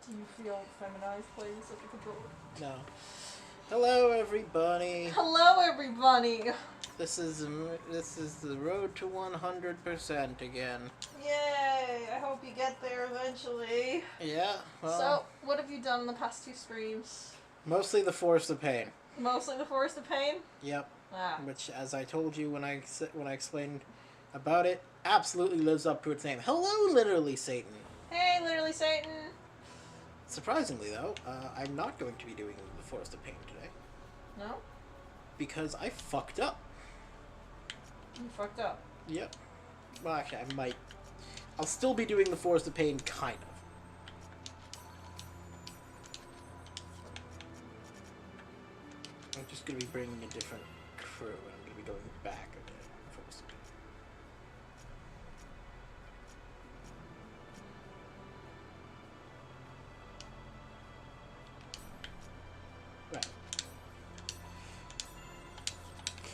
Do you feel feminized, please, at the controller? No. Hello, everybody. Hello, everybody. This is the road to 100% again. Yay! I hope you get there eventually. Yeah. Well. So, what have you done in the past 2 streams? Mostly the Forest of Pain. Mostly the Forest of Pain. Yep. Ah. Which, as I told you when I explained about it, absolutely lives up to its name. Hello, literally Satan. Hey, literally Satan. Surprisingly, though, I'm not going to be doing the Forest of Pain today. No? Because I fucked up. You fucked up. Yep. Well, actually, I might. I'll still be doing the Forest of Pain, kind of. I'm just going to be bringing a different crew, and I'm going to be going back again. Forest of Pain. Right.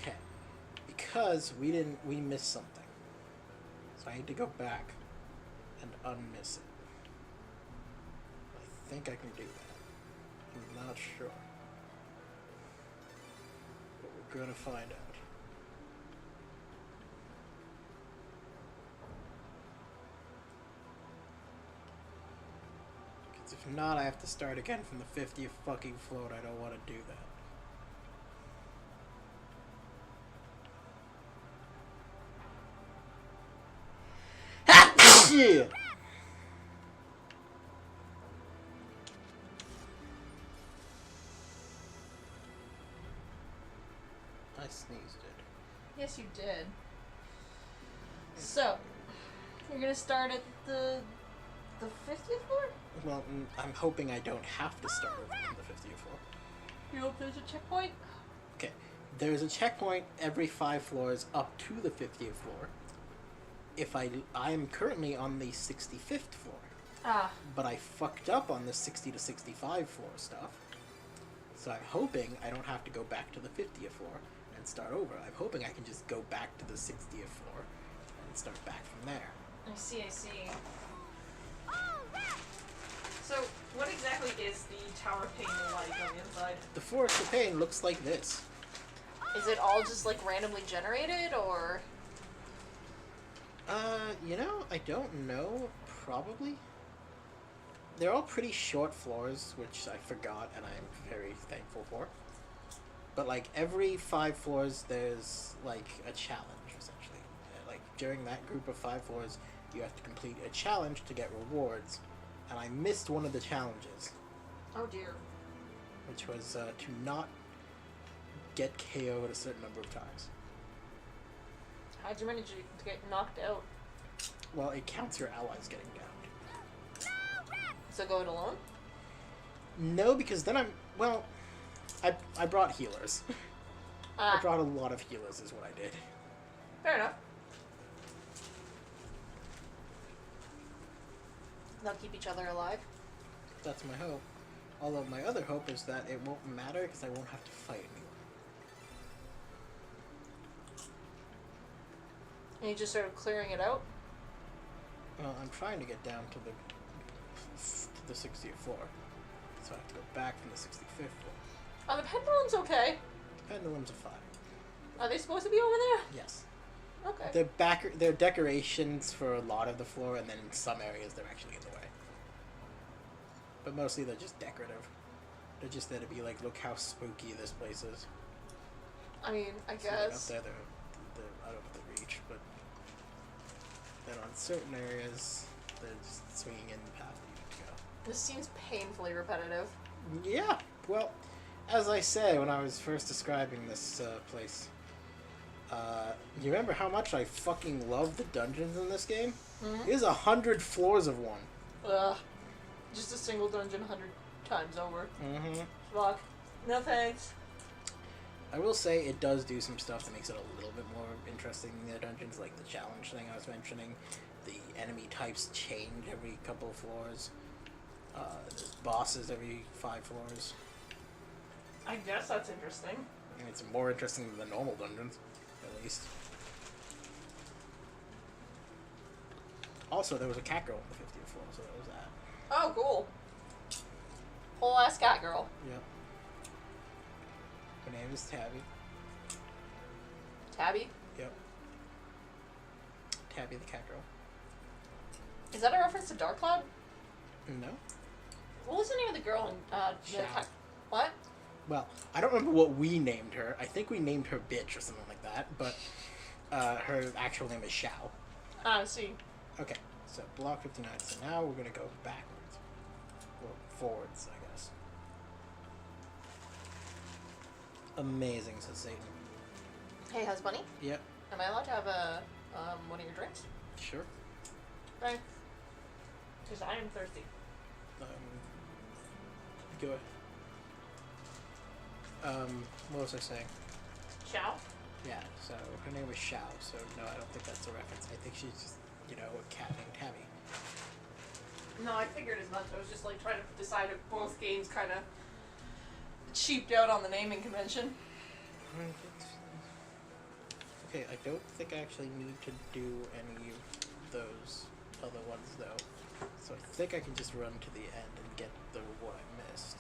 Okay. Because we missed something. So I need to go back and unmiss it. I think I can do that. I'm not sure. But we're gonna find out. Because if not, I have to start again from the 50th fucking float. I don't want to do that. Yeah. I sneezed it. Yes, you did. So, you're gonna start at the 50th floor? Well, I'm hoping I don't have to start over on the 50th floor. You hope there's a checkpoint? Okay, there's a checkpoint every 5 floors up to the 50th floor. I'm currently on the 65th floor. Ah. But I fucked up on the 60 to 65 floor stuff. So I'm hoping I don't have to go back to the 50th floor and start over. I'm hoping I can just go back to the 60th floor and start back from there. I see. So, what exactly is the Tower of Pain like on the inside? The Forest of Pain looks like this. Is it all just, like, randomly generated, or...? I don't know. Probably. They're all pretty short floors, which I forgot and I'm very thankful for. But, like, every 5 floors, there's, like, a challenge, essentially. Like, during that group of 5 floors, you have to complete a challenge to get rewards. And I missed one of the challenges. Oh, dear. Which was to not get KO'd a certain number of times. How'd you manage to get knocked out? Well, it counts your allies getting downed. So go it alone? No, because then I brought healers. I brought a lot of healers is what I did. Fair enough. They'll keep each other alive? That's my hope. Although my other hope is that it won't matter because I won't have to fight anyone. And you just sort of clearing it out? Well, I'm trying to get down to the 60th floor. So I have to go back from the 65th floor. Are the pendulums okay? Pendulums are fine. Are they supposed to be over there? Yes. Okay. They're decorations for a lot of the floor, and then in some areas they're actually in the way. But mostly they're just decorative. They're just there to be like, look how spooky this place is. I mean, I So guess. up there, they're out of the reach, but then on certain areas, they're just swinging in the path that you need to go. This seems painfully repetitive. Yeah, well, as I said when I was first describing this place, you remember how much I fucking love the dungeons in this game? Mm-hmm. There's 100 floors of one. Ugh. Just a single dungeon 100 times over. Mm-hmm. Fuck. No thanks. I will say it does do some stuff that makes it a little bit more interesting than the dungeons, like the challenge thing I was mentioning. The enemy types change every couple of floors. There's bosses every 5 floors. I guess that's interesting. And it's more interesting than the normal dungeons, at least. Also, there was a cat girl on the 50th floor, so that was that. Oh, cool. Whole ass cat girl. Yep. Her name is Tabby. Tabby? Yep. Tabby the cat girl. Is that a reference to Dark Cloud? No. What was the name of the girl in the Shao. cat? What? Well, I don't remember what we named her. I think we named her Bitch or something like that, but her actual name is Shao. Ah, I see. Okay, so block 59. So now we're going to go backwards. Or forwards, I guess. Amazing, says Satan. Hey, Husbunni. Yep, Am I allowed to have a one of your drinks? sure. Right. Because I am thirsty. Go ahead. What was I saying? Shao? Yeah, so her name was Shao, so no, I don't think that's a reference. I think she's just, you know, a cat named Tabby. No, I figured as much. I was just like trying to decide if both games kind of cheaped out on the naming convention. Okay, I don't think I actually need to do any of those other ones, though. So I think I can just run to the end and get the what I missed.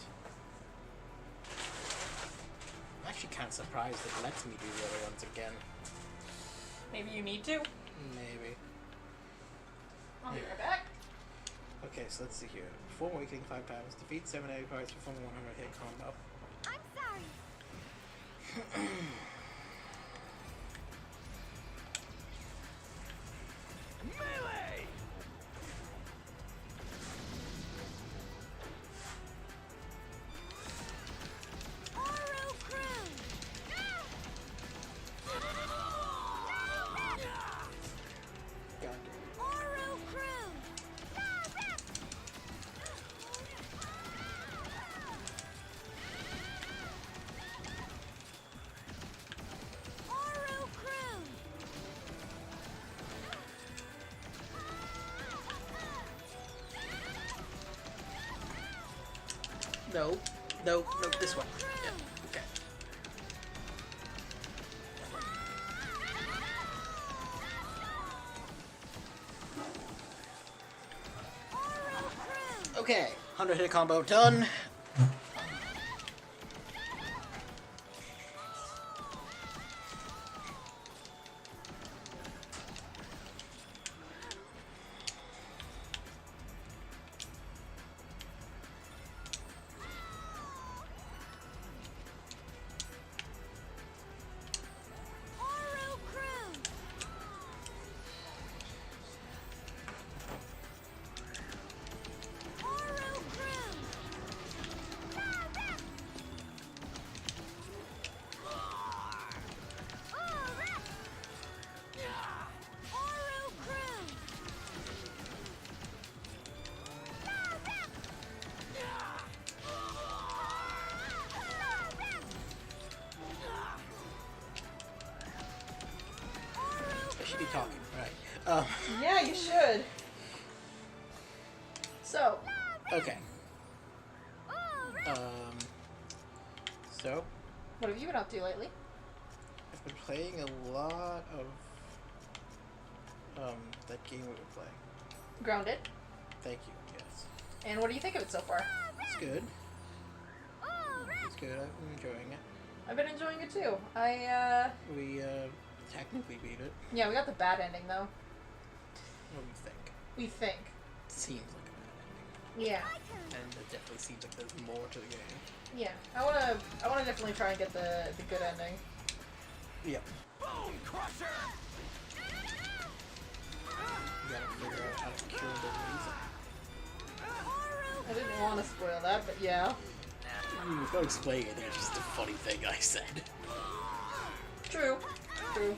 I'm actually kind of surprised it lets me do the other ones again. Maybe you need to. Maybe. I'll be right back. Okay, so let's see here. Perform awakening 5 times. Defeat 7 enemy parts. Perform a 100 hit combo. I'm sorry. Melee! Oro crew. God. Oro crew. Oro crew. No. No, no, this one. Yeah, okay. Oro crew. Okay, 100 hit combo done. Oro crew. Oro crew. Oro crew. I should be talking, right. Yeah, you should. So, Okay. So, what have you been up to lately? I've been playing a lot of, that game we were playing. Grounded. Thank you, yes. And what do you think of it so far? It's good. It's good, I'm enjoying it. I've been enjoying it too. We, technically beat it. Yeah, we got the bad ending though. What do you think? We think. Seems like a bad Yeah. ending. And it definitely seems like there's more to the game. Yeah. I wanna definitely try and get the good ending. Yep. Bone crusher! You gotta figure out how to kill the reason. I didn't want to spoil that, but yeah. Without explaining anything, it's just a funny thing I said. True. True.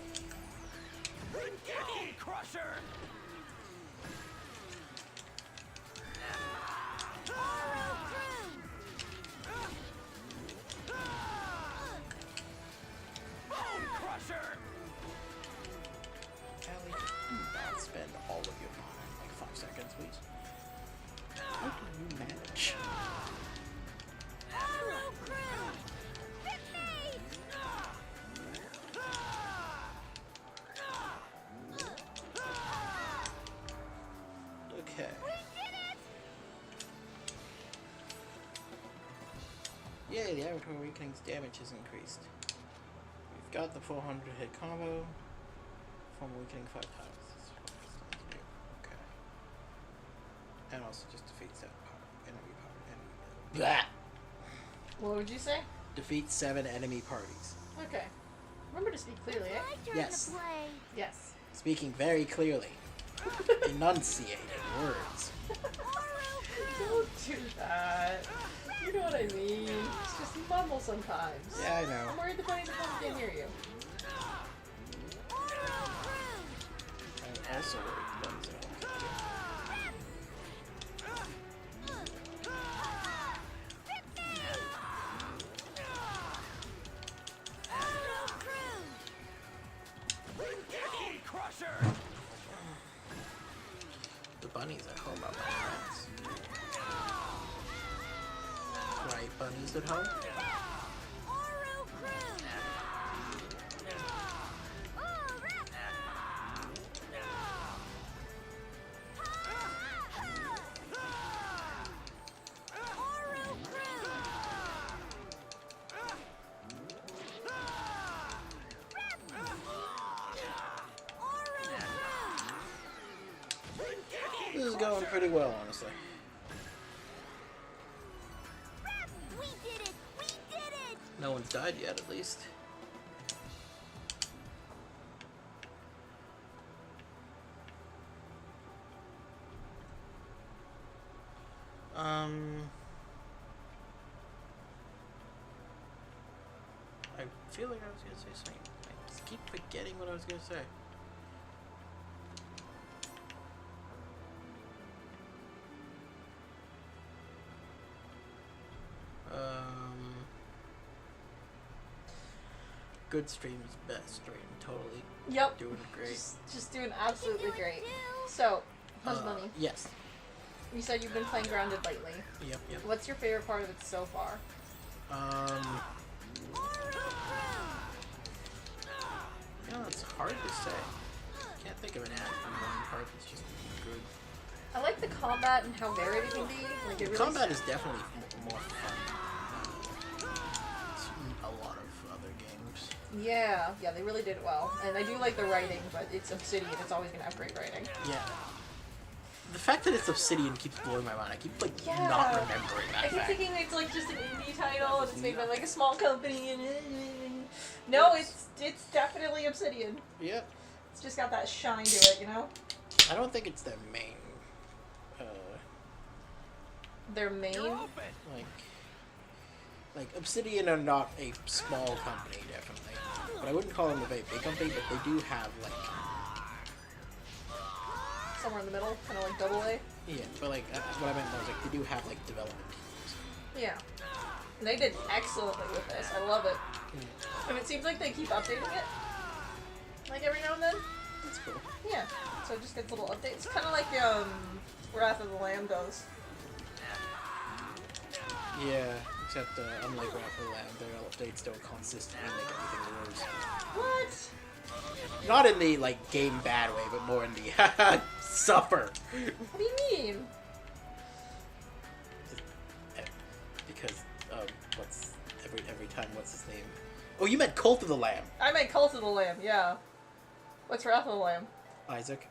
Bone crusher! Oro crew. Bone crusher! Callie, do not spend all of your mana in like 5 seconds, please. How do you manage? Oro crew. Hit me. Okay. We did it. Yay, the Avatar Awakening's damage has increased. We've got the 400 hit combo. Form Awakening 5 times. Okay. And also just defeats that enemy party. What would you say? Defeat 7 enemy parties. Okay. Remember to speak clearly, eh? My turn Yes. to play. Yes. Speaking very clearly. Enunciating words. Don't do that. You know what I mean. It's just mumble sometimes. Yeah, I know. I'm worried the bunnies at home can't hear you. I'm also worried ones at home can't hear. Bone Crusher. The bunnies at home are my friends. Right, bunnies at home? Oru Crew. Oru Crew. This is going pretty well, honestly. We did it! We did it! No one's died yet, at least. I feel like I was gonna say something. I just keep forgetting what I was gonna say. Good stream is best stream. Totally Yep. doing great. Just doing absolutely great. So, Husbunni, Yes. you said you've been playing Grounded lately. Yep. Yep. What's your favorite part of it so far? You know, it's hard to say. Can't think of any one part that's just good. I like the combat and how varied it can be. Like it really Combat is definitely more fun. A lot of other games. Yeah, they really did it well. And I do like the writing, but it's Obsidian. It's always gonna have great writing. Yeah. The fact that it's Obsidian keeps blowing my mind. I keep not Yeah. remembering that I keep fact. thinking it's like just an indie title and it's made by like a small company and no, it's definitely Obsidian. Yep. It's just got that shine to it, you know? I don't think it's their main. Their main. You're open. Like Obsidian are not a small company, definitely. But I wouldn't call them a very big company. But they do have like. Somewhere in the middle, kind of like double A. Yeah, but like what I meant was like they do have like development teams. Yeah. And they did excellently with this. I love it. And it seems like they keep updating it. Like every now and then. That's cool. Yeah. So it just gets little updates. Kind of like Wrath of the Lamb does. Yeah, except unlike Wrath of the Lamb, their updates don't consistently make everything worse. What? Not in the like game bad way, but more in the haha suffer. What do you mean? Because what's every time what's his name? Oh, you meant Cult of the Lamb. I meant Cult of the Lamb, yeah. What's Wrath of the Lamb? Isaac.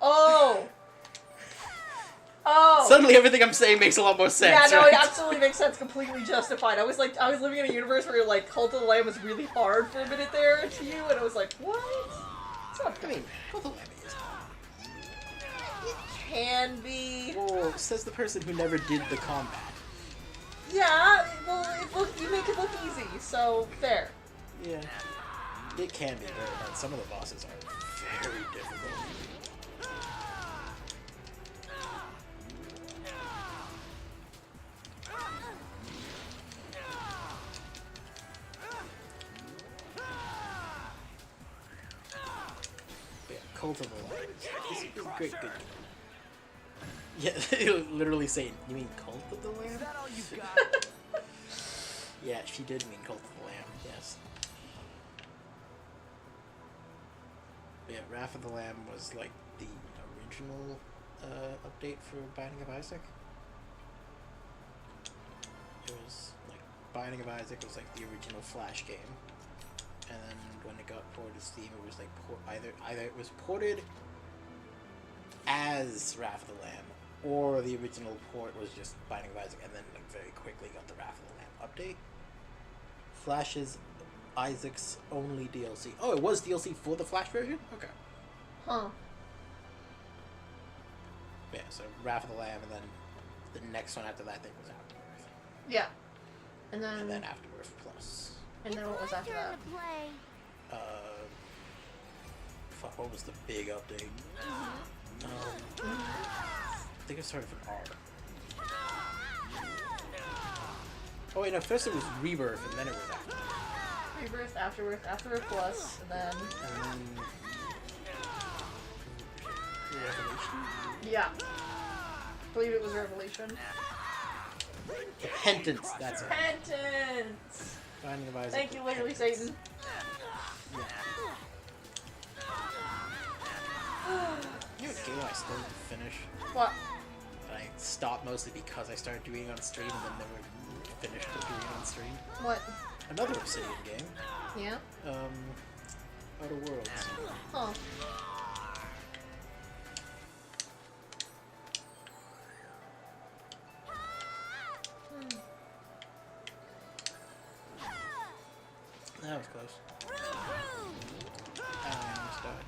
Oh! Oh! Suddenly everything I'm saying makes a lot more sense. Yeah, no, right? it absolutely makes sense. Completely justified. I was living in a universe where like Cult of the Lamb was really hard for a minute there to you, and I was like, what? It's not I mean, Cult of the Lamb is. It can be. Well, says the person who never did the combat. Yeah, well, you make it look easy, so there. Yeah. It can be very hard. Some of the bosses are very difficult. But yeah, Cult of the Lamb is great. Good. Yeah, literally saying, you mean Cult of the Is Lamb? that all you got? Yeah, she did mean Cult of the Lamb, yes. But yeah, Wrath of the Lamb was like the original update for Binding of Isaac. It was like Binding of Isaac was like the original Flash game, and then when it got ported to Steam, it was like either it was ported as Wrath of the Lamb, or the original port was just Binding of Isaac, and then like very quickly got the Wrath of the Lamb update. Flash's Isaac's only DLC. Oh, it was DLC for the Flash version? Okay. Huh. Yeah, so Wrath of the Lamb, and then the next one after that I think was Afterbirth. Yeah. And then Afterbirth Plus. And then what was after that? Turn to play. Fuck, what was the big update? I think it started with R. Oh wait, no, first it was Rebirth, and then it was Afterbirth. Rebirth, Afterbirth Plus, and then... And then... Revelation? Yeah. I believe it was Revelation. Repentance, that's it. Repentance! Binding of Isaac. Thank you, literally, Satan. Yeah. You know what game I still didn't finish? What? And I stopped mostly because I started doing it on stream and then never finished doing it on stream. What? Another Obsidian game. Yeah? Outer Worlds. Huh. That was close. I almost died.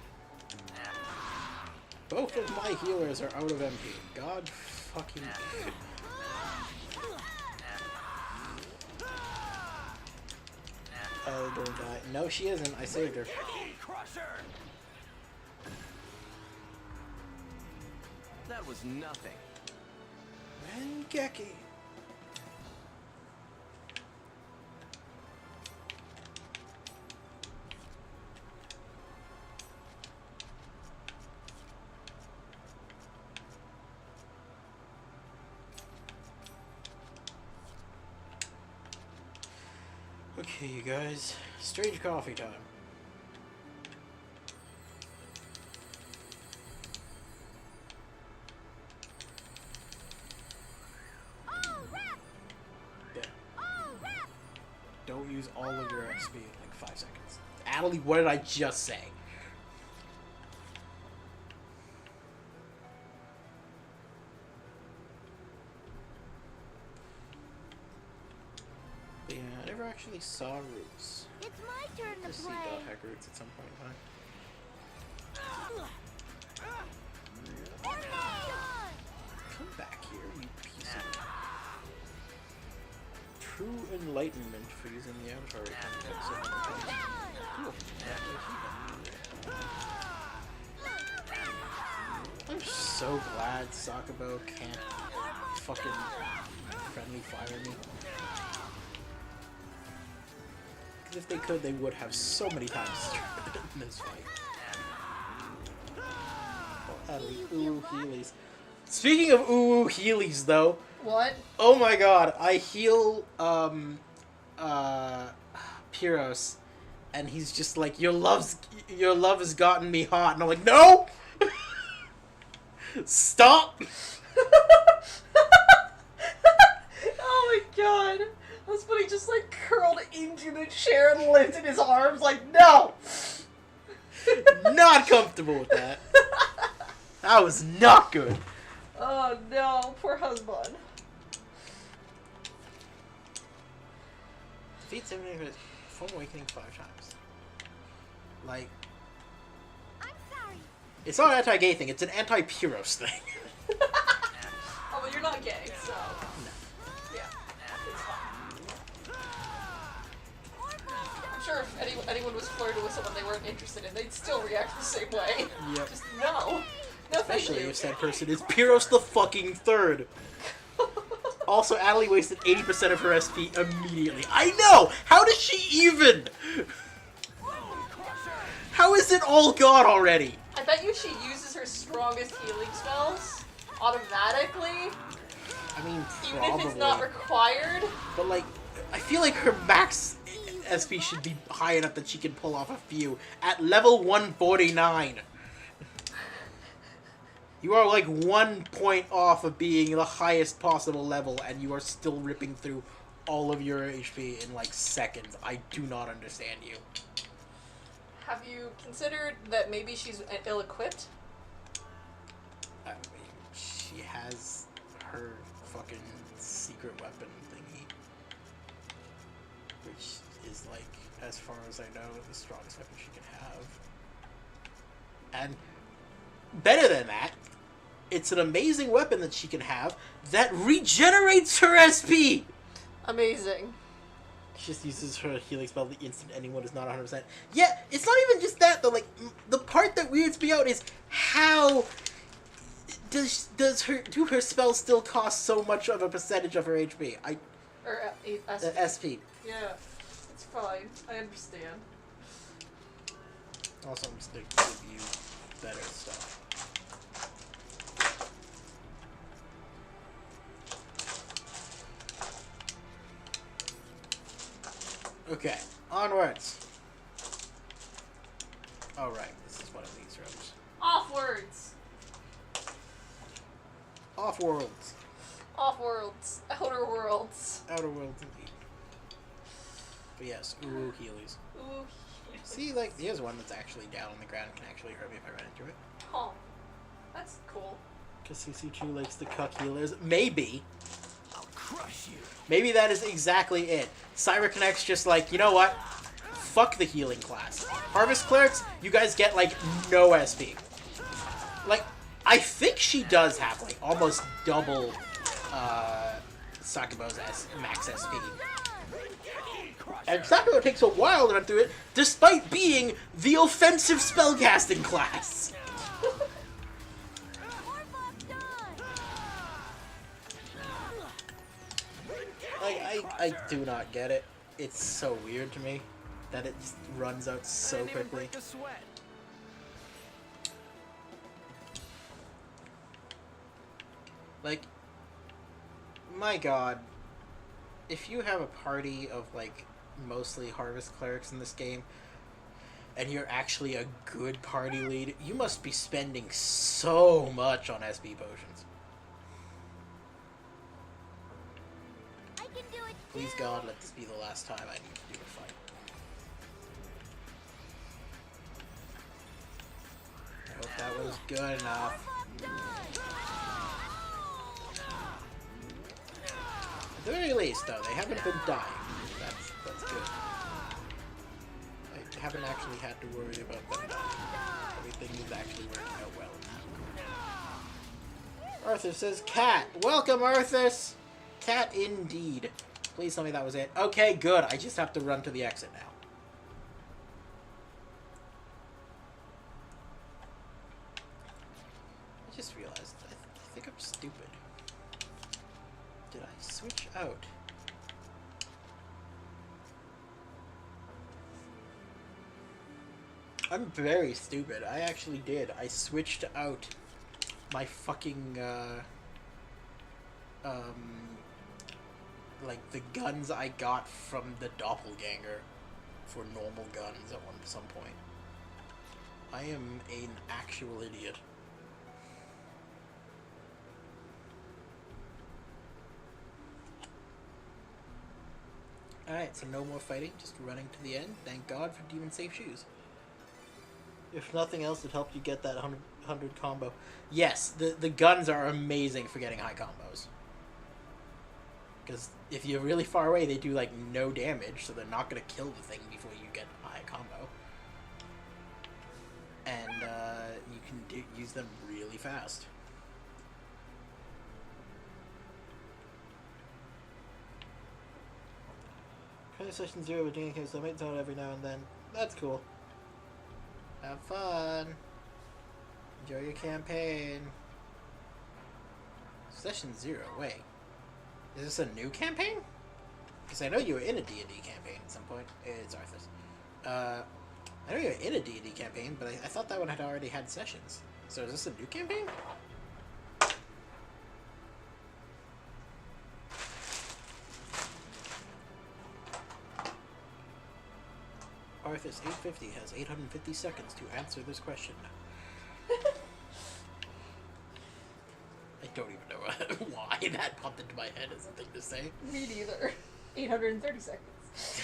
Both of my healers are out of MP. God fucking damn. Oh, don't die. No, she isn't. I saved her. Crusher. That was nothing. Rengeki. Okay, you guys. Strange coffee time. Yeah. Don't use all of your XP in like 5 seconds. Adelie, what did I just say? Yeah, I never actually saw Roots. It's my turn To to see play. Dot Hack Roots at some point in time. Come back here, you piece of... True enlightenment for using the avatar. Cool. I'm so glad Sakabo can't fucking friendly fire me. Because if they could, they would have so many times in this fight. Oh, ooh, Heelys. Speaking of ooh Heelys, though. What? Oh my god, I heal, Pyros, and he's just like, your love has gotten me hot, and I'm like, no! Stop! Oh my god. That's when he just like curled into the chair and lifted his arms like, no! Not comfortable with that. That was not good. Oh no, poor husband. Defeat 70 Form Awakening 5 times. Like, I'm sorry. it's not an anti-gay thing, it's an anti-Pyros thing. Oh, but you're not gay, so... No. Yeah, it's fine. I'm sure if anyone was flirting with someone they weren't interested in, they'd still react the same way. Yep. Just no. No, thank Especially you. if said person is Pyros the fucking third. Also, Adelie wasted 80% of her SP immediately. I know! How does she even? How is it all gone already? I bet you she uses her strongest healing spells automatically, I mean, even probably. if it's not required. But, like, I feel like her max SP should be high enough that she can pull off a few. At level 149. You are like 1 point off of being the highest possible level, and you are still ripping through all of your HP in like seconds. I do not understand you. Have you considered that maybe she's ill-equipped? I mean, she has her fucking secret weapon thingy, which is like, as far as I know, the strongest weapon she can have. And better than that, it's an amazing weapon that she can have that regenerates her SP! Amazing. She just uses her healing spell the instant anyone is not 100%. Yeah, it's not even just that, though. Like, the part that weirds me out is how do her spells still cost so much of a percentage of her HP? SP. Yeah, it's fine. I understand. Also, I'm just gonna give you better stuff. Okay, onwards. Alright, this is one of these rooms. Off-words. Off-worlds. Off-worlds. Outer worlds. Outer worlds, indeed. But yes, ooh, Heelys. Ooh. See, like, here's one that's actually down on the ground and can actually hurt me if I run into it. Oh, that's cool. Because CC2 likes to cuck healers. Maybe. I'll crush you. Maybe that is exactly it. Cyber Connect's just like, you know what? Fuck the healing class. Harvest Clerics, you guys get, like, no SP. Like, I think she does have, like, almost double, Sakubo's max SP. And Sakubo takes a while to run through it, despite being the offensive spellcasting class. Like, I do not get it. It's so weird to me that it just runs out so Didn't even quickly. break a sweat. Like, my god, if you have a party of, like, mostly Harvest Clerics in this game, and you're actually a good party lead, you must be spending so much on SB potions. I can do it. Please God, let this be the last time I need to do a fight. I hope that was good enough. At the very least, though, they haven't been dying. That's good. I haven't actually had to worry about them dying. Everything is actually working out well now. Arthur says, "Cat, welcome, Arthur." Cat, indeed. Please tell me that was it. Okay, good. I just have to run to the exit now. I just realized I think I'm stupid. Did I switch out? I'm very stupid. I actually did. I switched out my fucking, like, the guns I got from the doppelganger for normal guns at some point. I am an actual idiot. Alright, so no more fighting, just running to the end. Thank God for Demon Safe Shoes. If nothing else, it helped you get that 100 combo. Yes, the guns are amazing for getting high combos. Because if you're really far away, they do, like, no damage, so they're not going to kill the thing before you get a high combo. And you can use them really fast. Play session 0 with Jane so I might zone every now and then. That's cool. Have fun. Enjoy your campaign. Session 0, wait. Is this a new campaign? Because I know you were in a D&D campaign at some point. It's Arthur's. I know you were in a D&D campaign, but I thought that one had already had sessions. So is this a new campaign? Arthur's 850 has 850 seconds to answer this question. I don't even know why that popped into my head as a thing to say. Me neither. 830 seconds.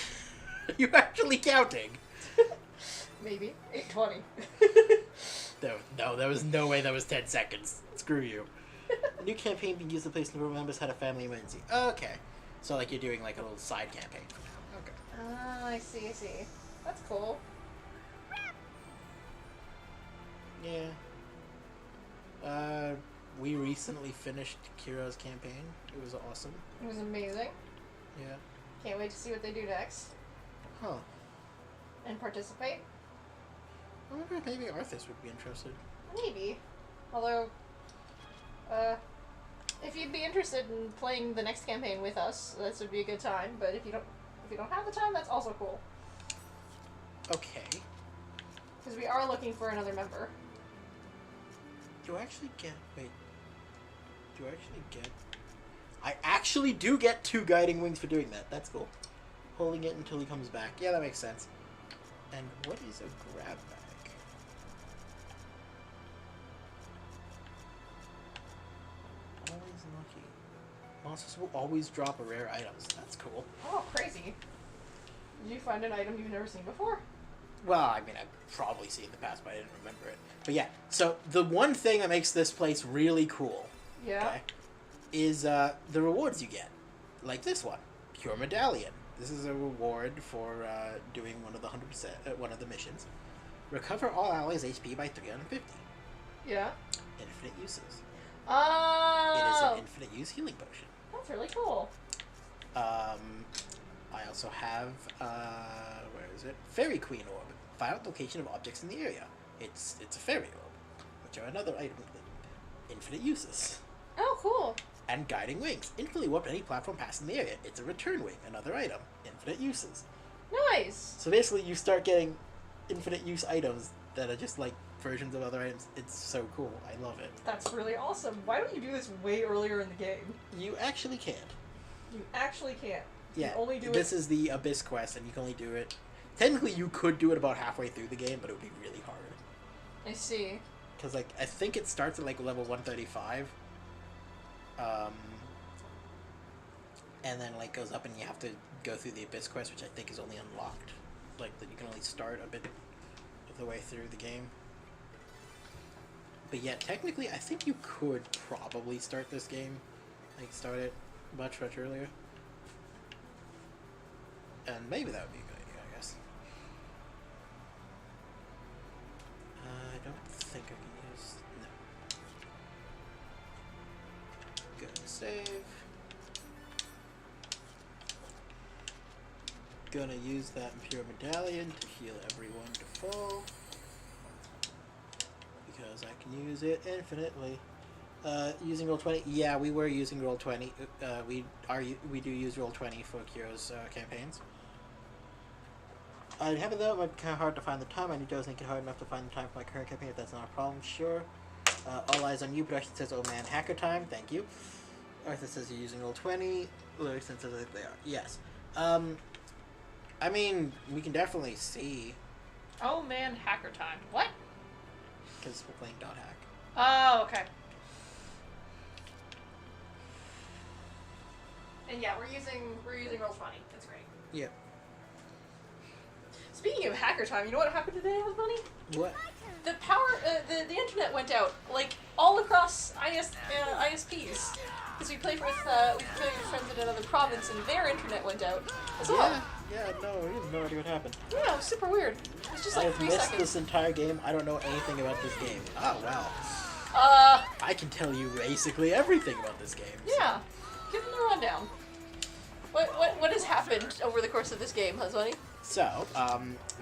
You're actually counting. Maybe. 820. No, there was no way that was 10 seconds. Screw you. New campaign being used to place number members had a family emergency. Okay. So, like, you're doing, like, a little side campaign for now. Okay. Ah, I see. That's cool. Yeah. We recently finished Kira's campaign. It was awesome. It was amazing. Yeah. Can't wait to see what they do next. Huh. And participate. I wonder if maybe Arthas would be interested. Maybe. Although, if you'd be interested in playing the next campaign with us, this would be a good time. But if you don't have the time, that's also cool. Okay. Because we are looking for another member. Do I actually get... Wait. Do I actually get... I actually do get 2 guiding wings for doing that. That's cool. Holding it until he comes back. Yeah, that makes sense. And what is a grab bag? Always lucky. Monsters will always drop rare items. That's cool. Oh, crazy. Did you find an item you've never seen before? Well, I mean, I've probably seen it in the past, but I didn't remember it. But yeah, so the one thing that makes this place really cool, Yeah. okay, is the rewards you get. Like this one, Pure Medallion. This is a reward for doing one of the 100%, one of the missions. Recover all allies' HP by 350. Yeah. Infinite uses. Oh. It is an infinite use healing potion. That's really cool. I also have, where is it? Fairy Queen Orb. Find out the location of objects in the area. It's a fairy orb, which are another item with infinite uses. Oh, cool. And Guiding Wings. Instantly warp any platform passing the area. It's a return wing, another item. Infinite uses. Nice. So basically you start getting infinite use items that are just like versions of other items. It's so cool. I love it. That's really awesome. Why don't you do this way earlier in the game? You actually can't. You actually can't. Yeah, You only do this is the Abyss quest, and you can only do it... Technically, you could do it about halfway through the game, but it would be really hard. I see. Because, like, I think it starts at, like, level 135. And then, like, goes up and you have to go through the Abyss quest, which I think is only unlocked. Like, that you can only start a bit of the way through the game. But yeah, technically, I think you could probably start this game. Like, start it much earlier. And maybe that would be a good idea, I guess. I don't think I can use... No. Go to save. Gonna use that Impure Medallion to heal everyone to full. Because I can use it infinitely. Using Roll20. Yeah, we were using Roll20. We do use Roll20 for Kira's campaigns. I have it though, it might be kind of hard to find the time. I need to make it hard enough to find the time for my current campaign if that's not a problem. Sure. All eyes on you. Production says, oh man, hacker time. Thank you. Arthur says you're using Roll20. Lyricston says they are. Yes. I mean, we can definitely see. Oh man, hacker time. What? Because we're playing .hack. Oh, okay. And yeah, we're using Roll20. That's great. Yep. Speaking of hacker time, you know what happened today, Husbunni? What? The power, the internet went out, like, all across ISPs. Because we play with friends in another province, and their internet went out as well. Yeah, no, we have no idea what happened. Yeah, it was super weird. It was just like I've 3 missed seconds. this entire game. I don't know anything about this game. Oh, wow. I can tell you basically everything about this game. Yeah. Give them the rundown. What has happened over the course of this game, Husbunny? So,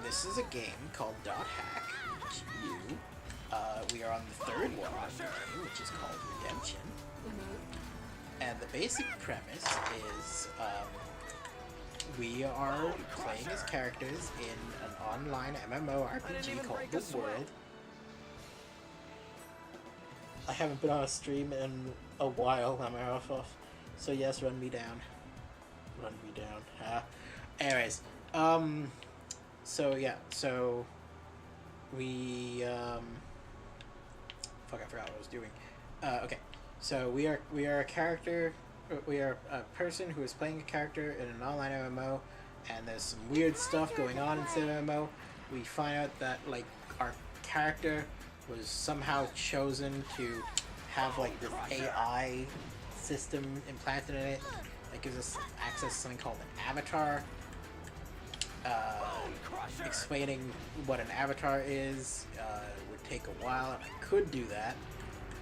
this is a game called .hack, which we are on the third one of the game, which is called Redemption. Mm-hmm. And the basic premise is, we are playing as characters in an online MMORPG called The World. I haven't been on a stream in a while, I'm off. So yes, run me down. Run me down. Anyways, so yeah, so we, fuck, I forgot what I was doing. Okay, so we are a character we are a person who is playing a character in an online MMO, and there's some weird stuff going on in the MMO. We find out that like our character was somehow chosen to have like this AI system implanted in it that gives us access to something called an avatar. Explaining what an avatar is would take a while, and I could do that,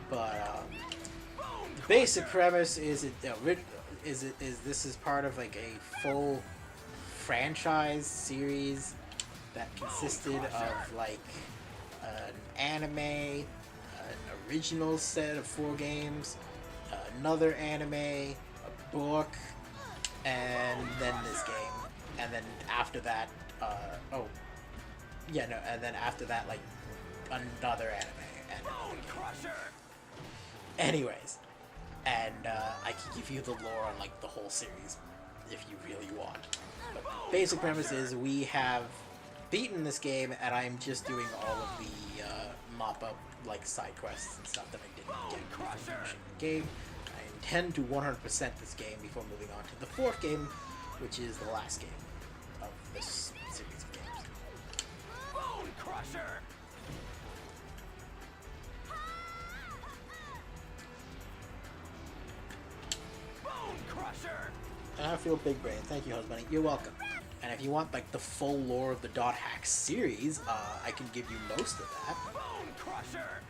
but the basic premise is this is part of like a full franchise series that consisted of like an anime, an original set of 4 games, another anime, a book, and then this game. And then after that, and then after that, like, another anime and another game. Anyways, and I can give you the lore on, like, the whole series if you really want. But basic premise is we have beaten this game, and I'm just doing all of the mop-up, like, side quests and stuff that I didn't get before finishing the game. I intend to 100% this game before moving on to the 4th game, which is the last game of this series of games. Bone Crusher! Bone Crusher! And I feel big brain. Thank you, Husbunni. You're welcome. And if you want like the full lore of the Dot Hack series, I can give you most of that. Bone Crusher!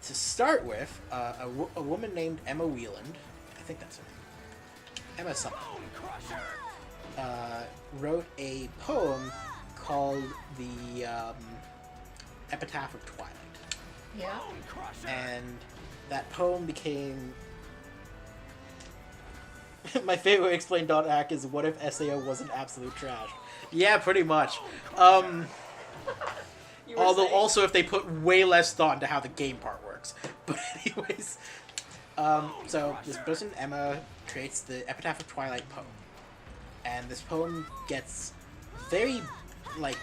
To start with, a woman named Emma Wieland, I think that's her name, Emma something, wrote a poem called the Epitaph of Twilight. Yeah. And that poem became... My favorite way to explain Dot Hack is, what if SAO wasn't absolute trash? Yeah, pretty much. Although saying? also if they put way less thought into how the game part works. But anyways, so this person, Emma, creates the Epitaph of Twilight poem. And this poem gets very, like,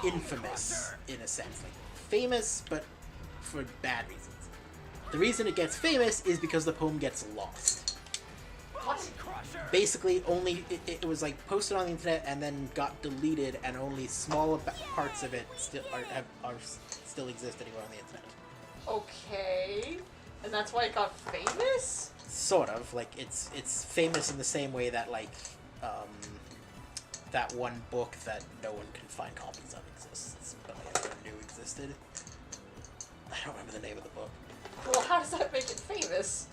infamous, in a sense. Like, famous, but for bad reasons. The reason it gets famous is because the poem gets lost. What? Basically, only it was like posted on the internet and then got deleted, and only small parts of it still still exist anywhere on the internet. Okay. And that's why it got famous? Sort of. Like it's famous in the same way that like that one book that no one can find copies of exists, but I never knew existed. I don't remember the name of the book. Well, how does that make it famous?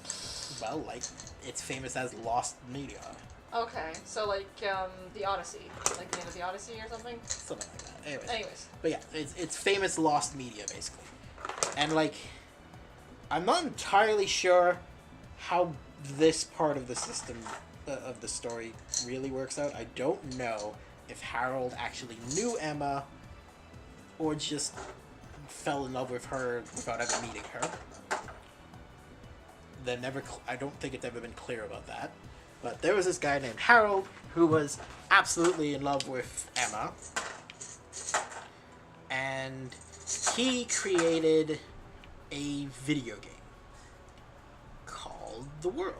Well, like, it's famous as lost media. Okay, so like the Odyssey, like the end of the Odyssey or something. Something like that. Anyways. But yeah, it's famous lost media, basically. And, like, I'm not entirely sure how this part of the system, of the story, really works out. I don't know if Harold actually knew Emma, or just fell in love with her without ever meeting her. I don't think it's ever been clear about that. But there was this guy named Harold who was absolutely in love with Emma. And he created a video game called The World.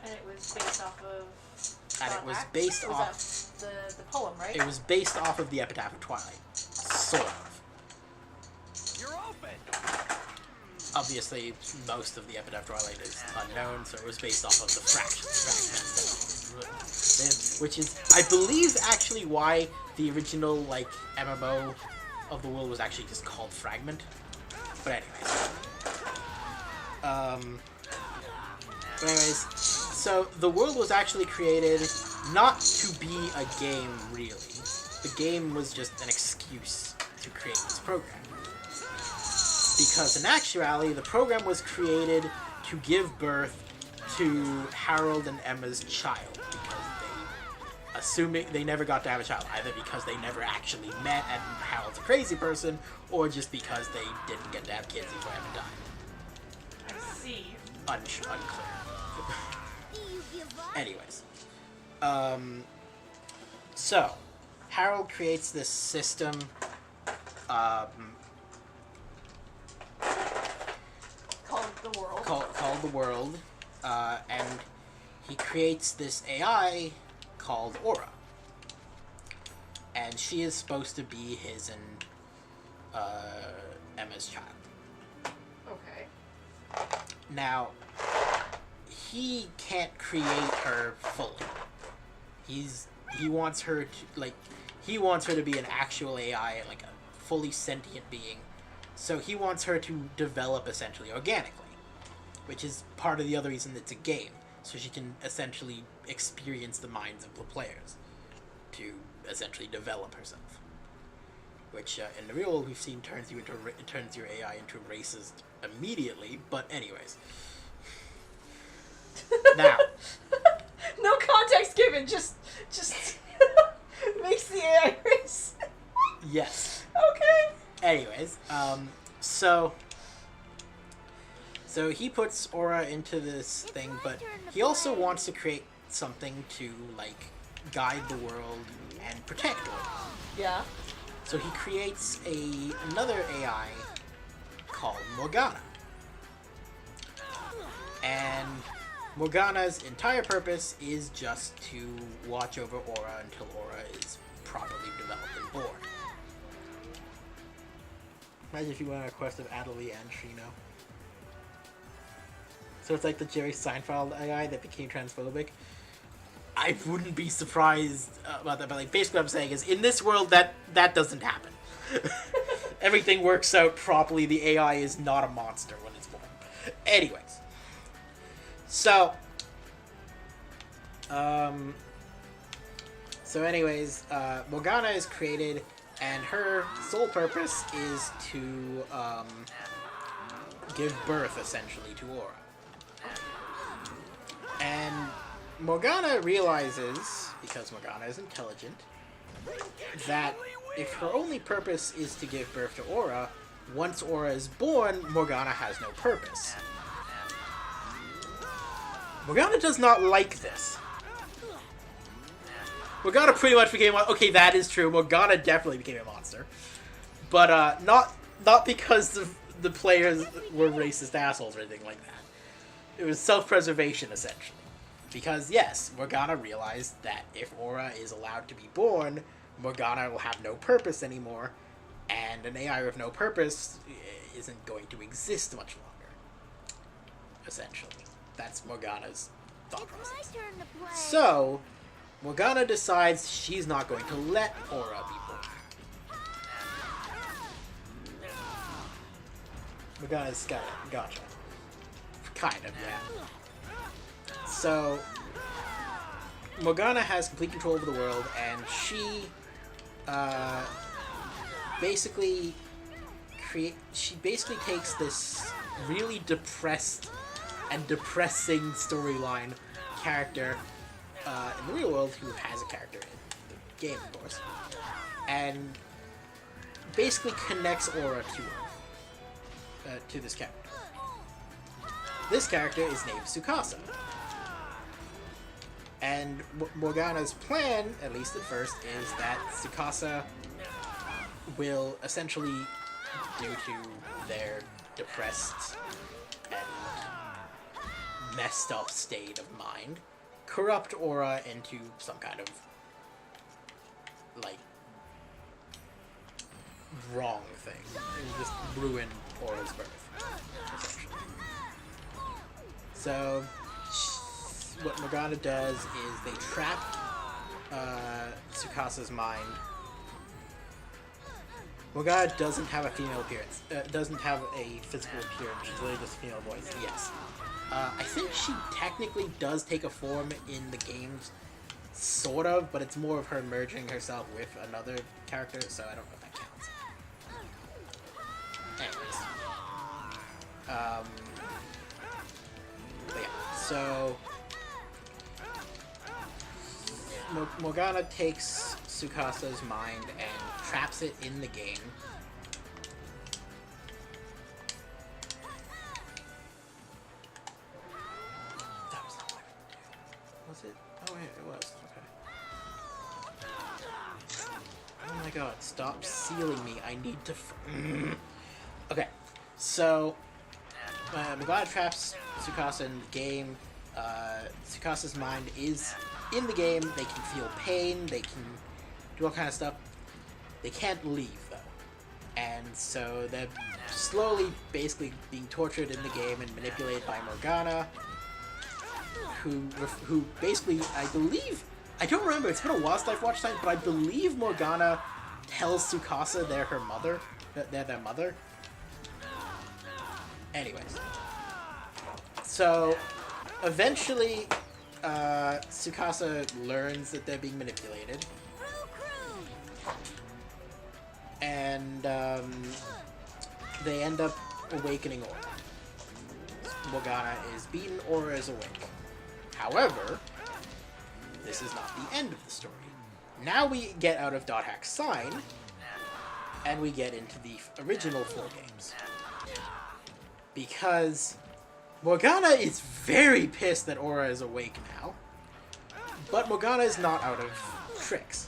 And it was based off of... And it was Hack? based Or off... was that the poem, right? It was based off of the Epitaph of Twilight. Sort of. You're open! Obviously, most of the Epitaph of Twilight is unknown, so it was based off of the fragments. Which is, I believe, actually why the original, like, MMO of the world was actually just called Fragment. But anyways, so the world was actually created not to be a game, really. The game was just an excuse to create this program. Because in actuality, the program was created to give birth to Harold and Emma's child, because assuming they never got to have a child, either because they never actually met and Harold's a crazy person, or just because they didn't get to have kids before Emma died. I see. Unclear. Do you give up? Anyways, so Harold creates this system, Called the world. called the World, and he creates this AI called Aura. And she is supposed to be his and Emma's child. Okay. Now, he can't create her fully. He wants her to be an actual AI, like a fully sentient being. So he wants her to develop essentially organically, which is part of the other reason it's a game, so she can essentially experience the minds of the players to essentially develop herself. Which in the real world we've seen turns your AI into racist immediately. But anyways, now No context given. Just makes the AI race. yes. Okay. Anyways, so he puts Aura into this thing, but he also wants to create something to like guide the world and protect Aura. Yeah. So he creates another AI called Morgana. And Morgana's entire purpose is just to watch over Aura until Aura is properly developed and born. Imagine if you went on a quest of Adelie and Trino. So it's like the Jerry Seinfeld AI that became transphobic. I wouldn't be surprised about that, but like basically what I'm saying is in this world that doesn't happen. Everything works out properly. The AI is not a monster when it's born. Anyways. So Morgana is created, and her sole purpose is to give birth, essentially, to Aura. And Morgana realizes, because Morgana is intelligent, that if her only purpose is to give birth to Aura, once Aura is born, Morgana has no purpose. Morgana does not like this. Morgana pretty much became... Okay, that is true. Morgana definitely became a monster. But not because the players were racist assholes or anything like that. It was self-preservation, essentially. Because, yes, Morgana realized that if Aura is allowed to be born, Morgana will have no purpose anymore, and an AI with no purpose isn't going to exist much longer. Essentially. That's Morgana's thought process. So, Morgana decides she's not going to let Aura be born. Morgana's got it. Gotcha. Kind of, yeah. So, Morgana has complete control over the world, and she basically takes this really depressed and depressing storyline character in the real world, who has a character in the game, of course, and basically connects Aura to her, to this character. This character is named Tsukasa. And Morgana's plan, at least at first, is that Tsukasa will essentially, due to their depressed and messed up state of mind, corrupt Aura into some kind of, like, wrong thing. It will just ruin Aura's birth, essentially. So, what Morgana does is they trap Tsukasa's mind. Morgana doesn't have a female appearance. Doesn't have a physical appearance. She's literally just a female voice. Yes. I think she technically does take a form in the games, sort of, but it's more of her merging herself with another character, so I don't know if that counts. Anyways. But yeah, so Morgana takes Tsukasa's mind and traps it in the game. That was not what I meant to do. Was it? Oh wait, it was. Okay. Oh my god, stop sealing me. I need to... Okay, so... Morgana traps Tsukasa in the game. Tsukasa's mind is in the game. They can feel pain. They can do all kind of stuff. They can't leave, though. And so they're slowly basically being tortured in the game and manipulated by Morgana, who basically, I believe, I don't remember, it's been a while since I've watched time, but I believe Morgana tells Tsukasa they're her mother, that they're their mother. Anyways. So, eventually, Tsukasa learns that they're being manipulated. And, they end up awakening Aura. Morgana is beaten, Aura is awake. However, this is not the end of the story. Now we get out of Dot Hack's sign, and we get into the original 4 games. Because Morgana is very pissed that Aura is awake now, but Morgana is not out of tricks.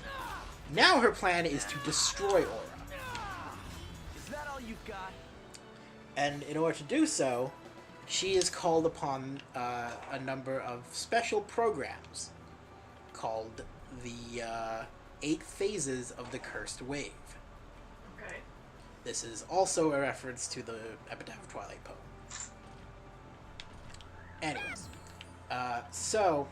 Now her plan is to destroy Aura. Is that all you've got? And in order to do so, she is called upon a number of special programs called the 8 Phases of the Cursed Wave. Okay. This is also a reference to the Epitaph of Twilight poem. Anyways, so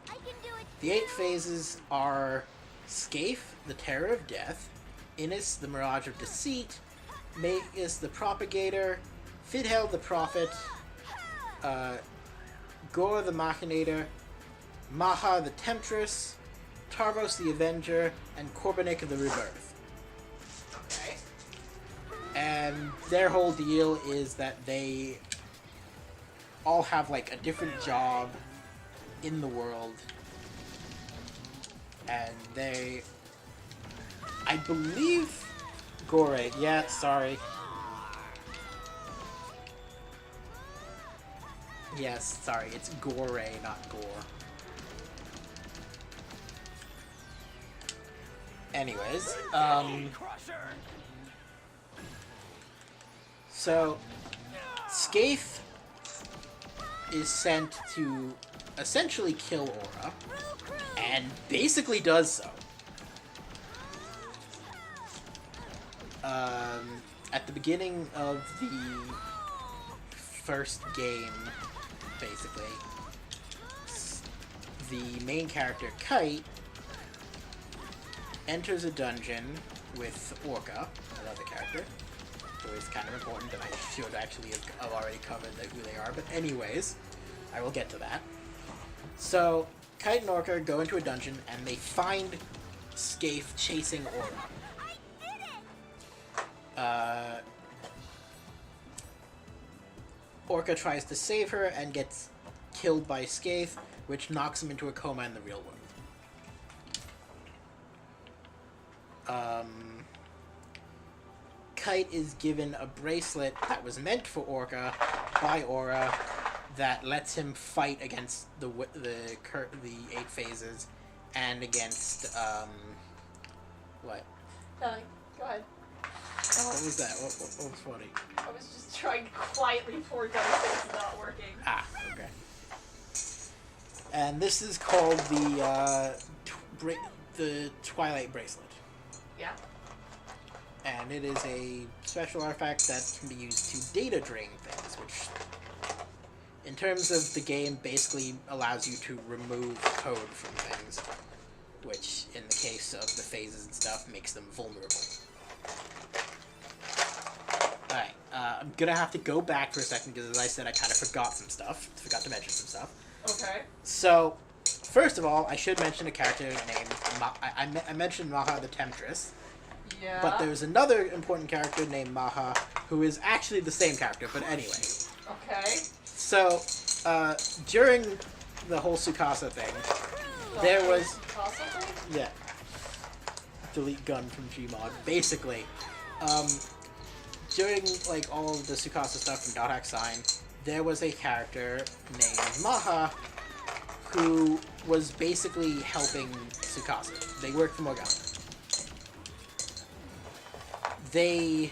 I can do it. the 8 phases are Scaife, the Terror of Death, Innis, the Mirage of Deceit, Magus, the Propagator, Fidhel, the Prophet, Gore, the Machinator, Maha, the Temptress, Tarvos, the Avenger, and Korbanik, the Rebirth. Okay. And their whole deal is that they all have, like, a different job in the world. And they... I believe... Gore, yeah, sorry. Yes, sorry, it's Gore, not Gore. Anyways, Crusher! so Scaife is sent to essentially kill Aura, and basically does so. At the beginning of the first game, basically, the main character, Kite, enters a dungeon with Orca, another character, who is kind of important, and I should actually have already covered who they are, but anyways, I will get to that. So, Kite and Orca go into a dungeon, and they find Scaife chasing Aura. Orca tries to save her and gets killed by Scaife, which knocks him into a coma in the real world. Kite is given a bracelet that was meant for Orca by Aura that lets him fight against the 8 phases and against what? Nothing. Go ahead. What was that? What was funny? I was just trying quietly for dice and it's not working. Ah, okay. And this is called the Twilight Bracelet. Yeah. And it is a special artifact that can be used to data drain things, which, in terms of the game, basically allows you to remove code from things, which, in the case of the phases and stuff, makes them vulnerable. Alright, I'm gonna have to go back for a second, because as I said, I kind of forgot to mention some stuff. Okay. So, first of all, I should mention a character named... I mentioned Maha the Temptress. Yeah. But there's another important character named Maha, who is actually the same character, but anyway. Okay. So, during the whole Tsukasa thing, there was... Possibly? Yeah. Delete gun from Gmod. Basically, during, like, all of the Tsukasa stuff from Dot Hack Sign, there was a character named Maha who was basically helping Tsukasa. They worked for Morgana. They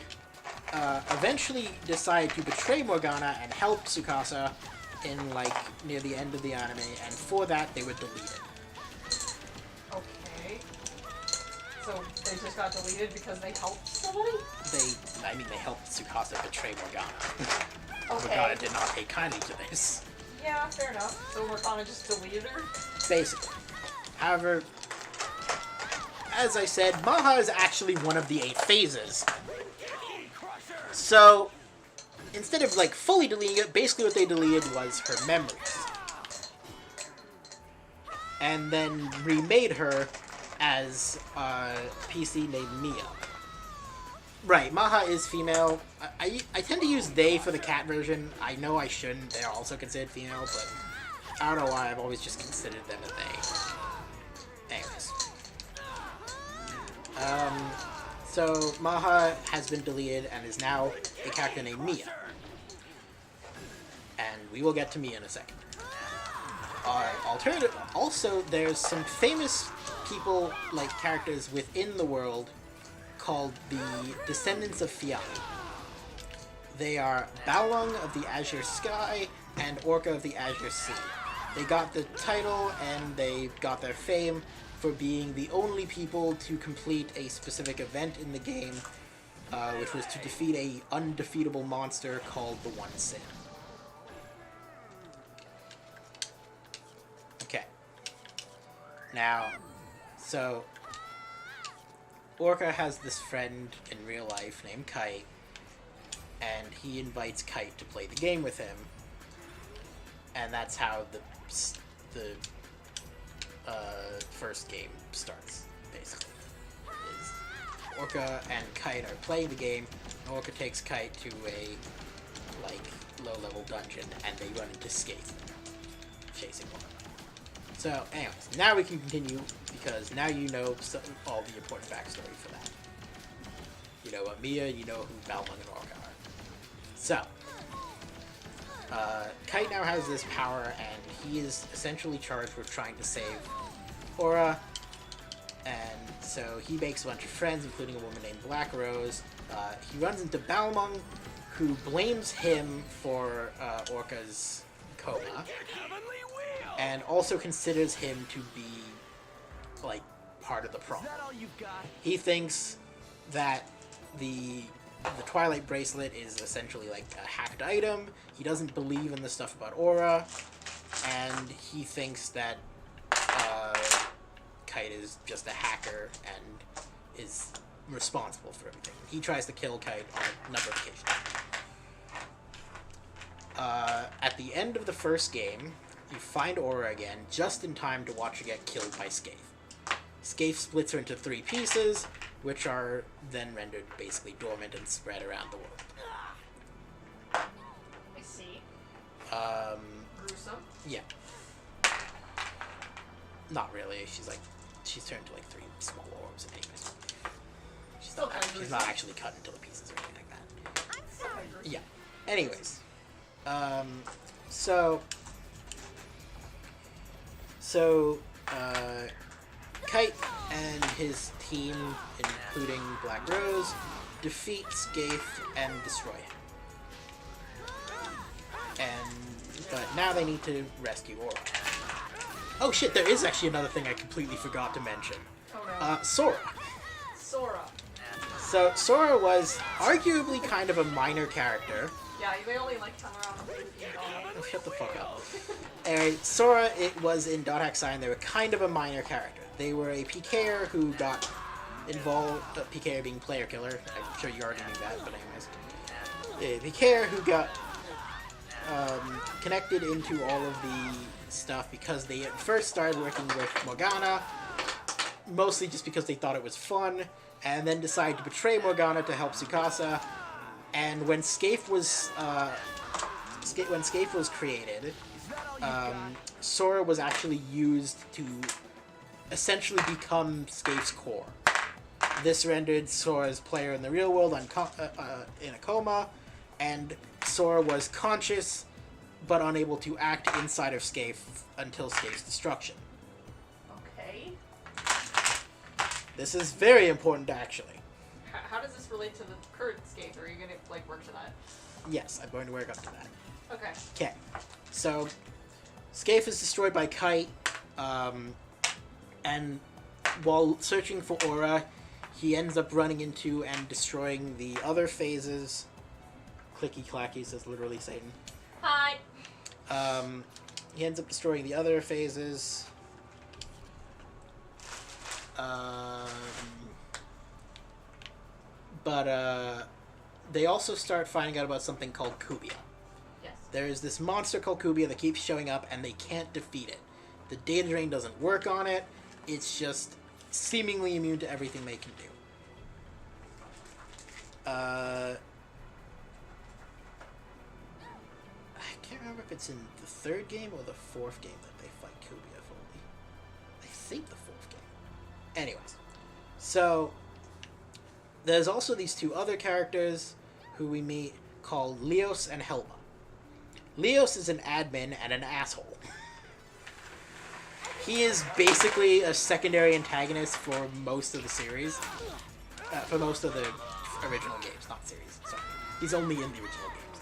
eventually decide to betray Morgana and help Tsukasa in, like, near the end of the anime, and for that they were deleted. Okay. So they just got deleted because they helped somebody? They helped Tsukasa betray Morgana. Okay. Morgana did not take kindly to this. Yeah, fair enough. So Morgana just deleted her? Basically. However, as I said, Maha is actually one of the 8 phases. So, instead of like fully deleting it, basically what they deleted was her memories. And then remade her as a PC named Mia. Right, Maha is female. I tend to use they for the cat version. I know I shouldn't. They're also considered female, but I don't know why I've always just considered them a they. Anyways. So Maha has been deleted and is now a character named Mia. And we will get to Mia in a second. Alternative. Also, there's some famous people, like characters within the world, called the Descendants of Fiat. They are Balung of the Azure Sky and Orca of the Azure Sea. They got the title and they got their fame for being the only people to complete a specific event in the game, which was to defeat a undefeatable monster called the One Sin. Okay. Now, so Orca has this friend in real life named Kite, and he invites Kite to play the game with him, and that's how the first game starts, basically. Is Orca and Kite are playing the game, and Orca takes Kite to a, like, low-level dungeon, and they run into Skaith, chasing one. So, anyways, now we can continue, because now you know all the important backstory for that. You know what Mia, you know who Balmung and Orca are. So, Kite now has this power, and he is essentially charged with trying to save Aura, and so he makes a bunch of friends, including a woman named Black Rose. He runs into Balmung, who blames him for Orca's coma, and also considers him to be, like, part of the problem. He thinks that the Twilight Bracelet is essentially like a hacked item. He doesn't believe in the stuff about Aura, and he thinks that Kite is just a hacker and is responsible for everything. He tries to kill Kite on a number of occasions. At the end of the first game, you find Aura again, just in time to watch her get killed by Skaith. Skaith splits her into 3 pieces, which are then rendered basically dormant and spread around the world. I see. Gruesome? Yeah. Not really. She's turned to like 3 small orbs and anyways. She's not actually cut into the pieces or anything like that. Yeah. Anyways. Kite and his team, including Black Rose, defeat Skaith and destroy him. But now they need to rescue Aura. Oh shit, there is actually another thing I completely forgot to mention. Oh no. Sora. Sora. So, Sora was arguably kind of a minor character. Yeah, they only like come around and Oh, shut the fuck up. Anyway, Sora, it was in Dot Hack Sign, they were kind of a minor character. They were a PKer who got involved, PKer being player killer, I'm sure you already knew that, but anyways. A PKer who got connected into all of the stuff because they at first started working with Morgana, mostly just because they thought it was fun, and then decided to betray Morgana to help Tsukasa. And when Skaith was created, Sora was actually used to essentially become Skaith's core. This rendered Sora's player in the real world in a coma, and Sora was conscious but unable to act inside of Skaith until Skaith's destruction. Okay. This is very important, actually. How does this relate to the current Skaith? Are you gonna like work to that? Yes, I'm going to work up to that. Okay. Okay, so Scaife is destroyed by Kite, and while searching for Aura, he ends up running into and destroying the other phases. Clicky clacky, says literally Satan. Hi. He ends up destroying the other phases. But they also start finding out about something called Kubia. Yes. There's this monster called Kubia that keeps showing up, and they can't defeat it. The data drain doesn't work on it. It's just seemingly immune to everything they can do. I can't remember if it's in the third game or the fourth game that they fight Kubia fully. I think the fourth game. Anyways, so there's also these two other characters who we meet called Leos and Helma. Leos is an admin and an asshole. He is basically a secondary antagonist for most of the series. For most of the original games, not series. Sorry. He's only in the original games.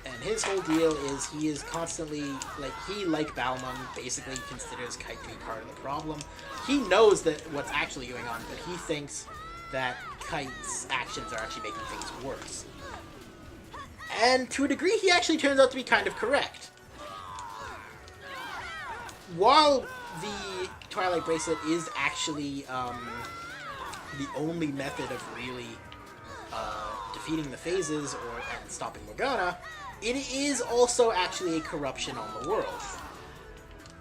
And his whole deal is he is constantly, like Balmung, basically considers Kite to be part of the problem. He knows that what's actually going on, but he thinks that Kite's actions are actually making things worse. And to a degree, he actually turns out to be kind of correct. While the Twilight Bracelet is actually the only method of really defeating the phases and stopping Morgana, it is also actually a corruption on the world.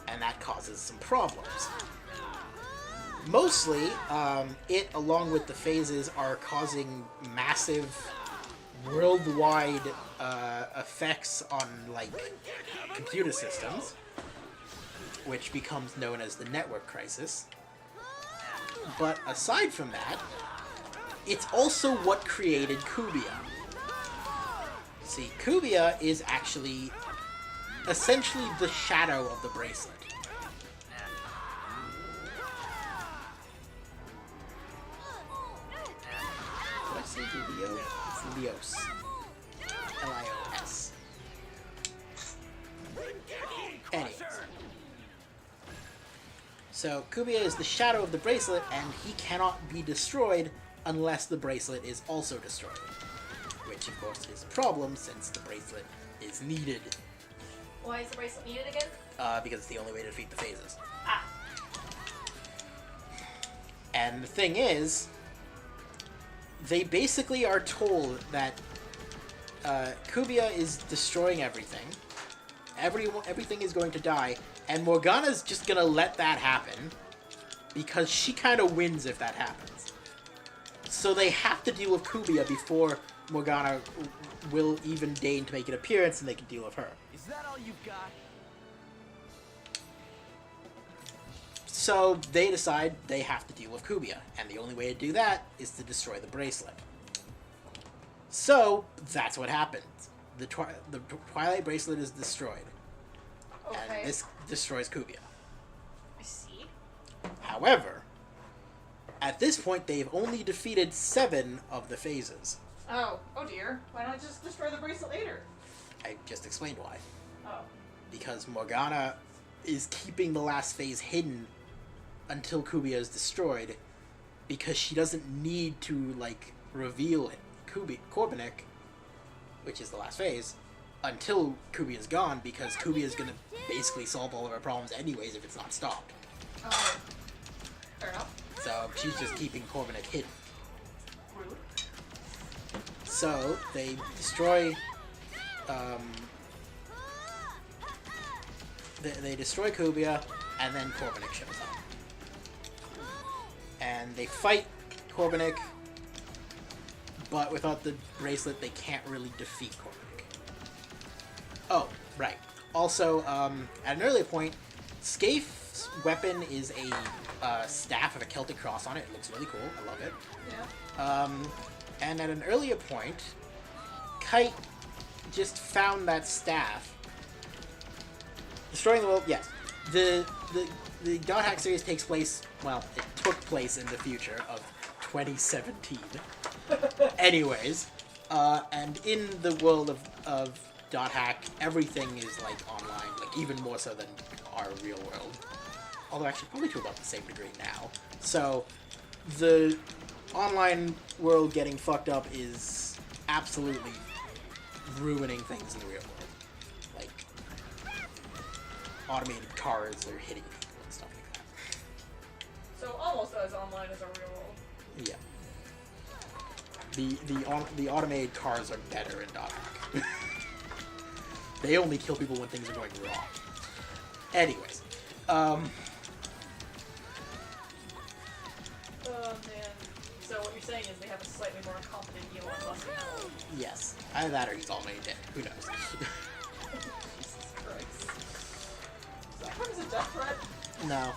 And that causes some problems. Mostly, it, along with the phases, are causing massive worldwide effects on, computer systems, which becomes known as the network crisis. But aside from that, it's also what created Kubia. See, Kubia is actually essentially the shadow of the bracelet. Did I say Leo? It's Leos. Lios. Anyways. So, Kubia is the shadow of the bracelet, and he cannot be destroyed unless the bracelet is also destroyed. Which, of course, is a problem, since the bracelet is needed. Why is the bracelet needed again? Because it's the only way to defeat the phases. Ah. And the thing is, they basically are told that Kubia is destroying everything. Everything is going to die, and Morgana's just gonna let that happen, because she kind of wins if that happens. So they have to deal with Kubia before Morgana will even deign to make an appearance, and they can deal with her. Is that all you've got? So they decide they have to deal with Kubia, and the only way to do that is to destroy the bracelet. So that's what happens. The Twilight Bracelet is destroyed. Okay. And this destroys Kubia. I see. However, at this point, they've only defeated 7 of the phases. Oh dear. Why not just destroy the bracelet later? I just explained why. Oh. Because Morgana is keeping the last phase hidden until Kubia is destroyed, because she doesn't need to, reveal it. Korbanik, which is the last phase, until Kubia is gone, because Kubia is going to basically solve all of her problems anyways if it's not stopped. Oh. Fair enough. So she's just keeping Korbanik hidden. Rude. So they destroy. They destroy Kubia, and then Korbanik shows up. And they fight Korbanik, but without the bracelet, they can't really defeat Korbanik. Oh, right. Also, at an earlier point, Scaife's weapon is a staff with a Celtic cross on it. It looks really cool. I love it. Yeah. And at an earlier point, Kite just found that staff. Destroying the world, yes. The God Hack series takes place, well, it took place in the future of 2017. Anyways, and in the world of dot hack, everything is like online, like even more so than our real world. Although actually probably to about the same degree now. So the online world getting fucked up is absolutely ruining things in the real world. Like automated cars are hitting people and stuff like that. So almost as online as our real world. Yeah. The automated cars are better in dot hack. They only kill people when things are going wrong. Anyways, Oh man. So what you're saying is they have a slightly more competent Elon Musk now. yes, either that or he's already dead. Who knows? Jesus Christ. Is that part as a death threat? No.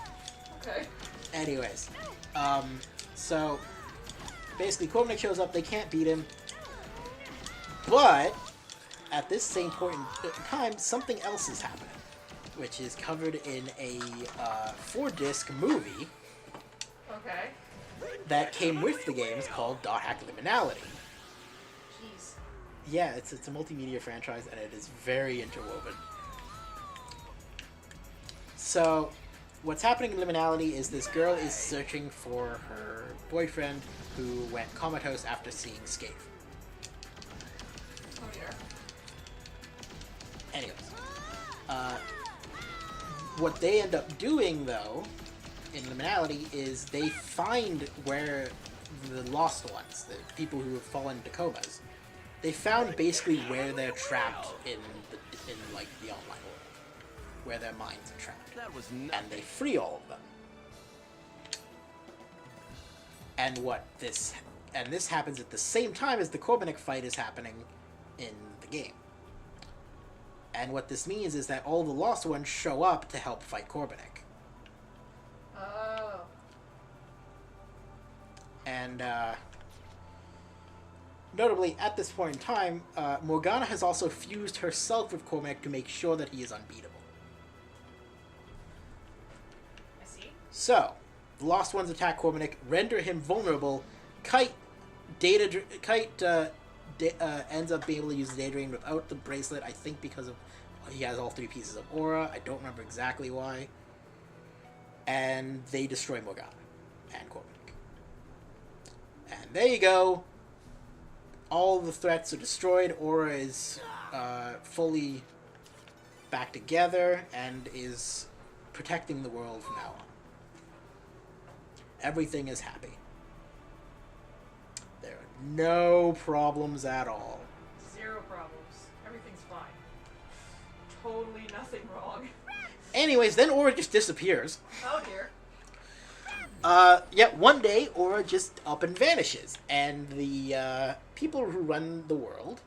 Okay. Anyways, so basically Corbinick shows up. They can't beat him, but at this same point in time, something else is happening, which is covered in a 4-disc movie Okay. that came with the games called Dot Hack Liminality. Jeez. Yeah, it's a multimedia franchise, and it is very interwoven. So, what's happening in Liminality is this girl is searching for her boyfriend who went comatose after seeing Scathe. Oh dear. Anyways, what they end up doing, though, in Liminality, is they find where the lost ones, the people who have fallen into comas, they found basically where they're trapped in like the online world, where their minds are trapped, That was and nothing. they free all of them. And this happens at the same time as the Corbinick fight is happening in the game. And what this means is that all the lost ones show up to help fight Corbinick. Oh. And notably, at this point in time, Morgana has also fused herself with Corbinick to make sure that he is unbeatable. I see. So, the lost ones attack Corbinick, render him vulnerable. Kite ends up being able to use the Daydream without the bracelet, I think because of he has all 3 pieces of aura. I don't remember exactly why. And they destroy Morgana and Corbinick. And there you go. All the threats are destroyed. Aura is fully back together and is protecting the world from now on. Everything is happy. There are no problems at all. 0 problems. Everything's fine. Totally nothing wrong. Anyways, then Aura just disappears. Oh dear. Yet one day, Aura just up and vanishes. And the people who run the world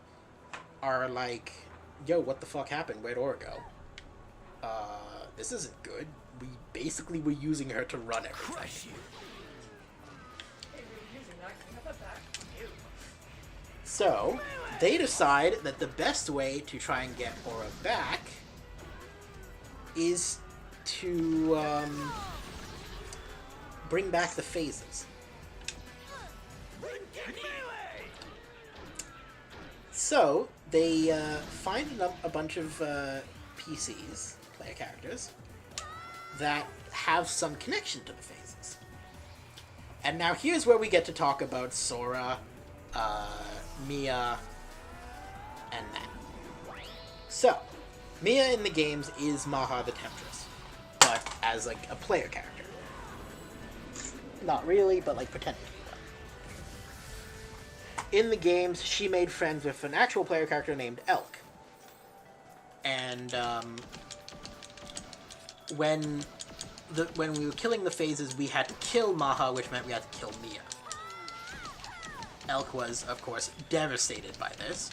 are like, yo, what the fuck happened? Where'd Aura go? This isn't good. We basically were using her to run everything. Crush you. Hey, we were using that. Can you have that back? Ew. So, they decide that the best way to try and get Aura back is to bring back the phases. So, they find a bunch of PCs, player characters, that have some connection to the phases. And now here's where we get to talk about Sora, Mia, and Matt. So, Mia in the games is Maha the Temptress, but as like a player character. Not really, but like pretending to be one. In the games, she made friends with an actual player character named Elk. And when we were killing the phases, we had to kill Maha, which meant we had to kill Mia. Elk was, of course, devastated by this,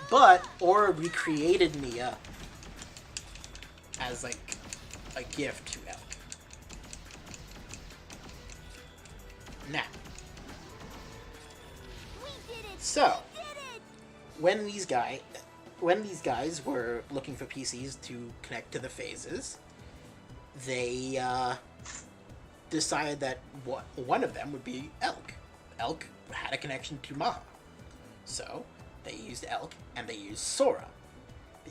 but Aura recreated Mia as like a gift to Elk. Now, We did it! so We did it! when these guys were looking for PCs to connect to the phases, they decided that one of them would be Elk. Elk had a connection to Maha. So, they used Elk, and they used Sora.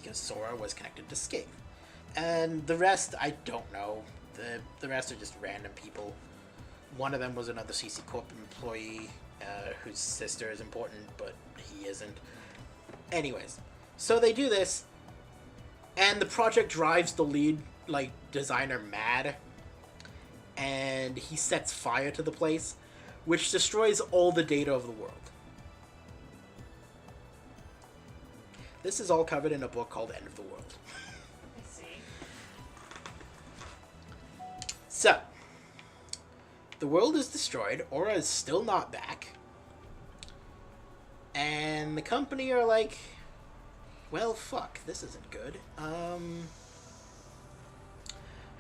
because Sora was connected to Scathe. And the rest, I don't know. The rest are just random people. One of them was another CC Corp employee whose sister is important, but he isn't. Anyways, so they do this, and the project drives the lead designer mad, and he sets fire to the place, which destroys all the data of the world. This is all covered in a book called End of the World. I see. So, the world is destroyed, Aura is still not back, and the company are like, well, fuck, this isn't good.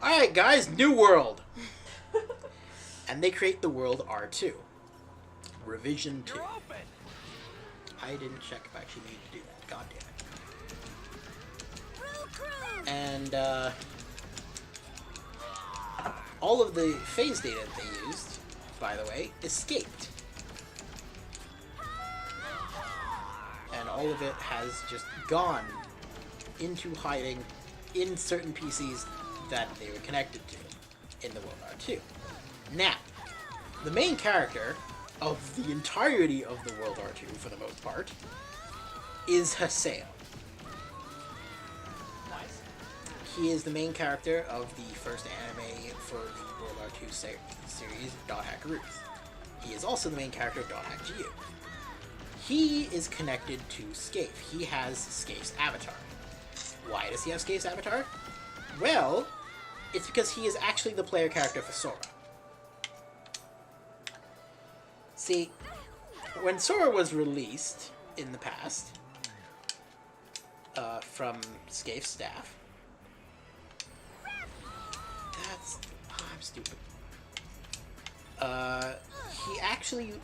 Alright guys, new world! And they create the world R2. Revision 2. You're open. I didn't check if I actually needed to do that. God damn it. Crew. And, all of the phase data that they used, by the way, escaped. And all of it has just gone into hiding in certain PCs that they were connected to in the World R2. Now, the main character of the entirety of the World R2, for the most part, is Haseo. Nice. He is the main character of the first anime for the World R2 series, Dot Hack Ruth. He is also the main character of Dot Hack GU. He is connected to Scathe. He has Scathe's avatar. Why does he have Scathe's avatar? Well, it's because he is actually the player character for Sora. See, when Sora was released in the past from Scathe's staff, I'm stupid. He actually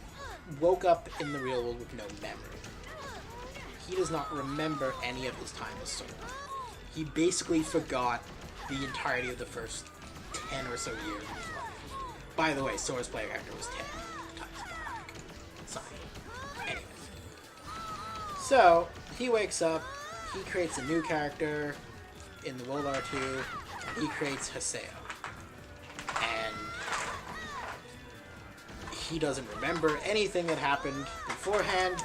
woke up in the real world with no memory. He does not remember any of his time as Sora. He basically forgot the entirety of the first 10 or so years of his life. By the way, Sora's player character was 10 times back. Sorry. Anyways. So, he wakes up, he creates a new character in the World R2, he creates Haseo. And he doesn't remember anything that happened beforehand,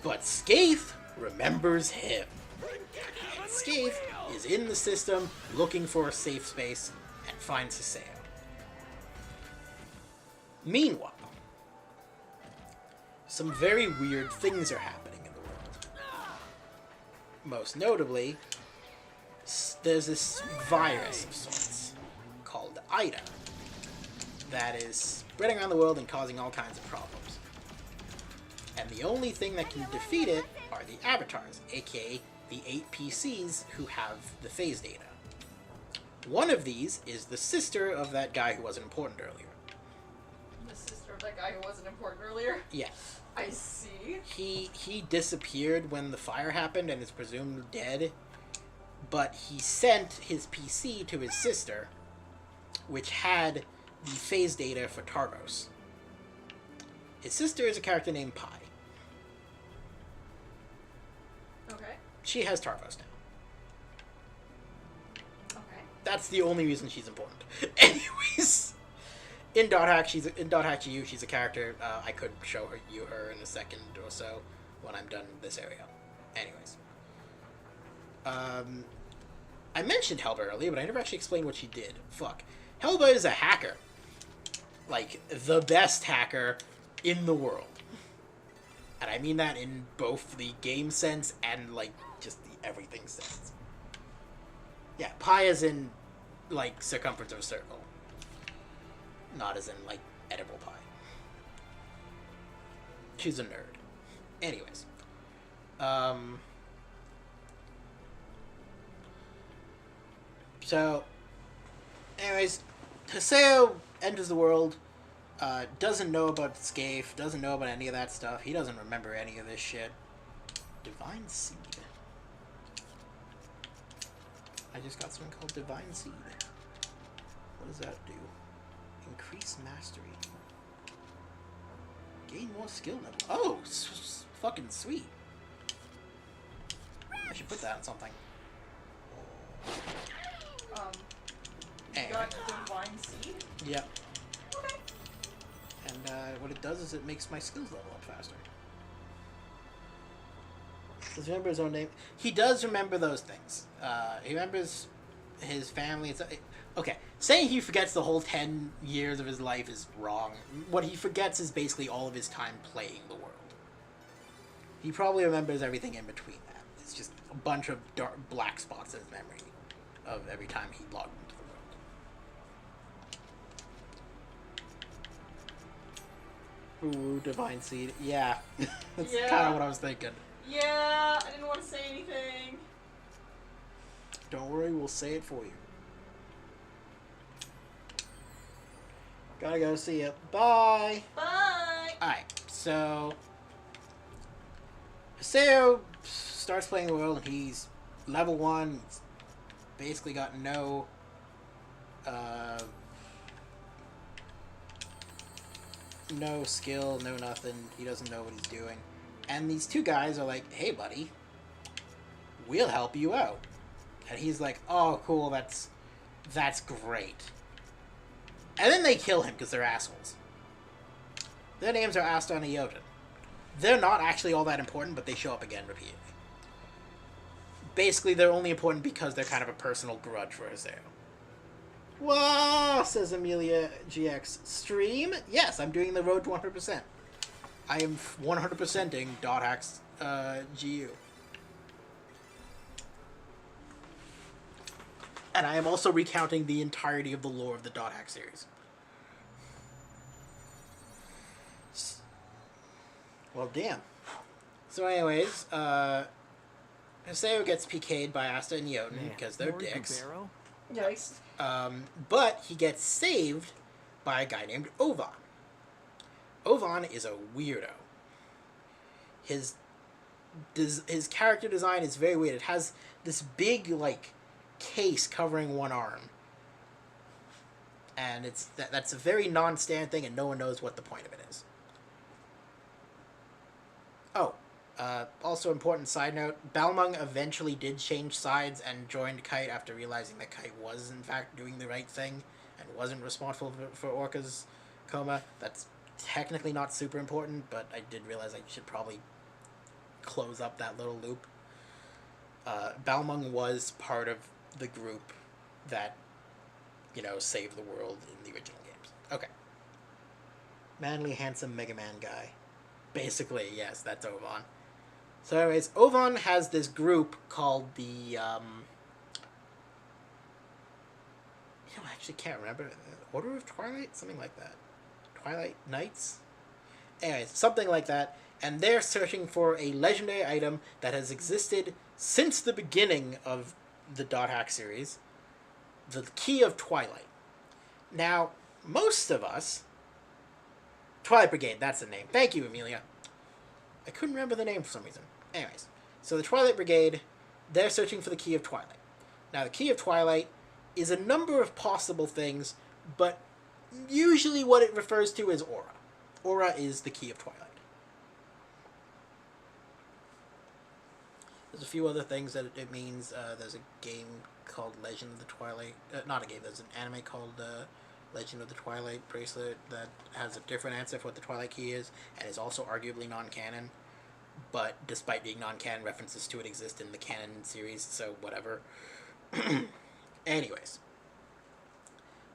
but Scathe remembers him. And Scathe is in the system looking for a safe space and finds Haseo. Meanwhile, some very weird things are happening in the world. Most notably, there's this virus of sorts called Ida that is spreading around the world and causing all kinds of problems. And the only thing that can defeat it are the avatars, aka the 8 PCs who have the phase data. One of these is the sister of that guy who wasn't important earlier. The sister of that guy who wasn't important earlier? Yes. I see. He disappeared when the fire happened and is presumed dead, but he sent his PC to his sister, which had the phase data for Tarvos. His sister is a character named Pi. Okay. She has Tarvos now. Okay. That's the only reason she's important. Anyways, in Dot Hack GU, she's a character. I could show her in a second or so when I'm done with this area. Anyways, I mentioned Helba earlier, but I never actually explained what she did. Fuck. Helba is a hacker. Like, the best hacker in the world. And I mean that in both the game sense and, like, just the everything sense. Yeah, pi is in, like, circumference of a circle. Not as in, like, edible pie. She's a nerd. Anyways. So, anyways, Haseo enters the world, doesn't know about Scathe, doesn't know about any of that stuff. He doesn't remember any of this shit. Divine Seed. I just got something called Divine Seed. What does that do? Increase mastery. Gain more skill level. Oh, fucking sweet. I should put that on something. You Anyway. got Divine Seed? Yep. Okay. And what it does is it makes my skills level up faster. Does he remember his own name? He does remember those things. He remembers his family. Okay, saying he forgets the whole 10 years of his life is wrong. What he forgets is basically all of his time playing the world. He probably remembers everything in between that. It's just a bunch of dark, black spots in his memory of every time he logged into the world. Ooh, Divine Seed. Yeah, that's Yeah. kind of what I was thinking. Yeah, I didn't want to say anything. Don't worry, we'll say it for you. Gotta go, see ya. Bye! Bye! Alright, so... Haseo starts playing the world and he's level 1. He's basically got no... no skill, no nothing. He doesn't know what he's doing. And these two guys are like, hey buddy, we'll help you out. And he's like, oh cool, that's great. And then they kill him because they're assholes. Their names are Asta and Ioten. They're not actually all that important, but they show up again repeatedly. Basically, they're only important because they're kind of a personal grudge for Haseo. Whoa, says Amelia GX. Stream? Yes, I'm doing the road to 100%. I am 100%ing .hacks GU. And I am also recounting the entirety of the lore of the .hack series. Well, damn. So anyways, Haseo gets PK'd by Asta and Ioten because they're Lord dicks. Gubero? Nice. But he gets saved by a guy named Ovan. Ovan is a weirdo. His character design is very weird. It has this big, like, case covering one arm. And that's a very non-standard thing, and no one knows what the point of it is. Oh, also important side note, Balmung eventually did change sides and joined Kite after realizing that Kite was, in fact, doing the right thing and wasn't responsible for Orca's coma. That's technically not super important, but I did realize I should probably close up that little loop. Balmung was part of the group that, saved the world in the original games. Okay. Manly, handsome Mega Man guy. Basically, yes, that's Ovan. So anyways, Ovan has this group called the, I actually can't remember. Order of Twilight? Something like that. Twilight Knights? Anyways, something like that. And they're searching for a legendary item that has existed since the beginning of the .hack series. The Key of Twilight. Now, most of us... Twilight Brigade, that's the name. Thank you, Amelia. I couldn't remember the name for some reason. Anyways, so the Twilight Brigade, they're searching for the Key of Twilight. Now, the Key of Twilight is a number of possible things, but usually what it refers to is Aura. Aura is the Key of Twilight. There's a few other things that it means. There's a game called Legend of the Twilight. Not a game, there's an anime called Legend of the Twilight Bracelet that has a different answer for what the Twilight Key is, and is also arguably non-canon. But despite being non-canon, references to it exist in the canon series, so whatever. Anyways.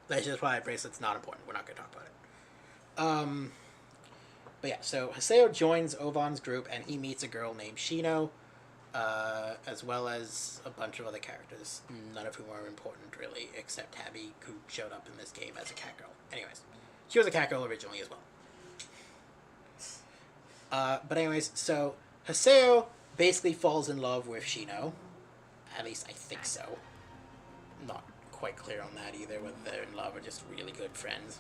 Legend of the Twilight Bracelet's not important. We're not going to talk about it. But yeah, so Haseo joins Ovan's group, and he meets a girl named Shino, as well as a bunch of other characters, none of whom are important, really, except Tabby, who showed up in this game as a cat girl. Anyways, she was a cat girl originally as well. But anyways, so Haseo basically falls in love with Shino. At least I think so. Not quite clear on that either, whether they're in love or just really good friends.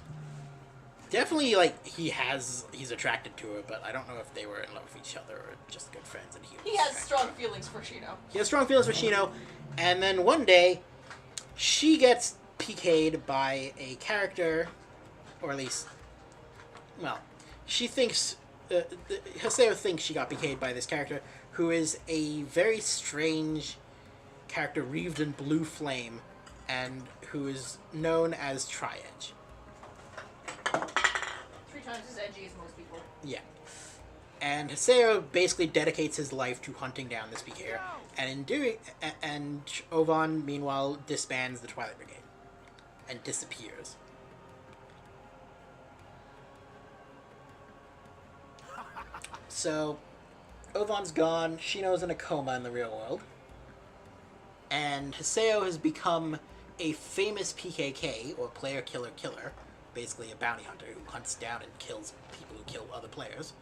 Definitely, he's attracted to her, but I don't know if they were in love with each other or just good friends. And He has strong feelings for Shino. He has strong feelings for Shino, and then one day, she gets PK'd by a character, or at least, well, she thinks, Haseo thinks she got PK'd by this character who is a very strange character wreathed in blue flame, and who is known as Tri-Edge. 3 times as edgy as most people. Yeah. And Haseo basically dedicates his life to hunting down this PKer, and in doing, and Ovan meanwhile disbands the Twilight Brigade and disappears. So, Ovan's gone. Shino's in a coma in the real world, and Haseo has become a famous PKK, or player killer killer, basically a bounty hunter who hunts down and kills people who kill other players.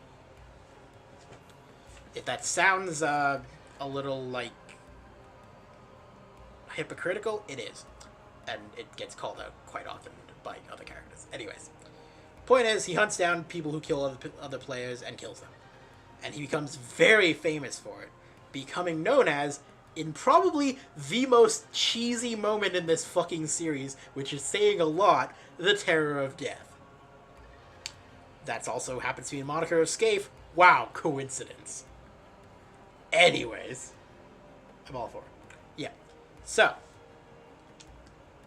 If that sounds a little, like, hypocritical, it is. And it gets called out quite often by other characters. Anyways, point is, he hunts down people who kill other players and kills them. And he becomes very famous for it, becoming known as, in probably the most cheesy moment in this fucking series, which is saying a lot, the Terror of Death. That's also happens to be a moniker of Scaife. Wow, coincidence. Anyways, I'm all for it. Yeah. So,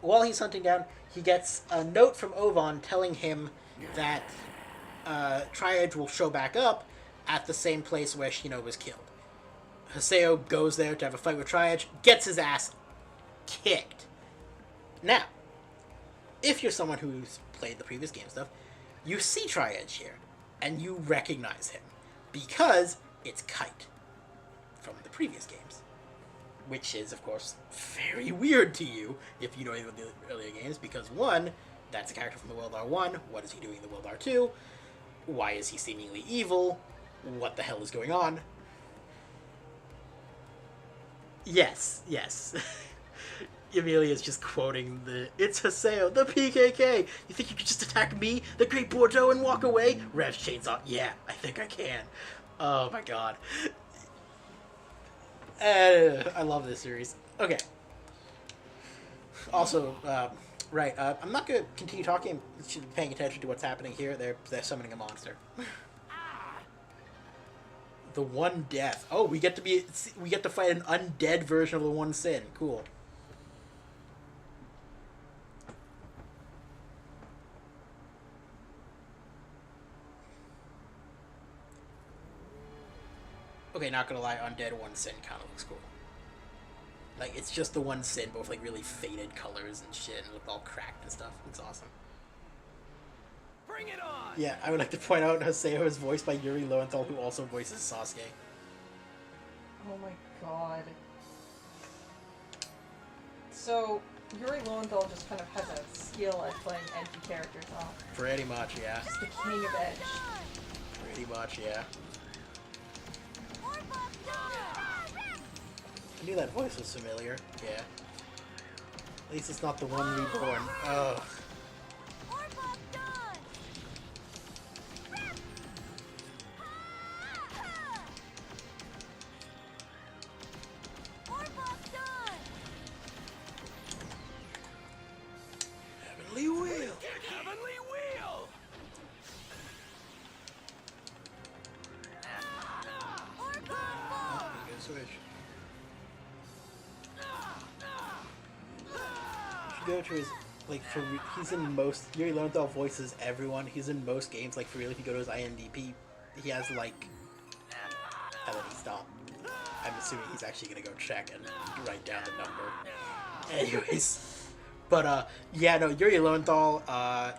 while he's hunting down, he gets a note from Ovan telling him that Tri-Edge will show back up at the same place where Shino was killed. Haseo goes there to have a fight with Tri-Edge, gets his ass kicked. Now, if you're someone who's played the previous game stuff, you see Tri-Edge here, and you recognize him, because it's Kite from the previous games. Which is, of course, very weird to you if you know any of the earlier games, because 1, that's a character from the World R1, what is he doing in the World R2, why is he seemingly evil, what the hell is going on? Yes. Emilia's just quoting it's Haseo, the PKK! You think you could just attack me, the Great Bordeaux, and walk away? Rev's chainsaw, yeah, I think I can. Oh my god. I love this series. Okay. Also, right, I'm not going to continue talking, paying attention to what's happening here. They're summoning a monster. The One Death. Oh, we get to fight an undead version of the One Sin. Cool. Okay, not gonna lie, Undead One Sin kind of looks cool. Like, it's just the One Sin, but with, like, really faded colors and shit, and look all cracked and stuff. It's awesome. Bring it on! Yeah, I would like to point out Haseo is voiced by Yuri Lowenthal, who also voices Sasuke. Oh my god. So, Yuri Lowenthal just kind of has a skill at playing edgy characters, huh? Pretty much, yeah. Just the king of edge. Pretty much, yeah. I knew that voice was familiar. Yeah. At least it's not the one reborn. Ugh. Heavenly Wheel! Heavenly Wheel! Good switch. Go to his, like, he's in most, Yuri Lowenthal voices everyone, he's in most games, like, for real, if you go to his IMDb, he has, like, and then he stopped. I'm assuming he's actually gonna go check and write down the number. Anyways, but, yeah, no, Yuri Lowenthal,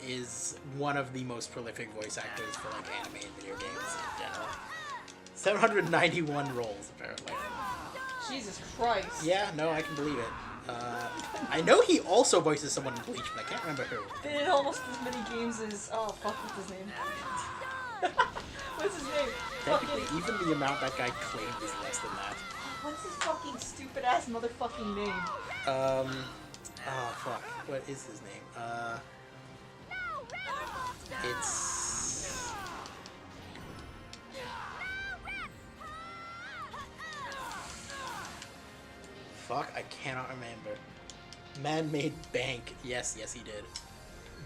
is one of the most prolific voice actors for, like, anime and video games in general. 791 roles, apparently. Jesus Christ. Yeah, no, I can believe it. I know he also voices someone in Bleach, but I can't remember who. They did almost as many games as... Oh, fuck, what's his name? What's his name? Technically, Fucking... even the amount that guy claimed is less than that. What's his fucking stupid-ass motherfucking name? Oh, fuck. What is his name? It's... Fuck, I cannot remember. Man-Made Bank. Yes, he did.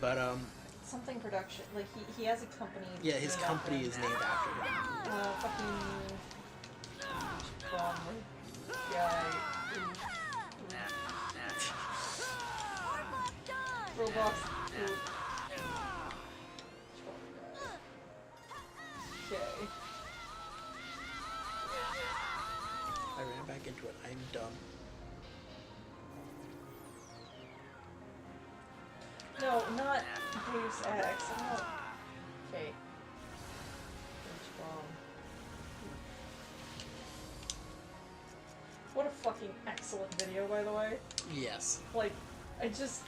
But, Something production. Like, he has a company. yeah, his company is named after him. Fucking... bomb guy. Roblox. Okay. I ran back into it. I'm dumb. No, not Deus Ex. Oh. Okay. What a fucking excellent video, by the way. Yes. Like, I just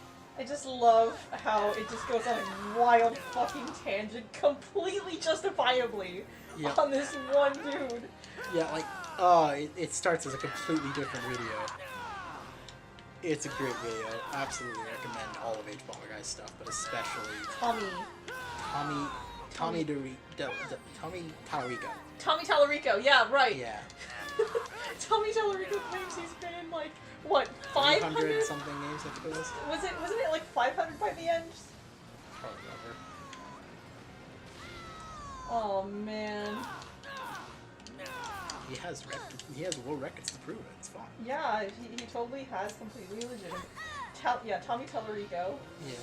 love how it just goes on a wild fucking tangent, completely justifiably, Yep. on this one dude. Yeah, like, it starts as a completely different video. It's a great video. Absolutely recommend all of H. Bomber Guy's stuff, but especially Tommy Tallarico. Tommy Tallarico, yeah, right. Yeah. Tommy Tallarico claims he's been in, like, what, 500? 300 something games, I think it was. Wasn't it like 500 by the end? I don't remember. Oh, man. He has world records to prove it. It's fine. Yeah, he totally has completely legitimate. Tommy Tallarico. Yeah.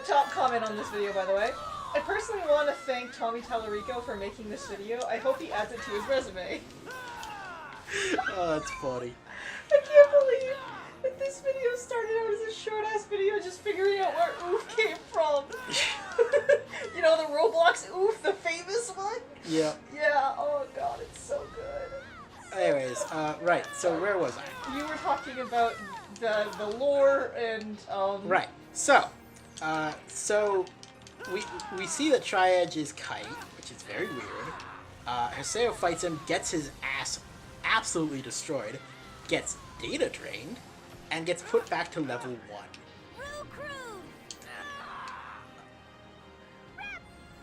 Top comment on this video, by the way. I personally want to thank Tommy Tallarico for making this video. I hope he adds it to his resume. Oh, that's funny. I can't believe that this video started out as a short-ass video just figuring out where oof came from. You know, the Roblox oof, the famous one? Yeah. Yeah, oh god, it's so good. Anyways, right, so where was I? You were talking about the lore and, Right, so we see that Tri-Edge is Kite, which is very weird. Haseo fights him, gets his ass absolutely destroyed, gets data drained, and gets put back to level 1.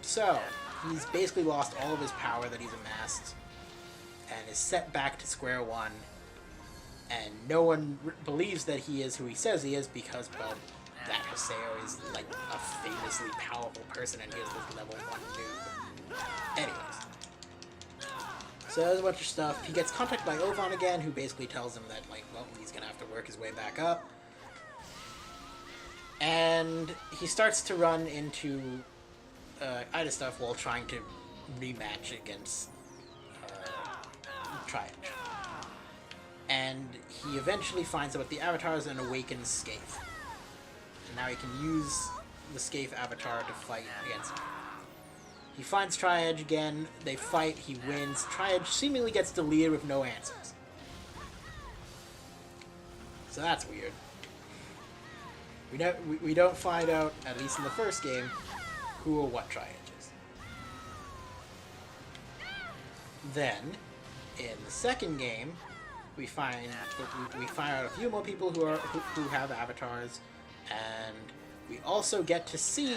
So, he's basically lost all of his power that he's amassed, and is set back to square one, and no one believes that he is who he says he is because, well, that Haseo is, like, a famously powerful person, and he is this level 1 noob. Anyways. So there's a bunch of stuff. He gets contacted by Ovan again, who basically tells him that, like, well, he's gonna have to work his way back up. And he starts to run into Ida stuff while trying to rematch against Tri-Edge. And he eventually finds out what the avatars and awakens Scathe. And now he can use the Scathe avatar to fight against him. He finds Tri-Edge again, they fight, he wins. Tri-Edge seemingly gets deleted with no answers. So that's weird. We don't find out, at least in the first game, who or what Tri-Edge is. Then, in the second game, we find out a few more people who have avatars, and we also get to see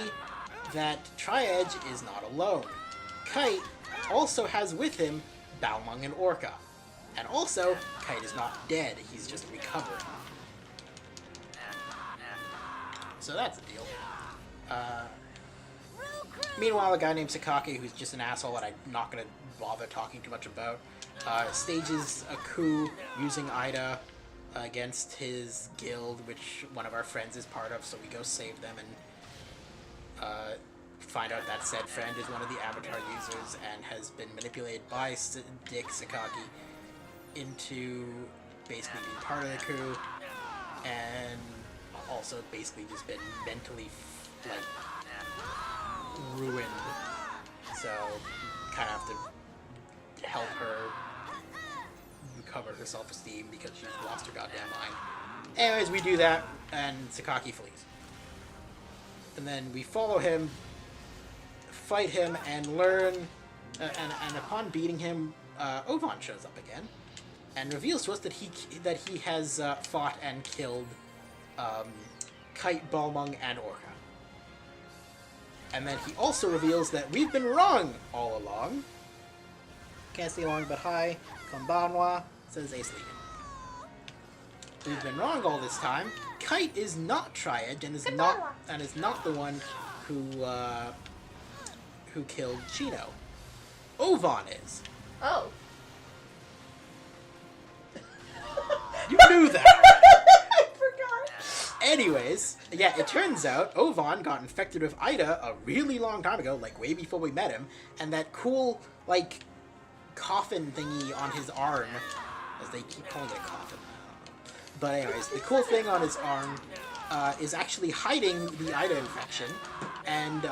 that Tri-Edge is not alone. Kite also has with him Balmung and Orca. And also, Kite is not dead, he's just recovering. So that's the deal. Meanwhile, a guy named Sakaki, who's just an asshole that I'm not going to bother talking too much about, stages a coup using Ida against his guild, which one of our friends is part of, so we go save them and find out that said friend is one of the avatar users and has been manipulated by Dick Sakaki into basically being part of the coup, and also basically just been mentally ruined. So kind of have to help her recover her self-esteem because she's lost her goddamn mind. Anyways, we do that, and Sakaki flees. And then we follow him, fight him, and learn. And upon beating him, Ovan shows up again, and reveals to us that he has fought and killed Kite, Balmung, and Orca. And then he also reveals that we've been wrong all along. Can't stay long, but hi, konbanwa, says Ace Legion. We've been wrong all this time. Kite is not Tri-Edge and is not the one who killed Chino. Ovan is. Oh. You knew that already. I forgot. Anyways, yeah, it turns out Ovan got infected with Ida a really long time ago, like way before we met him, and that cool, like, coffin thingy on his arm, as they keep calling it a coffin. But anyways, the cool thing on his arm is actually hiding the Ida infection, and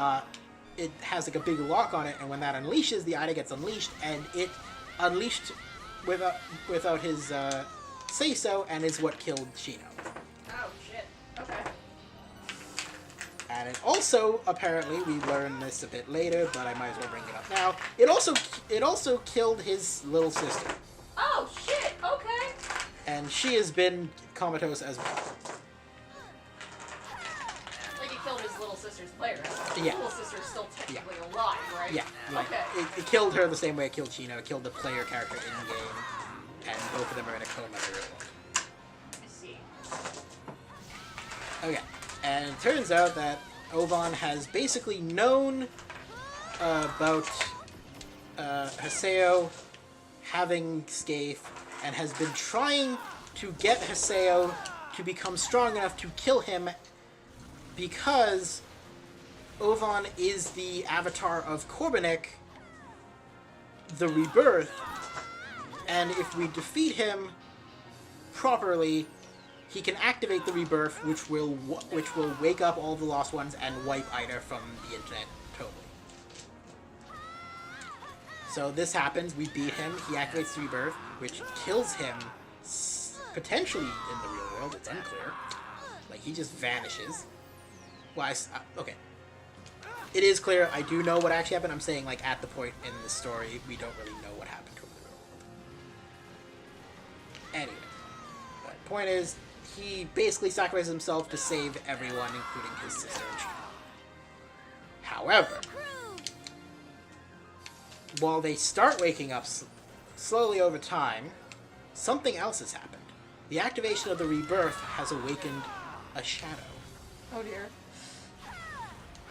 it has like a big lock on it, and when that unleashes, the Ida gets unleashed, and it unleashed without his say-so, and is what killed Shino. Oh, shit. Okay. And it also, apparently, we learn this a bit later, but I might as well bring it up now. It also killed his little sister. Oh, shit. Okay. And she has been comatose as well. Like he killed his little sister's player. His Yeah. little sister's still technically alive, right? Yeah. Like, Okay. it killed her the same way it killed Shino. It killed the player character in-game. And both of them are in a coma in the real world. I see. Okay. And it turns out that Ovan has basically known about Haseo having Scathe, and has been trying to get Haseo to become strong enough to kill him, because Ovan is the avatar of Korbanek, the Rebirth, and if we defeat him properly, he can activate the Rebirth, which will wake up all the Lost Ones and wipe Ida from the internet totally. So this happens, we beat him, he activates the Rebirth, which kills him potentially in the real world, it's unclear. Like, he just vanishes. Well, okay. It is clear, I do know what actually happened, I'm saying, like, at the point in the story, we don't really know what happened to him in the real world. Anyway, the point is, he basically sacrifices himself to save everyone, including his sister and Shino. However, while they start waking up slowly over time, something else has happened. The activation of the Rebirth has awakened a shadow. Oh dear.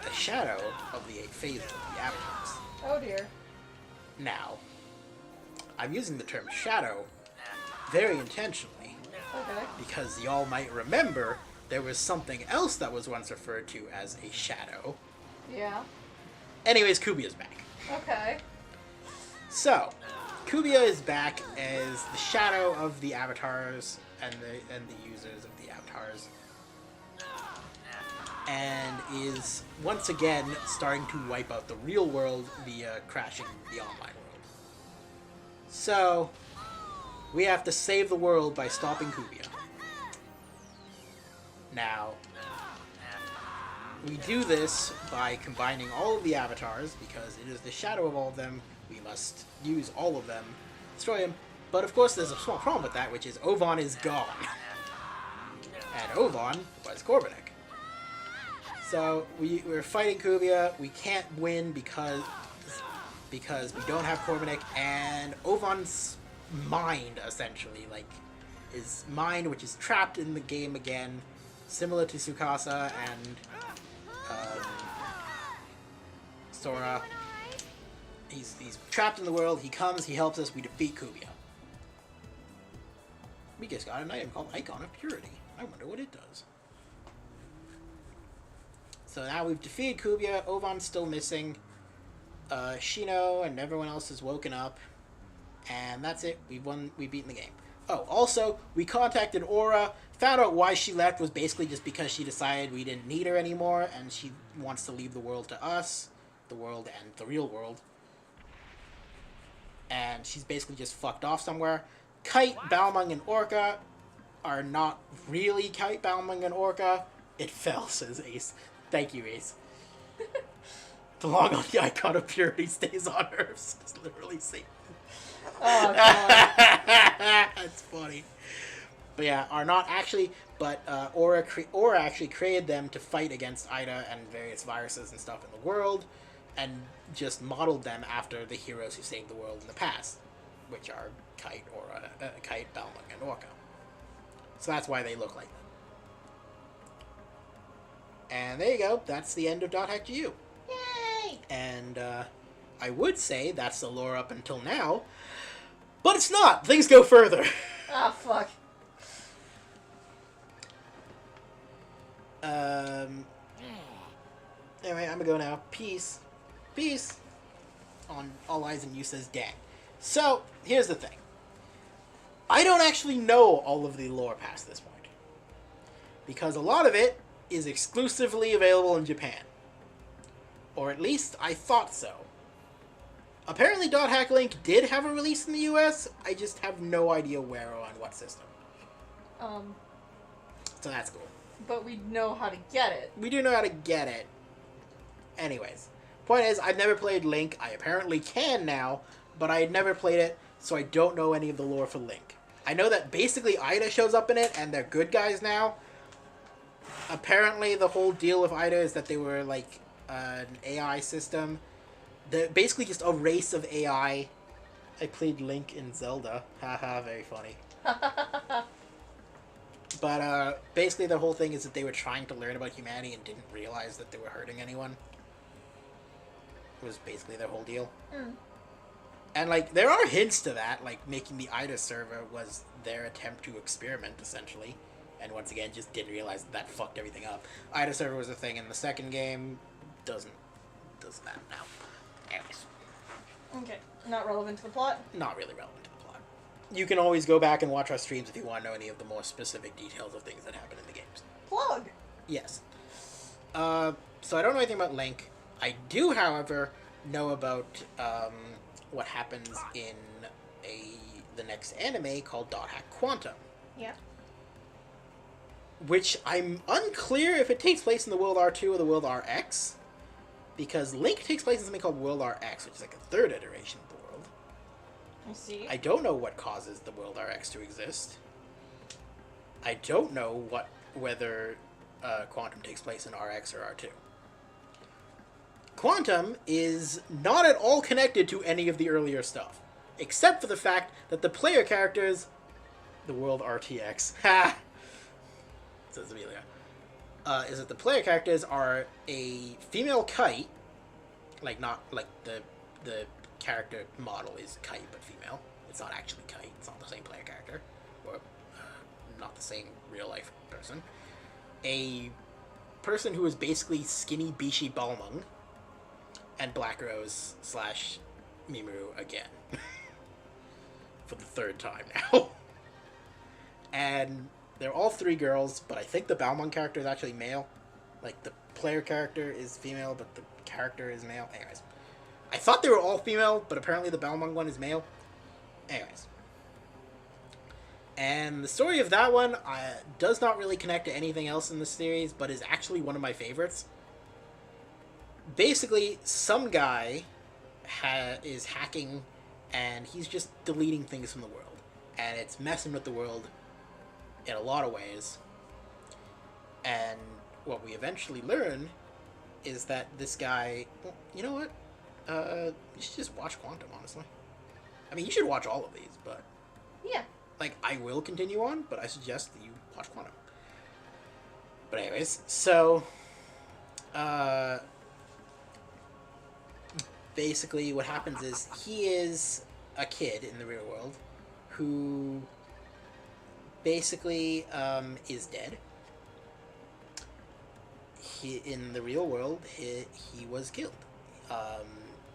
The shadow of the 8 phases of the avatars. Oh dear. Now, I'm using the term shadow very intentionally, Okay. because y'all might remember there was something else that was once referred to as a shadow. Yeah. Anyways, Kubia's back. Okay. So, Kubia is back as the shadow of the avatars and the users of the avatars, and is once again starting to wipe out the real world via crashing the online world. So, we have to save the world by stopping Kubia. Now, we do this by combining all of the avatars, because it is the shadow of all of them. We must use all of them, destroy him. But of course there's a small problem with that, which is Ovan is gone. And Ovan was Korbanek. So we're fighting Kubia. We can't win because we don't have Korbanek, and Ovan's mind, essentially, like, his mind, which is trapped in the game again, similar to Tsukasa and Sora. He's trapped in the world. He comes, he helps us, we defeat Kubia. We just got an item called Icon of Purity. I wonder what it does. So now we've defeated Kubia. Ovan's still missing. Shino and everyone else has woken up. And that's it. We've beaten the game. Oh, also, we contacted Aura. Found out why she left was basically just because she decided we didn't need her anymore, and she wants to leave the world to us. The world and the real world. And she's basically just fucked off somewhere. Kite, Balmung, and Orca are not really Kite, Balmung, and Orca. It fell, says Ace. Thank you, Ace. The log on the Icon of Purity stays on Earth, says literally Satan. Oh, God. That's funny. But yeah, are not actually, but Aura actually created them to fight against Ida and various viruses and stuff in the world, and just modeled them after the heroes who saved the world in the past, which are Kite, Balmung, and Orca. So that's why they look like them. And there you go. That's the end of .hack to you. Yay! And I would say that's the lore up until now, but it's not. Things go further. Ah, fuck. Anyway, I'm gonna go now. Peace. Peace. On All Eyes on You says dang. So, here's the thing. I don't actually know all of the lore past this point. Because a lot of it is exclusively available in Japan. Or at least, I thought so. Apparently, Dot Hack Link did have a release in the US. I just have no idea where or on what system. So that's cool. But we know how to get it. We do know how to get it. Anyways. Point is, I've never played Link. I apparently can now, but I had never played it, so I don't know any of the lore for Link. I know that basically Ida shows up in it, and they're good guys now. Apparently, the whole deal with Ida is that they were, like, an AI system. They're basically just a race of AI. I played Link in Zelda. Haha, very funny. But, basically the whole thing is that they were trying to learn about humanity and didn't realize that they were hurting anyone. Was basically their whole deal. Mm. And, like, there are hints to that, like, making the Ida server was their attempt to experiment, essentially. And once again, just didn't realize that fucked everything up. Ida server was a thing in the second game. Does that now. Anyways. Okay. Not relevant to the plot? Not really relevant to the plot. You can always go back and watch our streams if you want to know any of the more specific details of things that happen in the games. Plug! Yes. So I don't know anything about Link. I do, however, know about what happens in the next anime called Dot Hack Quantum. Yeah. Which I'm unclear if it takes place in the World R2 or the World RX. Because Link takes place in something called World RX, which is like a third iteration of the world. I see. I don't know what causes the World RX to exist. I don't know whether Quantum takes place in RX or R2. Quantum is not at all connected to any of the earlier stuff, except for the fact that the player characters, the World RTX, ha, says Amelia, is that the player characters are a female Kite, like not like the character model is Kite but female. It's not actually Kite. It's not the same player character, or not the same real life person. A person who is basically skinny Bishi Balmung. And Black Rose / Mimuru again. For the third time now. And they're all three girls, but I think the Balmung character is actually male. Like, the player character is female, but the character is male. Anyways. I thought they were all female, but apparently the Balmung one is male. Anyways. And the story of that one does not really connect to anything else in the series, but is actually one of my favorites. Basically, some guy is hacking, and he's just deleting things from the world. And it's messing with the world in a lot of ways. And what we eventually learn is that this guy... Well, you know what? You should just watch Quantum, honestly. I mean, you should watch all of these, but... Yeah. Like, I will continue on, but I suggest that you watch Quantum. But anyways, so... basically what happens is he is a kid in the real world who basically is dead. In the real world, he was killed.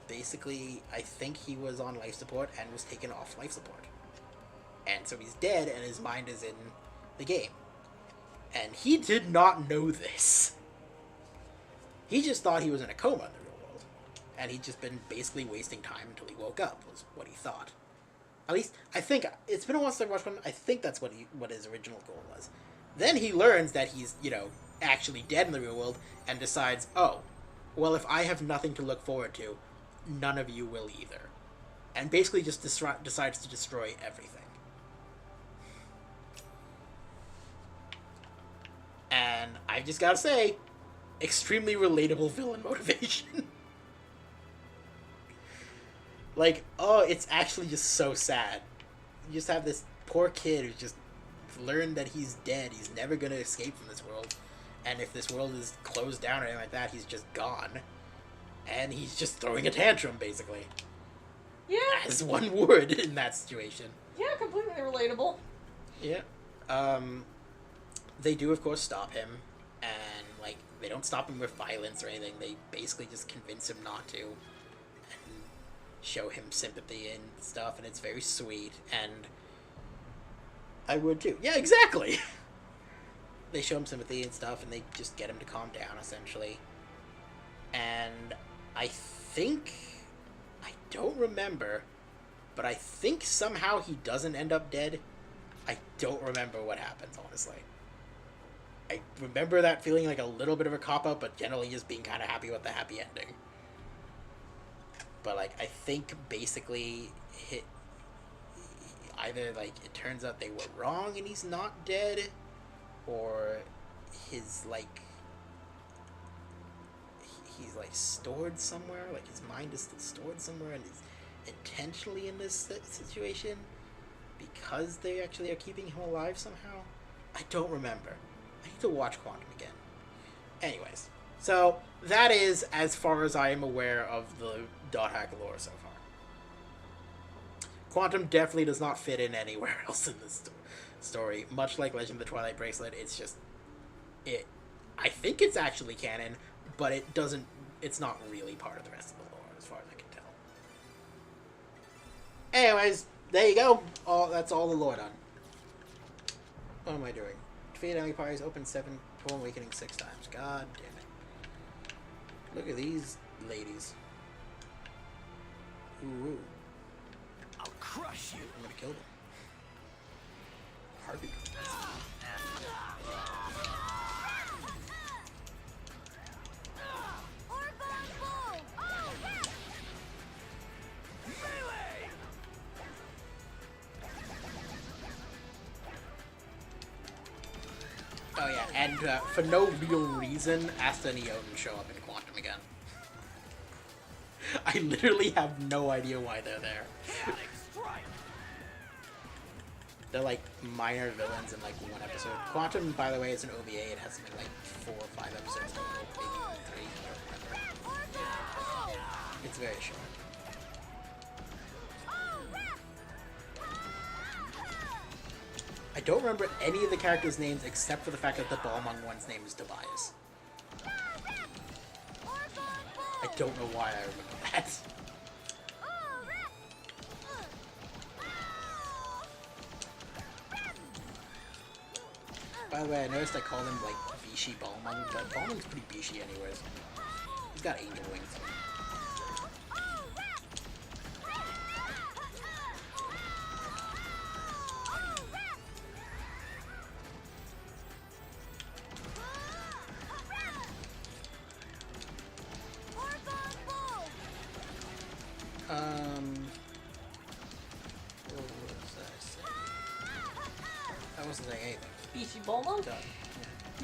Basically, I think he was on life support and was taken off life support. And so he's dead and his mind is in the game. And he did not know this. He just thought he was in a coma in the real world. And he'd just been basically wasting time until he woke up, was what he thought. At least, I think, it's been a while since I watched one, I think that's what his original goal was. Then he learns that he's, actually dead in the real world, and decides, oh, well, if I have nothing to look forward to, none of you will either. And basically just decides to destroy everything. And I've just gotta say, extremely relatable villain motivation. Like, oh, it's actually just so sad. You just have this poor kid who's just learned that he's dead. He's never going to escape from this world. And if this world is closed down or anything like that, he's just gone. and he's just throwing a tantrum, basically. Yeah. As one would in that situation. Yeah, completely relatable. Yeah. They do, of course, stop him, and, like, they don't stop him with violence or anything. They basically just convince him not to, and show him sympathy and stuff, and it's very sweet, and I would too. Yeah, exactly! They show him sympathy and stuff, and they just get him to calm down, essentially. And I don't remember, but I think somehow he doesn't end up dead. I don't remember what happens, honestly. I remember that feeling like a little bit of a cop-out, but generally just being kind of happy with the happy ending. But, like, I think basically either, like, it turns out they were wrong and he's not dead, or his, like, he's, like, stored somewhere, like, his mind is still stored somewhere and he's intentionally in this situation because they actually are keeping him alive somehow. I don't remember. I need to watch Quantum again. Anyways, so that is as far as I am aware of the Dot Hack lore so far. Quantum definitely does not fit in anywhere else in this story. Much like Legend of the Twilight Bracelet, it's just... I think it's actually canon, but it's not really part of the rest of the lore, as far as I can tell. Anyways, there you go. That's all the lore done. What am I doing? Defeat enemy parties, open 7, pull awakening 6 times. God damn it. Look at these ladies. Ooh. I'll crush you. I'm gonna kill them. Harvey. Melee! Oh yeah, and for no real reason, Asta and Eoten show up in Quantum again. I literally have no idea why they're there. Chaotic strike! They're like minor villains in like one episode. Quantum, by the way, is an OVA. It has been like 4 or 5 episodes total, maybe even 3. I don't remember. It's very short. I don't remember any of the characters' names except for the fact that the Balmung one's name is Tobias. I don't know why I remember that. By the way, I noticed I called him like Bishi Balmung, but Balmung's pretty Bishi anyways. He's got angel wings. What was I saying? I wasn't saying anything. Beachy Bulma? Done.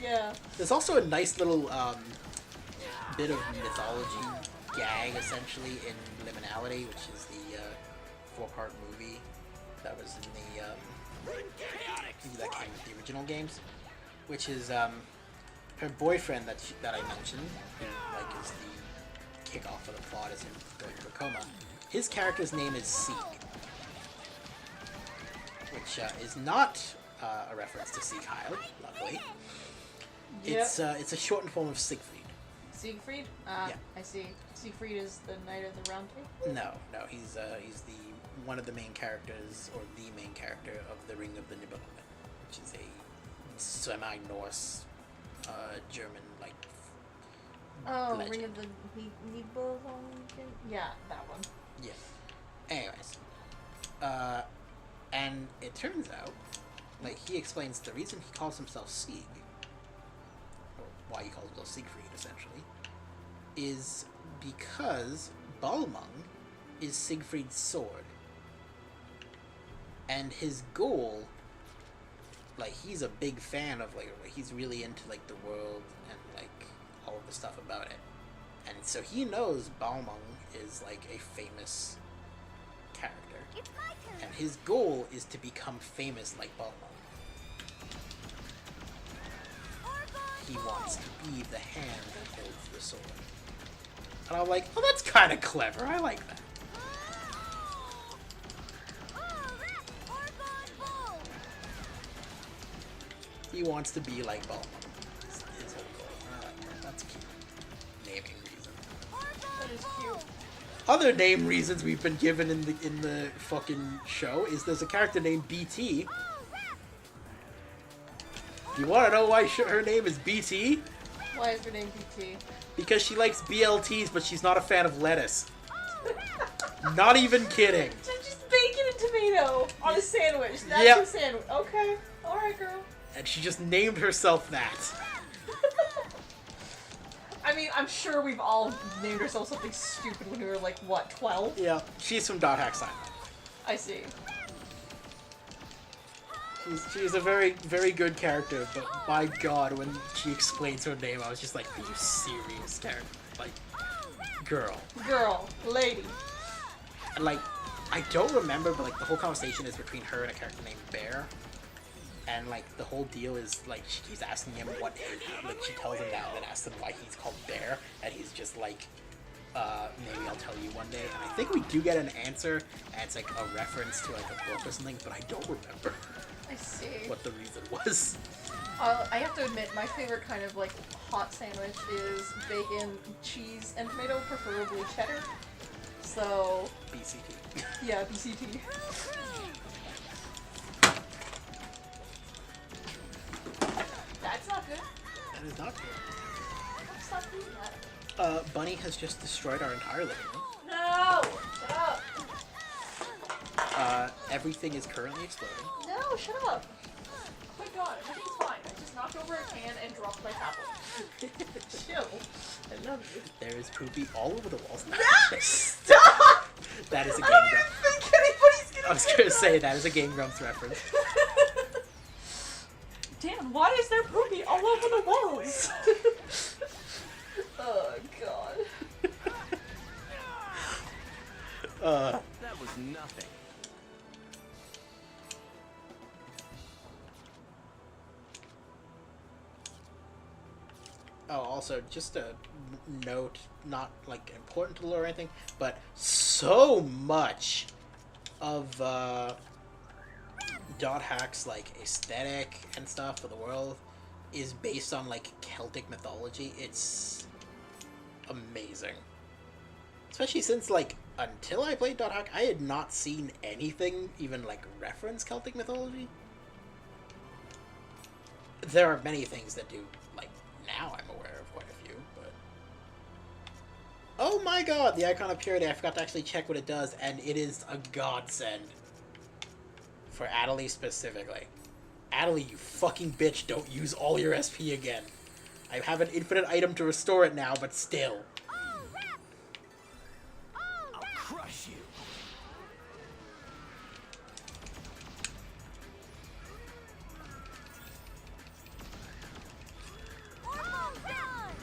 Yeah. There's also a nice little bit of mythology gag, essentially, in Liminality, which is the 4-part movie that was in the that came with the original games, which is her boyfriend that I mentioned, who like is the kickoff for the plot, is him going to a coma. His character's name is Sieg, which is not a reference to Sieg Heil, luckily. Yep. It's a shortened form of Siegfried. Siegfried? Yeah. I see. Siegfried is the Knight of the Round Table? No, he's the one of the main characters, or the main character of the Ring of the Nibelungen, which is a semi-Norse, German like. Oh, legend. Ring of the Nibelungen? Yeah, that one. Yeah. Anyways, and it turns out, like he explains the reason he calls himself Sieg, or why he calls himself Siegfried, essentially, is because Balmung is Siegfried's sword. And his goal, like, he's a big fan of, like, he's really into, like, the world and, like, all of the stuff about it. And so he knows Balmung is, like, a famous character. It's my turn. And his goal is to become famous like Balmung. He wants to be the hand that holds the sword. And I'm like, oh, that's kind of clever. I like that. He wants to be like Bulma. His whole goal. That's cute. Naming reason. That is cute. Other name reasons we've been given in the fucking show is there's a character named BT. You want to know why her name is BT? Why is her name BT? Because she likes BLTs, but she's not a fan of lettuce. Not even kidding. Just bacon and tomato on a sandwich. That's Yep. your sandwich. Okay. Alright, girl. And she just named herself that. I mean, I'm sure we've all named ourselves something stupid when we were like, what, 12? Yeah, she's from Dot Hack Simon. I see. She's a very, very good character, but my god, when she explains her name, I was just like, are you serious, character? Like, girl. Girl. Lady. And like, I don't remember, but like, the whole conversation is between her and a character named Bear. And like, the whole deal is like, she's asking him what, like, she tells him that and then asks him why he's called Bear. And he's just like, maybe I'll tell you one day. And I think we do get an answer, and it's like a reference to like a book or something, but I don't remember. I see. What the reason was. I have to admit, my favorite kind of like hot sandwich is bacon, cheese, and tomato, preferably cheddar. So, BCT. yeah, BCT. That's not good. That is not good. Stop doing that. Bunny has just destroyed our entire living room. No! Shut up! Everything is currently exploding. No, shut up! Oh my god, everything's fine. I just knocked over a can and dropped my tablet. Chill. I love you. There is poopy all over the walls. Stop! That is a I Game don't Grumps. even think anybody's gonna I was gonna say that is a Game Grumps reference. Dan, why is there poopy all over the walls? Oh god. That was nothing. Oh, also, just a note, not like important to the lore or anything, but so much of Dot Hack's like aesthetic and stuff for the world is based on like Celtic mythology. It's amazing. Especially since like until I played Dot Hack, I had not seen anything even like reference Celtic mythology. There are many things that do, like now I'm aware of quite a few, but oh my god, the Icon of Purity, I forgot to actually check what it does, and it is a godsend. For Adelie specifically. Adelie, you fucking bitch, don't use all your SP again. I have an infinite item to restore it now, but still. I'll crush you. Almost done.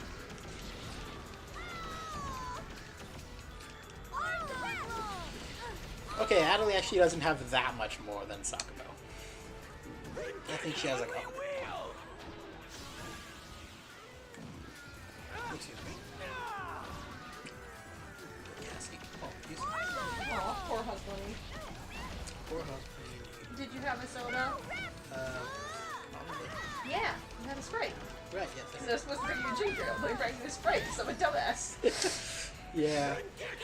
Okay, Adelie actually doesn't have that much more than Sakumo. I think she has like a... Excuse me. Cassie. Oh, excuse me. Oh, poor Husbunni. Poor husband. Did you have a soda? Probably. Yeah, you had a Sprite. Right, yes. So they're supposed to bring you a ginger ale, they bring you a Sprite, so I'm a dumbass. Yeah.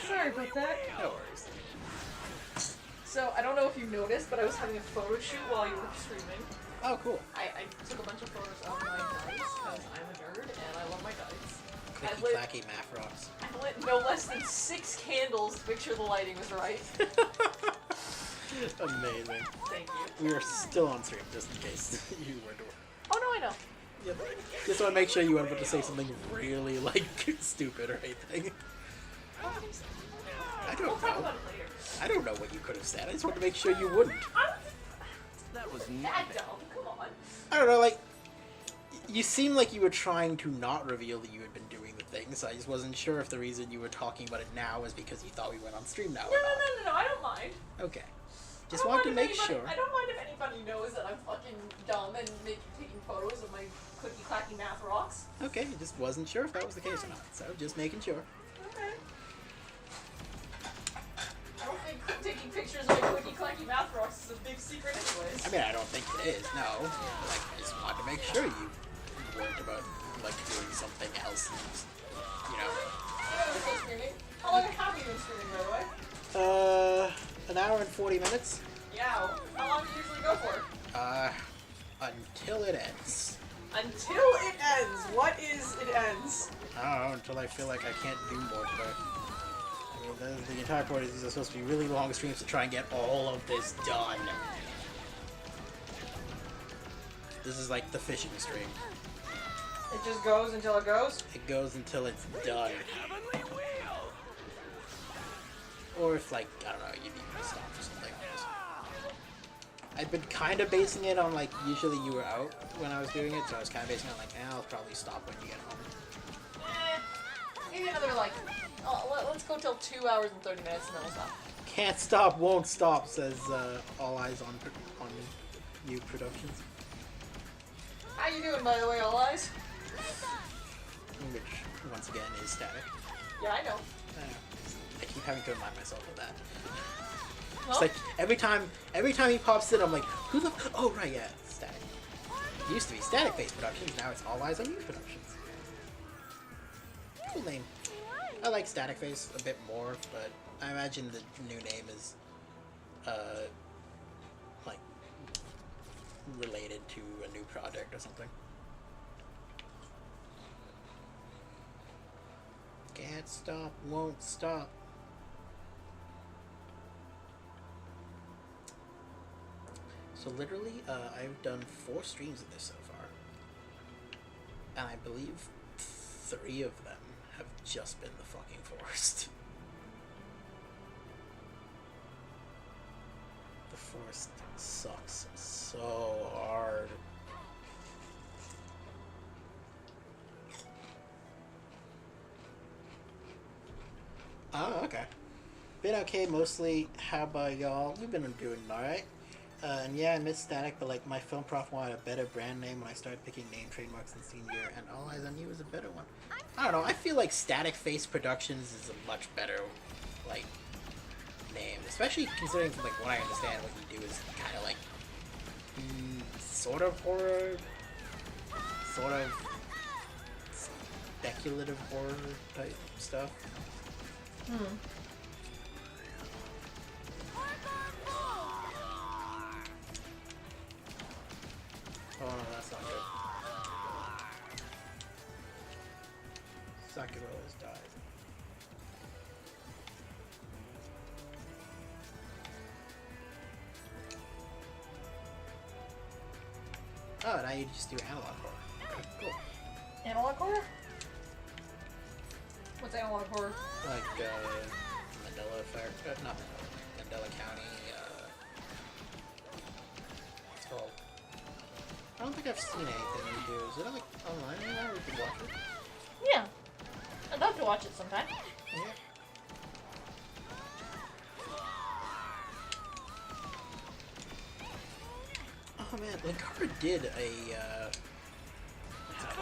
Sorry about that. No worries. So, I don't know if you noticed, but I was having a photo shoot while you were streaming. Oh, cool. I took a bunch of photos of my dice, because I'm a nerd, and I love my dice. Clicky I lit, clacky math rocks. I lit no less than 6 candles to make sure the lighting was right. Amazing. Thank you. We are still on stream, just in case you weren't aware. Oh no, I know. Yep. Just want to make sure you weren't about to say something really, like, stupid or anything. I We'll don't talk know. about it later. I don't know what you could have said. I just wanted to make sure you wouldn't. That was That nothing. dumb, come on. I don't know, like, you seem like you were trying to not reveal that you had been doing the thing, so I just wasn't sure if the reason you were talking about it now was because you thought we went on stream now No, or not. no, I don't mind. Okay. I Just don't wanted to mind if make anybody- sure. I don't mind if anybody knows that I'm fucking dumb and taking photos of my clicky clacky math rocks. Okay, just wasn't sure if that was the case or not, so just making sure. Okay. pictures of my clicky clacky math rocks is a big secret anyways. I mean, I don't think it is, no. Like, I just wanted to make sure you weren't about, like, doing something else, you know. I know we're still streaming. How long have you been streaming, by the way? An hour and 40 minutes. Yeah. How long do you usually go for? Until it ends. Until it ends. What is it ends? I don't know, until I feel like I can't do more today. I mean, the entire point is these are supposed to be really long streams to try and get all of this done. This is like the fishing stream. It just goes until it goes? It goes until it's done. Or if, like, I don't know, you need to stop or something. I've been kind of basing it on, like, usually you were out when I was doing it, so I was kind of basing it on, like, I'll probably stop when you get home. Maybe another, like, let's go till 2 hours and 30 minutes and then we'll stop. Can't stop, won't stop, says All Eyes on You Productions. How you doing, by the way, All Eyes? Which, once again, is static. Yeah, I know. I keep having to remind myself of that. Well, It's like every time he pops in, I'm like, who the? Oh right, yeah, Static. It used to be Static Face Productions, now it's All Eyes on You Productions. Cool name. I like Static Face a bit more, but I imagine the new name is, like, related to a new project or something. Can't stop, won't stop. So literally, I've done 4 streams of this so far, and I believe 3 of them have just been the fucking forest. The forest sucks so hard. Oh, okay. Been okay mostly. How about y'all? We've been doing alright. And yeah, I missed Static, but like my film prof wanted a better brand name when I started picking name trademarks in senior, and All Eyes on You was a better one. I don't know, I feel like Static Face Productions is a much better, like, name. Especially considering, from like, what I understand, what you do is kind of like, sort of horror, sort of speculative horror type stuff. Oh no, that's not good. Sakura has died. Oh, now you just do analog horror. Okay, cool. Analog horror? What's analog horror? Like, Mandela Effect, not Mandela County, it's called. I don't think I've seen anything you do. Is it like online anymore? We can watch it? Yeah. I'd love to watch it sometime. Yeah. Oh man, Linkara did a thing. I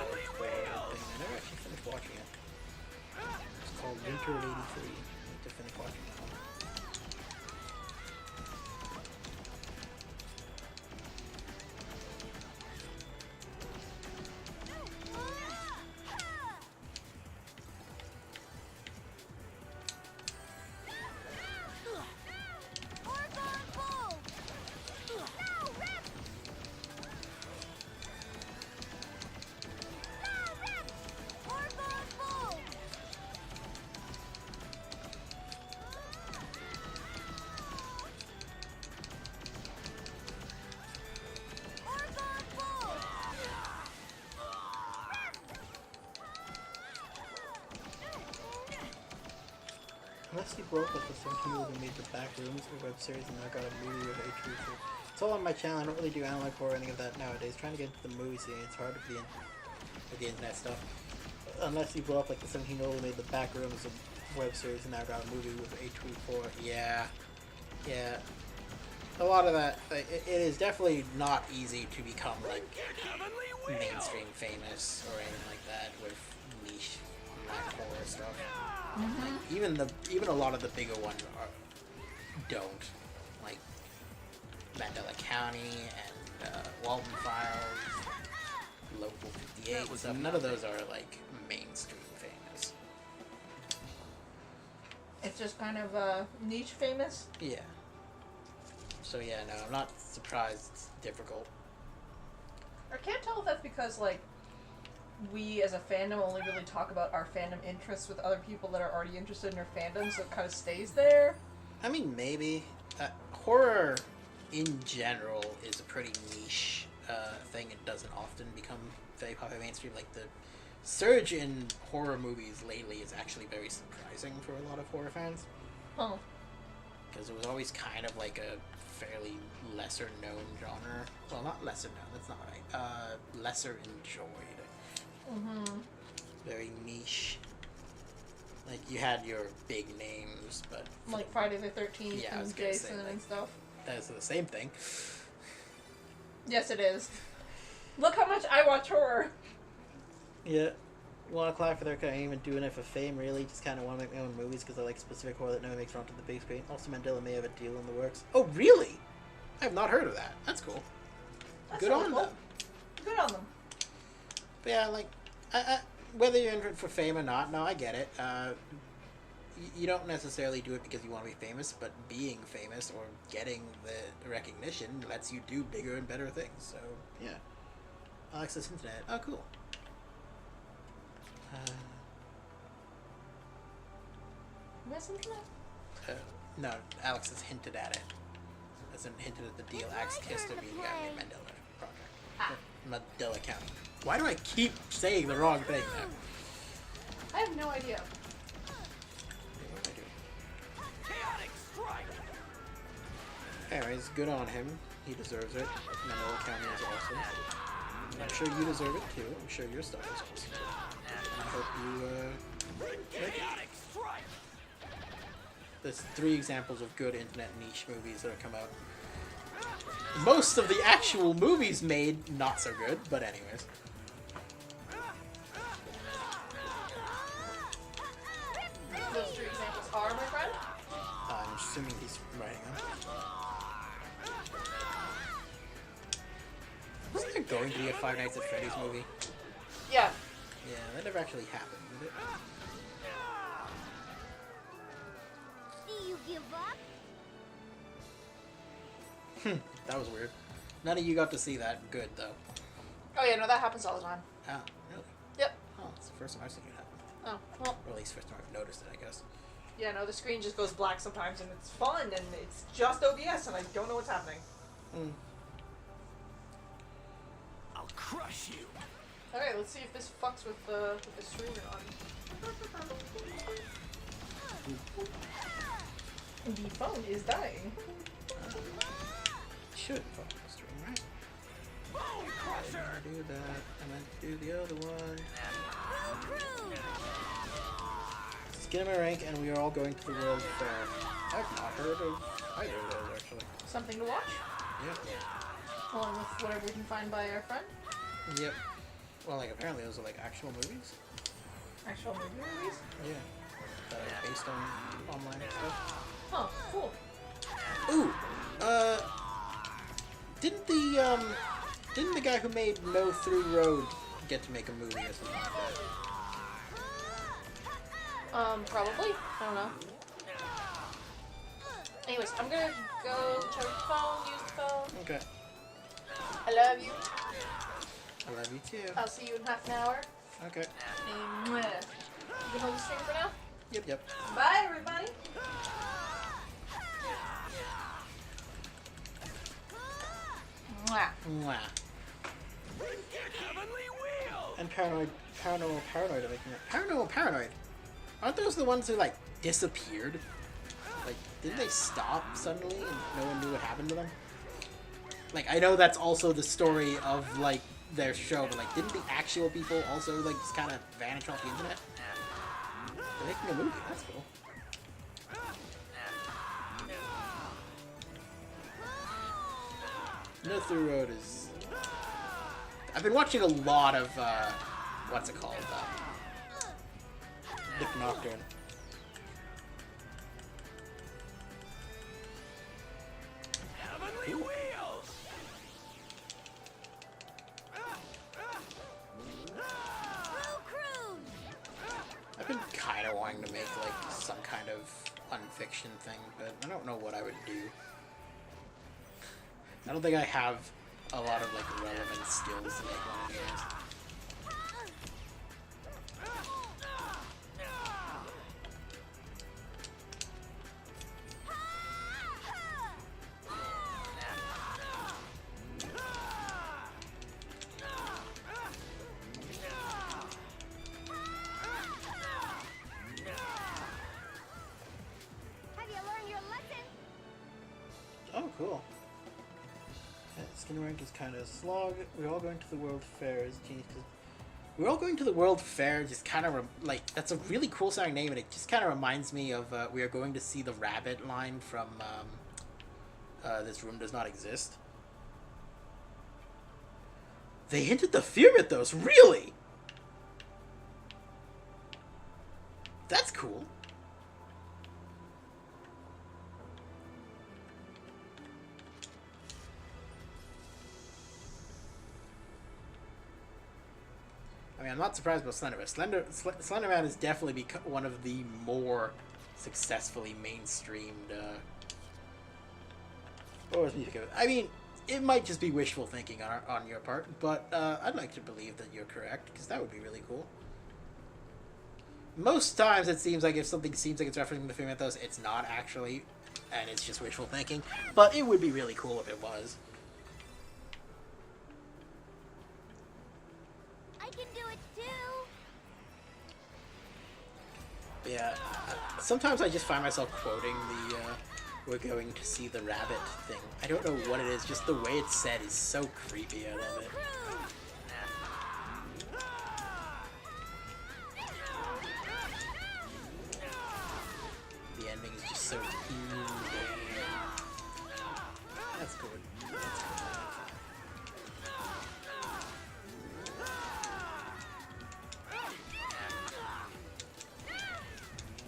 never actually finished watching it. It's called Winter of '83. I need to finish watching that one. Unless you broke with the same people who made the back rooms for web series and now got a movie with H3. It's all on my channel. I don't really do analog horror or any of that nowadays. Trying to get into the movie scene, it's hard with the internet stuff. Unless you blow up like the 17-year-old who made the back rooms of web series and now got a movie with H3. Yeah. Yeah. A lot of that, like, it is definitely not easy to become like mainstream famous or anything like that with niche black horror stuff. Like, even a lot of the bigger ones don't. like Mandela County and Walton Files, Local 58 That was stuff. None of those are like mainstream famous. It's just kind of niche famous. Yeah. So yeah, no, I'm not surprised it's difficult. I can't tell if that's because like we as a fandom only really talk about our fandom interests with other people that are already interested in our fandom, so it kind of stays there. I mean, maybe. Horror, in general, is a pretty niche thing. It doesn't often become very popular mainstream. Like, the surge in horror movies lately is actually very surprising for a lot of horror fans. Huh. Because it was always kind of like a fairly lesser-known genre. Well, not lesser-known, that's not right. Lesser enjoyed. Mm-hmm. Very niche. Like, you had your big names, but... Like Friday the 13th Yeah, I was and gonna say, Jason like- and stuff. That's the same thing. Yes, it is. Look how much I watch horror. Yeah. Want to clap for their kind of even doing it for fame, really. Just kind of want to make my own movies because I like specific horror that no one makes onto the big screen. Also, Mandela may have a deal in the works. Oh, really? I have not heard of that. That's cool. That's Good so on cool. them. Good on them. But yeah, like, whether you're in it for fame or not, no, I get it. You don't necessarily do it because you want to be famous, but being famous or getting the recognition lets you do bigger and better things. So, yeah. Alexis Internet. Oh, cool. Where's internet? No, Alex has hinted at it. Hasn't hinted at the deal Axe kissed to be the Mandela project. Ah. Mandela County. Why do I keep saying the wrong thing now? I have no idea. What do I do? Chaotic strike. Anyways, good on him. He deserves it. Mandela County is awesome. I'm sure you deserve it too. I'm sure your stuff is awesome. And I hope you, make it. Chaotic strike. There's 3 examples of good internet niche movies that have come out. Most of the actual movies made, not so good, but anyways. Those 3 examples are, my friend. I'm assuming he's writing them. Wasn't there going to be a Five Nights at Freddy's movie? Yeah. Yeah, that never actually happened, did it? Do you give up? That was weird. None of you got to see that. Good, though. Oh yeah, no, that happens all the time. Oh, really? Yep. Oh, it's the first time I've seen it happen. Oh, well. Or at least first time I've noticed it, I guess. Yeah, no, the screen just goes black sometimes, and it's fun, and it's just OBS, and I don't know what's happening. I'll crush you. Okay, let's see if this fucks with the stream or not. The phone is dying. Should fuck the stream, right? Bone I crusher. didn't do that. I meant to do the other one. Skimmer rank, and we are all going to the World Fair. I've not heard of either of those, actually. Something to watch, Yeah. along with whatever we can find by our friend. Yep. Well, like, apparently those are, like, actual movies. Actual movie movies. Yeah. That are based on online stuff. Huh, cool. Ooh! Didn't the guy who made No Through Road get to make a movie or something like that? Probably. I don't know. Anyways, I'm gonna go charge the phone, use the phone. Okay. I love you. I love you too. I'll see you in half an hour. Okay. And mwah. You can hold the stream for now. Yep. Bye, everybody. Mwah. Mwah. Heavenly wheel. And Paranormal Paranoid are making it. Paranormal Paranoid? Aren't those the ones who, like, disappeared? Like, didn't they stop suddenly and no one knew what happened to them? Like, I know that's also the story of, like, their show, but, like, didn't the actual people also, like, just kind of vanish off the internet? They're making a movie, that's cool. No Through Road is... I've been watching a lot of, what's it called? Dick Nocturne. Heavenly wheels! Crew cruise! I've been kind of wanting to make like some kind of unfiction thing, but I don't know what I would do. I don't think I have a lot of like relevant skills to make one of these. Have you learned your lesson? Oh, cool. Skin rank is kind of slog. We're all going to the World Fair. Is genius. We're all going to the World Fair. Just kind of like that's a really cool sounding name, and it just kind of reminds me of we are going to see the rabbit line from This Room Does Not Exist. They hinted the Fear Mythos, really? That's cool. I mean, I'm not surprised about Slenderman. Slenderman has definitely become one of the more successfully mainstreamed. I mean, it might just be wishful thinking on your part, but I'd like to believe that you're correct, because that would be really cool. Most times it seems like if something seems like it's referencing the Fear Mythos, it's not actually, and it's just wishful thinking, but it would be really cool if it was. I can do it too. Yeah, sometimes I just find myself quoting the, we're going to see the rabbit thing. I don't know what it is, just the way it's said is so creepy, I love it. The ending is just so evil. That's good. That's good.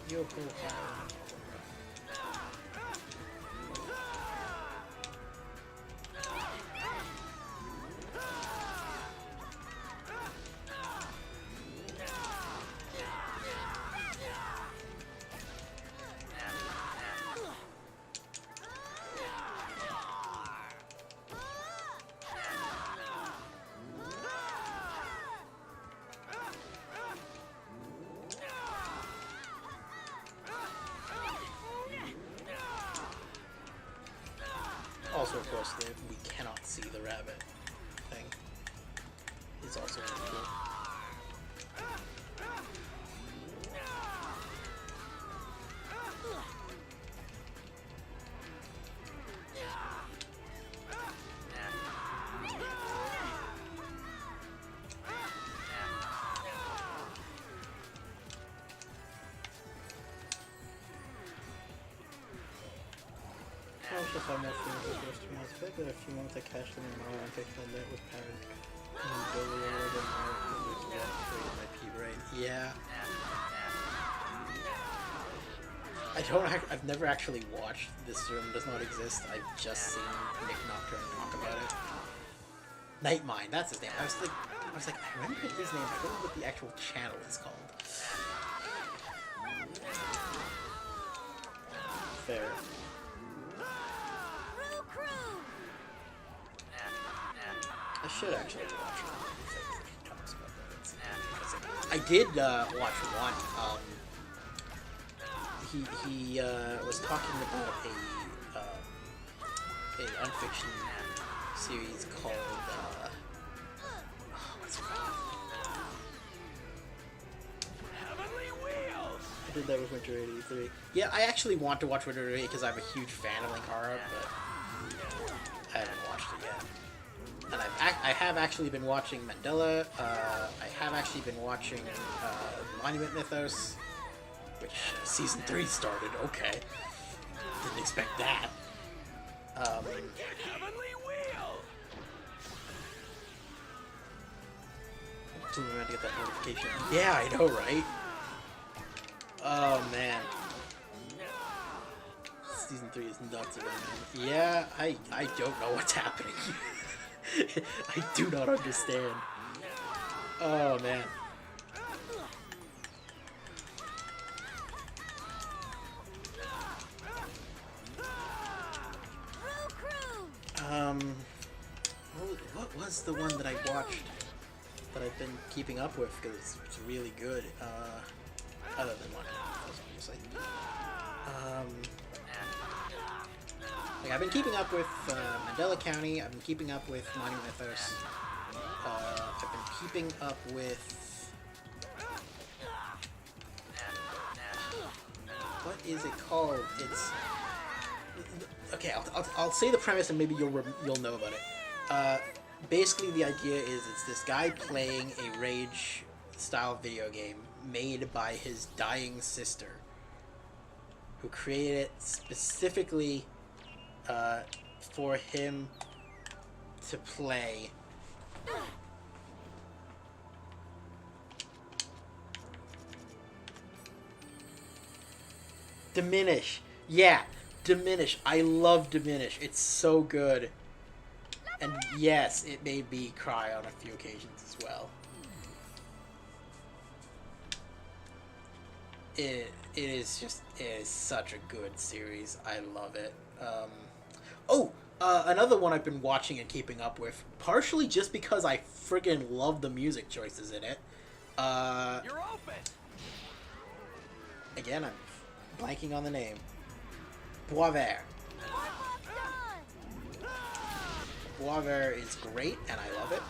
Yo-ho-ho. Also, of course, we cannot see the rabbit thing. It's also really cool. I was just on my phone for the first 2 months. I feel like that a few months I cashed them in Mara and taken the net with parent. And Billy Water than Mara was created my P brain. Yeah. I've never actually watched This Room Does Not Exist. I've just seen Nick Nocturne talk about it. Nightmind, that's his name. I was like, I remember his name. I don't know what the actual channel is called. Fair. I should actually watch one of the things that he talks about. I did watch one. He was talking about a unfiction series called what's it called? Heavenly wheels! I did that with Winter 83. Yeah, I actually want to watch Winter 83 because I'm a huge fan of Linkara, but I haven't watched it yet. And I have actually been watching Mandela. I have actually been watching Monument Mythos, which season 3 started. Okay, didn't expect that. Heavenly wheel! So we had to get that notification. Yeah, I know, right? Oh man, Season 3 is nuts again, man. Yeah, I don't know what's happening. I do not understand. Oh, man. What was the one that I watched that I've been keeping up with because it's really good? Other than Bunni and Husbunni, obviously. Like I've been keeping up with Mandela County. I've been keeping up with Monument Mythos. I've been keeping up with what is it called? It's okay. I'll say the premise and maybe you'll know about it. Basically, the idea is it's this guy playing a Rage style video game made by his dying sister, who created it specifically for him to play. Diminish. Yeah, Diminish. I love Diminish. It's so good. And yes, it made me cry on a few occasions as well. It is such a good series. I love it. Another one I've been watching and keeping up with, partially just because I friggin' love the music choices in it. You're open. Again, I'm blanking on the name. Boisvert. Boisvert is great, and I love it.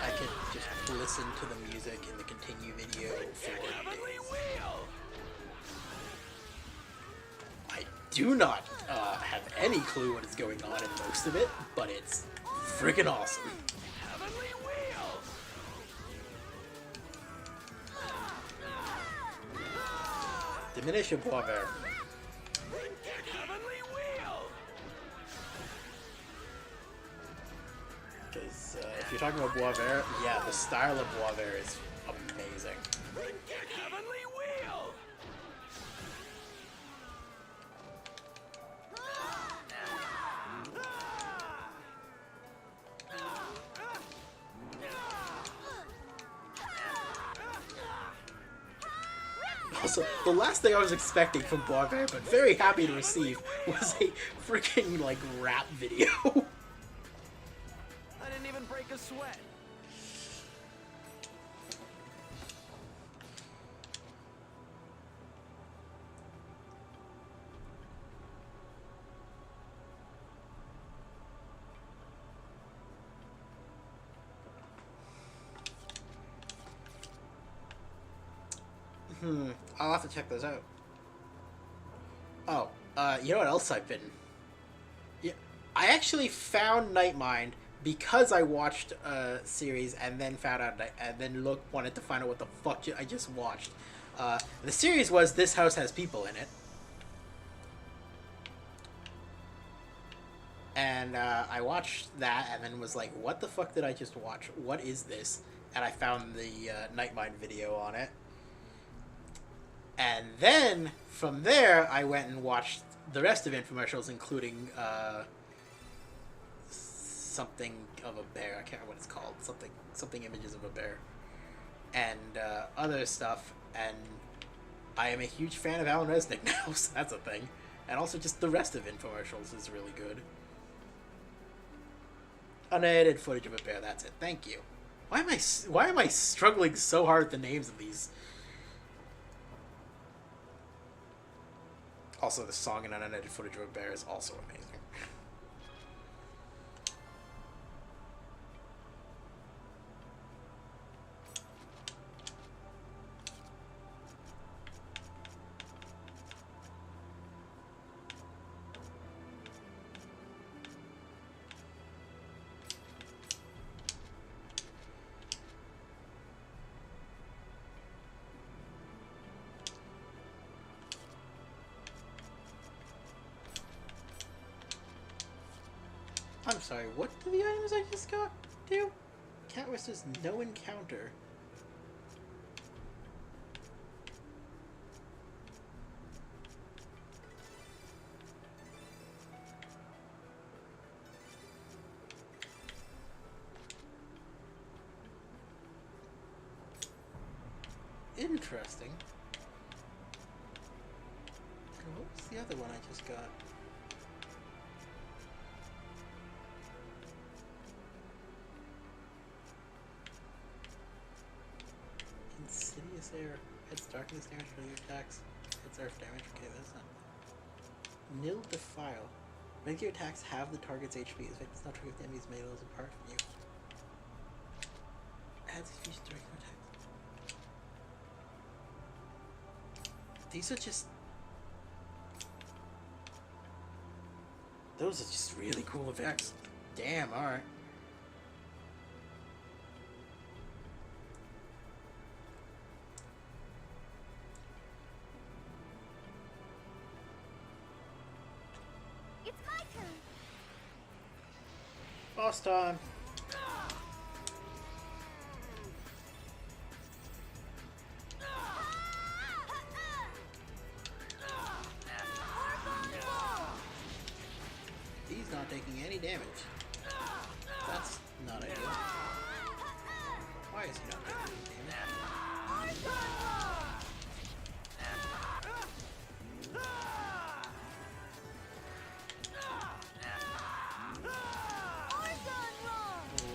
I could just listen to the music in the continue video for days. I do not have any clue what is going on in most of it, but it's freaking awesome. Heavenly Wheels. Diminish of Boisvert. Heavenly Wheels. Because if you're talking about Boisvert, yeah, the style of Boisvert is amazing. Heavenly Wheels. Also, the last thing I was expecting from Boisvert, but very happy to receive, was a freaking, like, rap video. I didn't even break a sweat. I'll have to check those out. Oh, you know what else I've been... Yeah, I actually found Nightmind because I watched a series and then found out, and then wanted to find out what the fuck I just watched. The series was This House Has People in It. And I watched that and then was like, what the fuck did I just watch? What is this? And I found the Nightmind video on it. And then, from there, I went and watched the rest of infomercials, including something of a bear. I can't remember what it's called. Something images of a bear. And other stuff. And I am a huge fan of Alan Resnick now, so that's a thing. And also just the rest of infomercials is really good. Unedited footage of a bear, that's it. Thank you. Why am I struggling so hard with the names of these? Also, the song and unedited footage of a bear is also amazing. I'm sorry, what do the items I just got do? Cat Whistler's no encounter. Interesting. And what was the other one I just got? Insidious air. It's darkness damage for your attacks. It's earth damage. Okay, that's not. Nil defile. Make your attacks have the target's HP. This effect does not trigger if the enemy's melee is apart from you. Adds fusion to regular attacks. These are just. Those are just really cool effects. Damn, alright. It's my turn. Boss time. He's not taking any damage. That's not ideal. Why is he not taking any damage?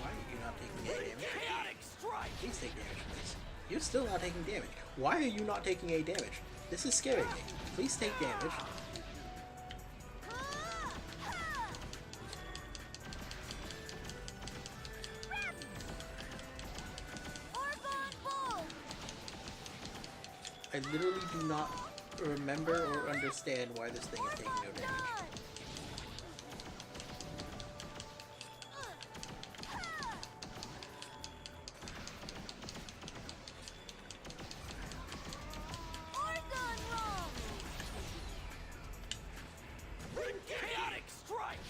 Why are you not taking any damage? Chaotic strike! Please take damage, please. You're still not taking damage. Why are you not taking any damage? This is scaring me. Please take damage. I literally do not remember or understand why this thing is taking no damage. Chaotic strike!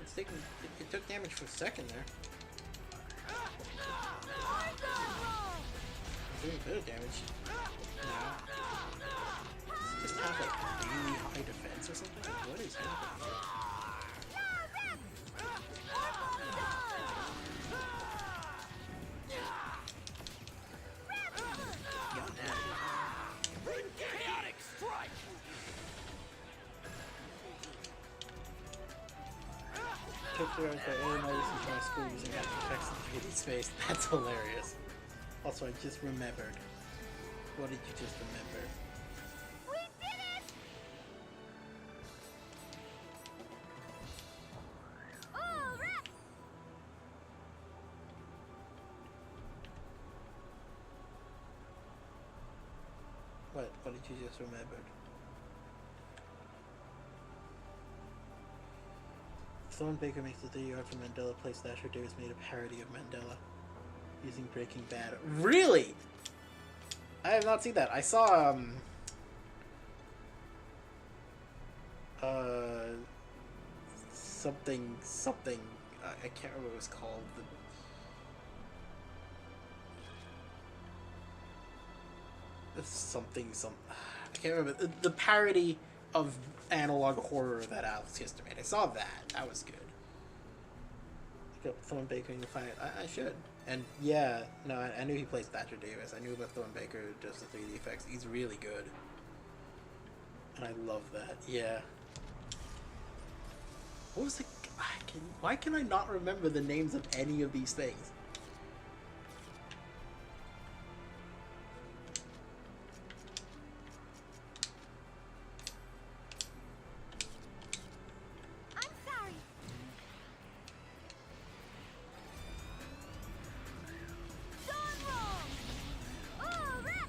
It's taking. It took damage for a second there. Doing a bit of damage. Now. Does it just have like really high defense or something? What is happening here? God damn. Chaotic strike! Characterized by air notice and trying to school using after effects in 3D space. That's hilarious. Also, I just remembered. What did you just remember? We did it! All right. What did you just remember? Thornbaker makes the 3 yard from Mandela play Slasher Davis made a parody of Mandela using Breaking Bad. Really? I have not seen that. I saw something I can't remember what it was called. I can't remember the parody of analog horror that Alex Kister made. I saw that. That was good. Look up Thornbaker and you'll find it. I should. And yeah, no, I knew he played Thatcher Davis. I knew about Thornbaker does the 3D effects. He's really good. And I love that. Yeah. What was the... why can I not remember the names of any of these things? I'm sorry. Done wrong. All right.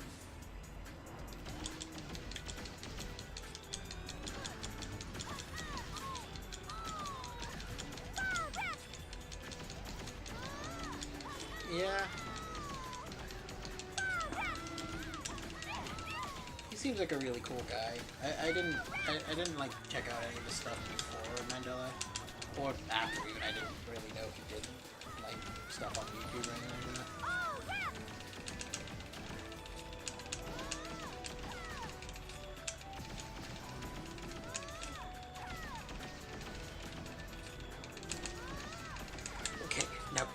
Yeah. He seems like a really cool guy. I didn't like check out any of his stuff before Mandela. Or after even. I didn't really know if he did like stuff on YouTube or anything like that. Okay, now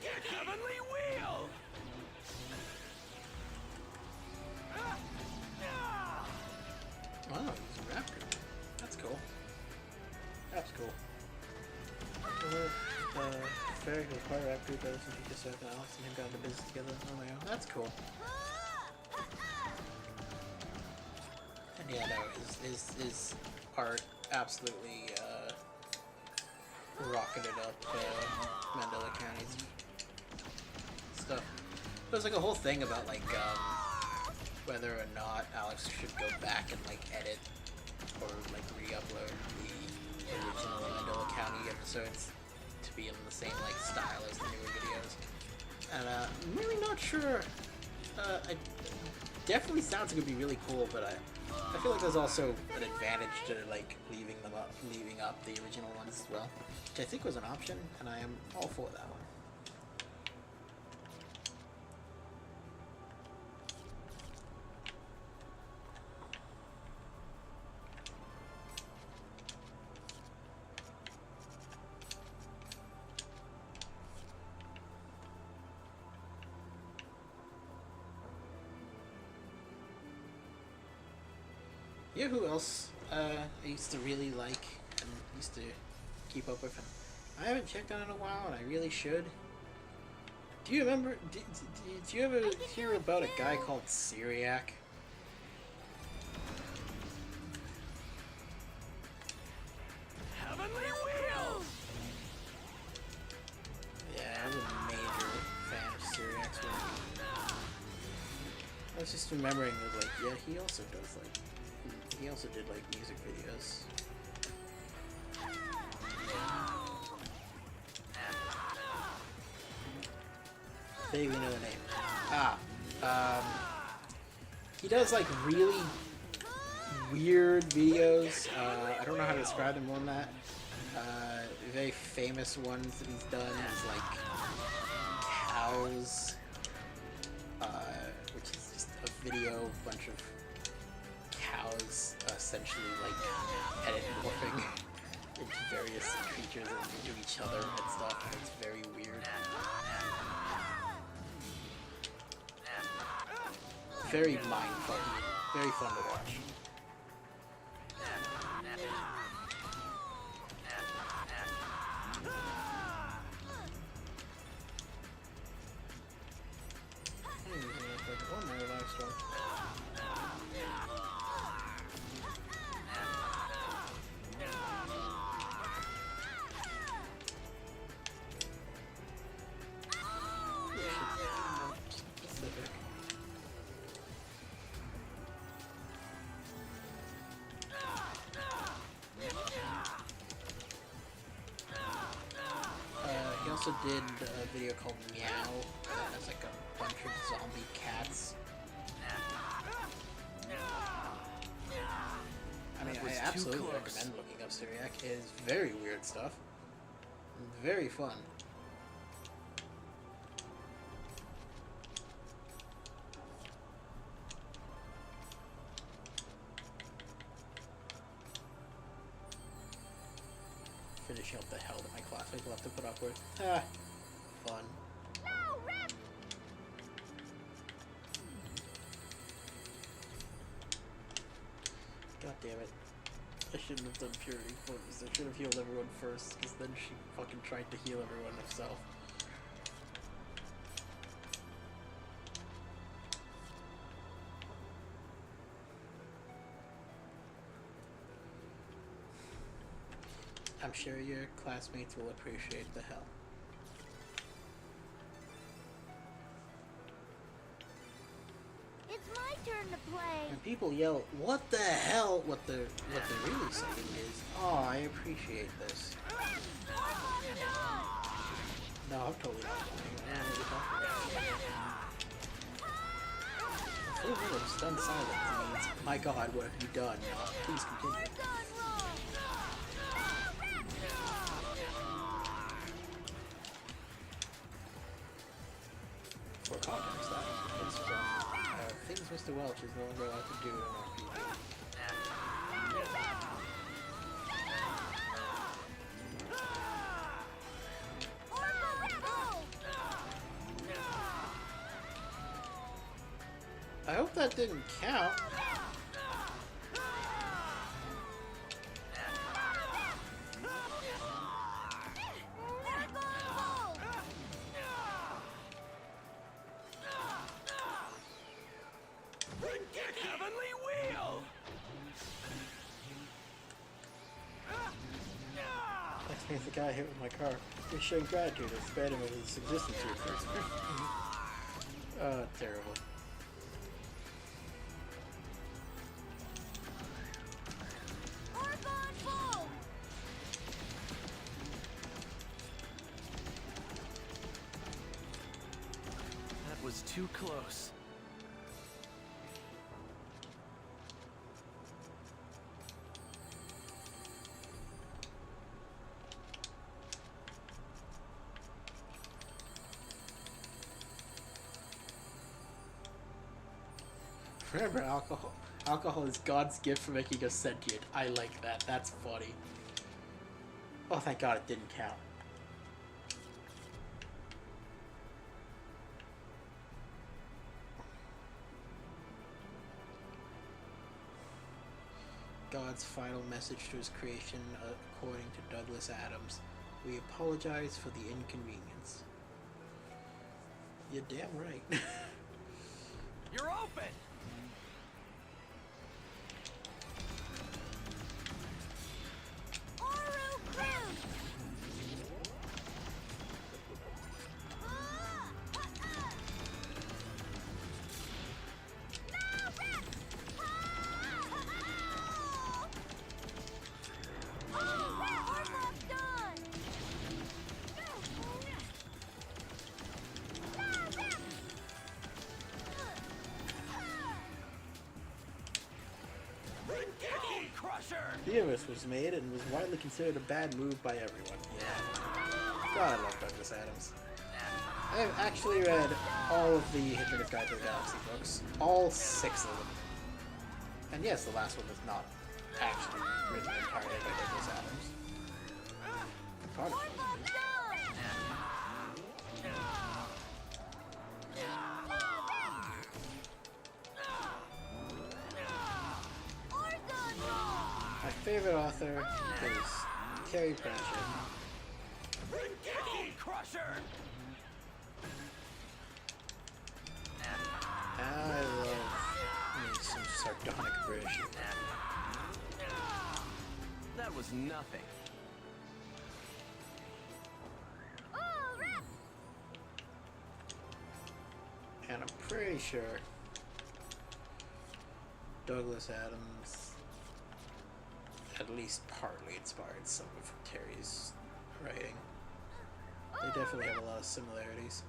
Heavenly Wheel! Wow, he's a raptor. That's cool. That's cool. Fairy who was part of Rap Group, I listened to just and Alex and him got into business together. Oh my god, that's cool. And yeah, no, his art absolutely rocketed up Mandela County's stuff. There was like a whole thing about like whether or not Alex should go back and like edit or like re-upload the original Mandela County episodes to be in the same like style as the newer videos. And I'm really not sure. It definitely sounds like it would be really cool, but I feel like there's also an advantage to like leaving up the original ones as well, which I think was an option, and I am all for that one. You know who else I used to really like and used to keep up with him? I haven't checked on it in a while, and I really should. Do you remember? Did you ever hear about a guy called Syriac? Heavenly Wheel! Yeah, I was a major fan of Syriac's work. I was just remembering that, like, yeah, he also does, like, he also did, like, music videos. Vaguely know the name. He does, like, really weird videos. I don't know how to describe them more than that. Very famous ones that he's done is, like, cows, which is just a video, a bunch of cows essentially like morphing into various creatures and into each other and stuff, and it's very weird. Very mind-fucking, very fun to watch. One more relaxed one. He also did a video called Meow that has like a bunch of zombie cats. I mean, I absolutely recommend looking up Syriac. It is very weird stuff. Very fun. Finishing up the hell that my classmates will have to put up with. Ah, fun. No, Rip! God damn it. I shouldn't have done Purity Focus. I should have healed everyone first, because then she fucking tried to heal everyone herself. I'm sure your classmates will appreciate the hell. It's my turn to play. When people yell, "What the hell?" What they're really saying is, "Oh, I appreciate this." No, I'm totally not playing. I don't know what you're talking about. 4 minutes stunned silence means, "My God, what have you done? Please continue." For context, that is from things Mr. Welch is no longer allowed to do in an RPG. hope that didn't count. Heavenly wheel! That means the guy hit with my car. He's showing gratitude and spared him of his existence here first. Oh, terrible. That was too close. Remember, alcohol. Alcohol is God's gift for making us sentient. I like that. That's funny. Oh, thank God it didn't count. God's final message to his creation, according to Douglas Adams. We apologize for the inconvenience. You're damn right. You're open! The universe was made and was widely considered a bad move by everyone. Yeah. God, I love Douglas Adams. I have actually read all of the Hitchhiker's Guide to the Galaxy books. All 6 of them. And yes, the last one was not actually written entirely by Douglas Adams. Part of it was. My favorite author is Terry Pratchett. Crusher! I love some sardonic British humor. That was nothing. And I'm pretty sure Douglas Adams at least partly inspired some of Terry's writing. They definitely have a lot of similarities.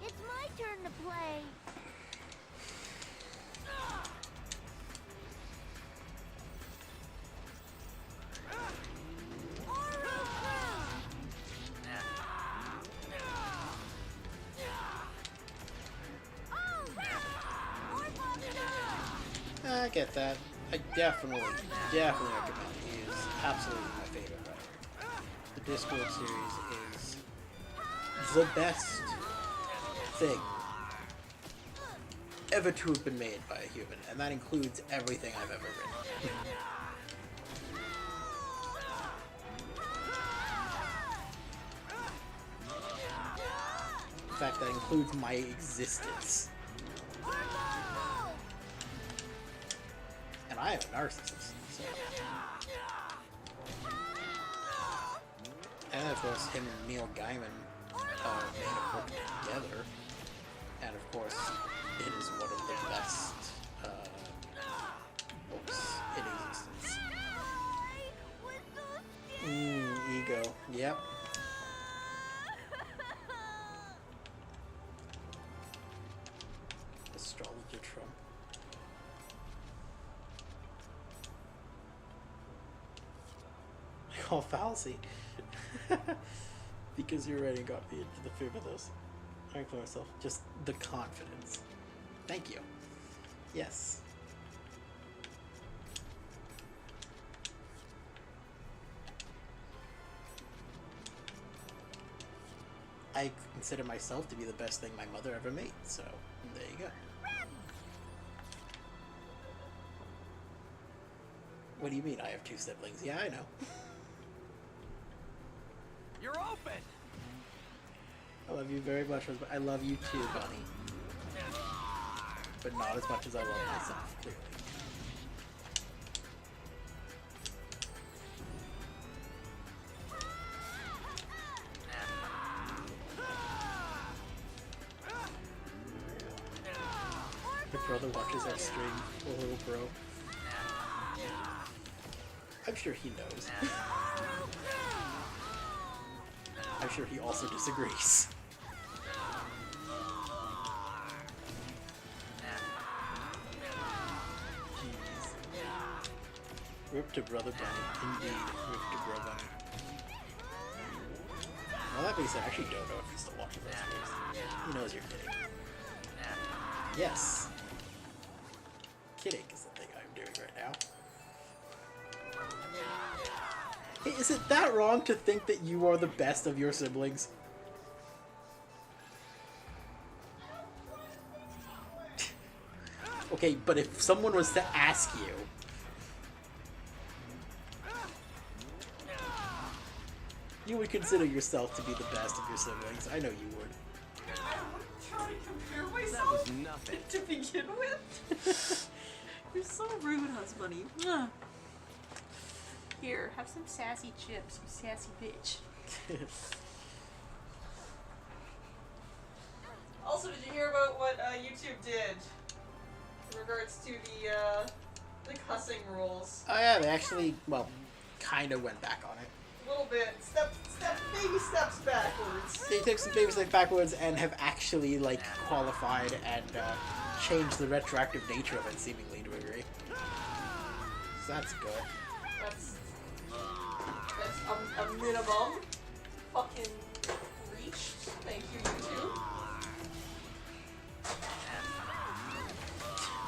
It's my turn to play. I get that. I definitely recommend it. He is absolutely my favorite writer. The Discord series is the best thing ever to have been made by a human, and that includes everything I've ever written. In fact, that includes my existence. And I am a narcissist, so. And of course, him and Neil Gaiman made a book together. And of course, it is one of the best books in existence. Ego. Yep. Astrologer Trump. Oh, fallacy. Because you already got me into the fear of those. I for myself. Just the confidence. Thank you. Yes. I consider myself to be the best thing my mother ever made, so there you go. What do you mean I have 2 siblings? Yeah, I know. You're open. I love you very much. I love you too, Bunny. But not as much as I love myself, clearly. My brother watches our stream, the little bro. I'm sure he knows. I'm sure he also disagrees. Jeez. Rip to Brother Bunny. Indeed, rip to Bro Bunny. Well, that being said, I actually don't know if he's still watching those streams. He knows you're kidding. Yes. Kidding is the thing I'm doing right now. Hey, is it that wrong to think that you are the best of your siblings? Okay, but if someone was to ask you... You would consider yourself to be the best of your siblings. I know you would. I wouldn't try to compare That myself was nothing. to begin with. You're so rude, Husbunny. Mwah. Here, have some sassy chips, you sassy bitch. Also, did you hear about what YouTube did in regards to the cussing rules? Oh yeah, they actually, well, kind of went back on it. A little bit, baby steps backwards. They took some baby steps backwards and have actually, like, qualified and changed the retroactive nature of it, seemingly, to a degree. So that's good. That's a minimum fucking reached. Thank you, YouTube.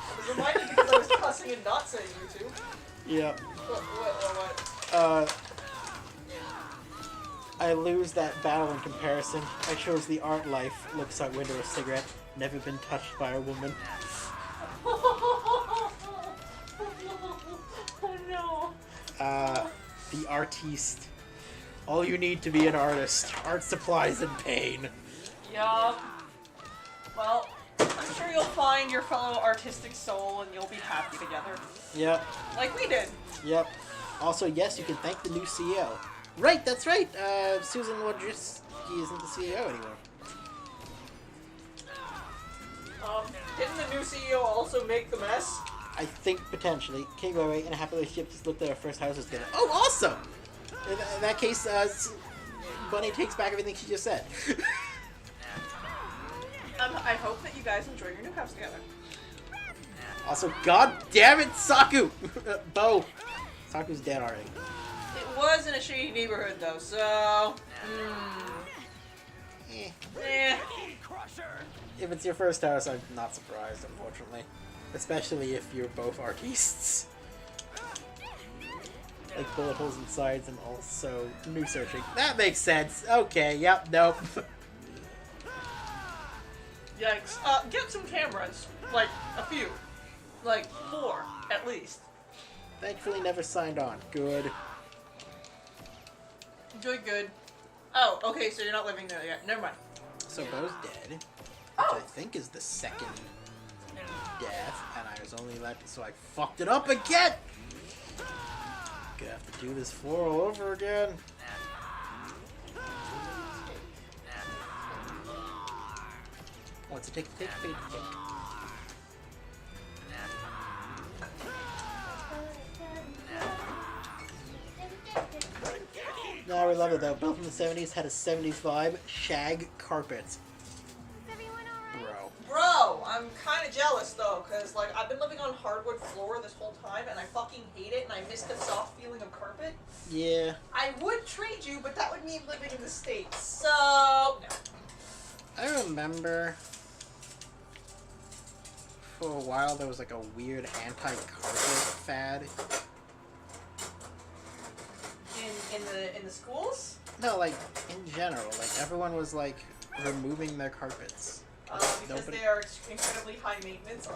I was reminded because I was cussing and not saying YouTube. Yeah. What? I lose that battle in comparison. I chose the art life, looks out window, a cigarette, never been touched by a woman. Oh no. The artiste. All you need to be an artist. Art supplies and pain. Yup. Well, I'm sure you'll find your fellow artistic soul and you'll be happy together. Yep. Like we did. Yep. Also, yes, you can thank the new CEO. Right, that's right. Susan Wojcicki isn't the CEO anymore. Didn't the new CEO also make the mess? I think potentially. Okay, wait, in a happy relationship, just looked at our first house together. Oh, awesome! In that case, Bunny takes back everything she just said. I hope that you guys enjoy your new house together. Also, god damn it, Saku! Bo! Saku's dead already. It was in a shady neighborhood though, so... Eh. Crusher. If it's your first house, I'm not surprised, unfortunately. Especially if you're both artists. Like bullet holes in sides and also new searching. That makes sense. Okay, yep, nope. Yikes. Get some cameras. Like, a few. Like, 4, at least. Thankfully never signed on. Good. Good. Oh, okay, so you're not living there yet. Never mind. So Bo's dead. Which Oh. I think is the second death. And I was only left, so I fucked it up again! Gonna have to do this floor all over again. What's it take to take? Fade to take. No, we love it though. Built in the 70s, had a 70s vibe. Shag carpets. Everyone alright? Bro. Bro, I'm kind of jealous though, cause like I've been living on hardwood floor this whole time, and I fucking hate it, and I miss the soft feeling of carpet. Yeah. I would trade you, but that would mean living in the States. So no. I remember for a while there was like a weird anti-carpet fad. In the schools? No, like in general, like everyone was like removing their carpets. Because they are incredibly high maintenance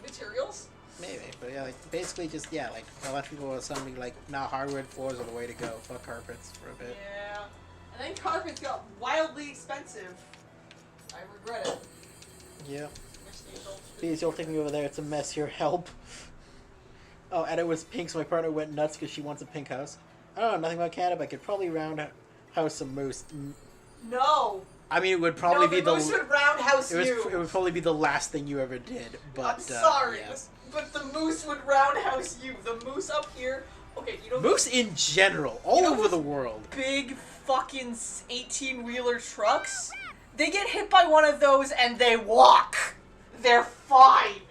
materials. Maybe, but yeah, like basically just like a lot of people were suddenly like, nah, hardwood floors are the way to go. Fuck carpets for a bit. Yeah, and then carpets got wildly expensive. I regret it. Yeah. Please don't take me over there. It's a mess here. Help. Oh, and it was pink, so my partner went nuts because she wants a pink house. I don't know nothing about Canada, but I could probably roundhouse some moose. No. I mean, it would probably be the moose would roundhouse you. It would probably be the last thing you ever did. But I'm sorry, yes. but the moose would roundhouse you. The moose up here. Okay, you know. Moose in general, all over the world. Big fucking 18-wheeler trucks. They get hit by one of those and they walk. They're fine.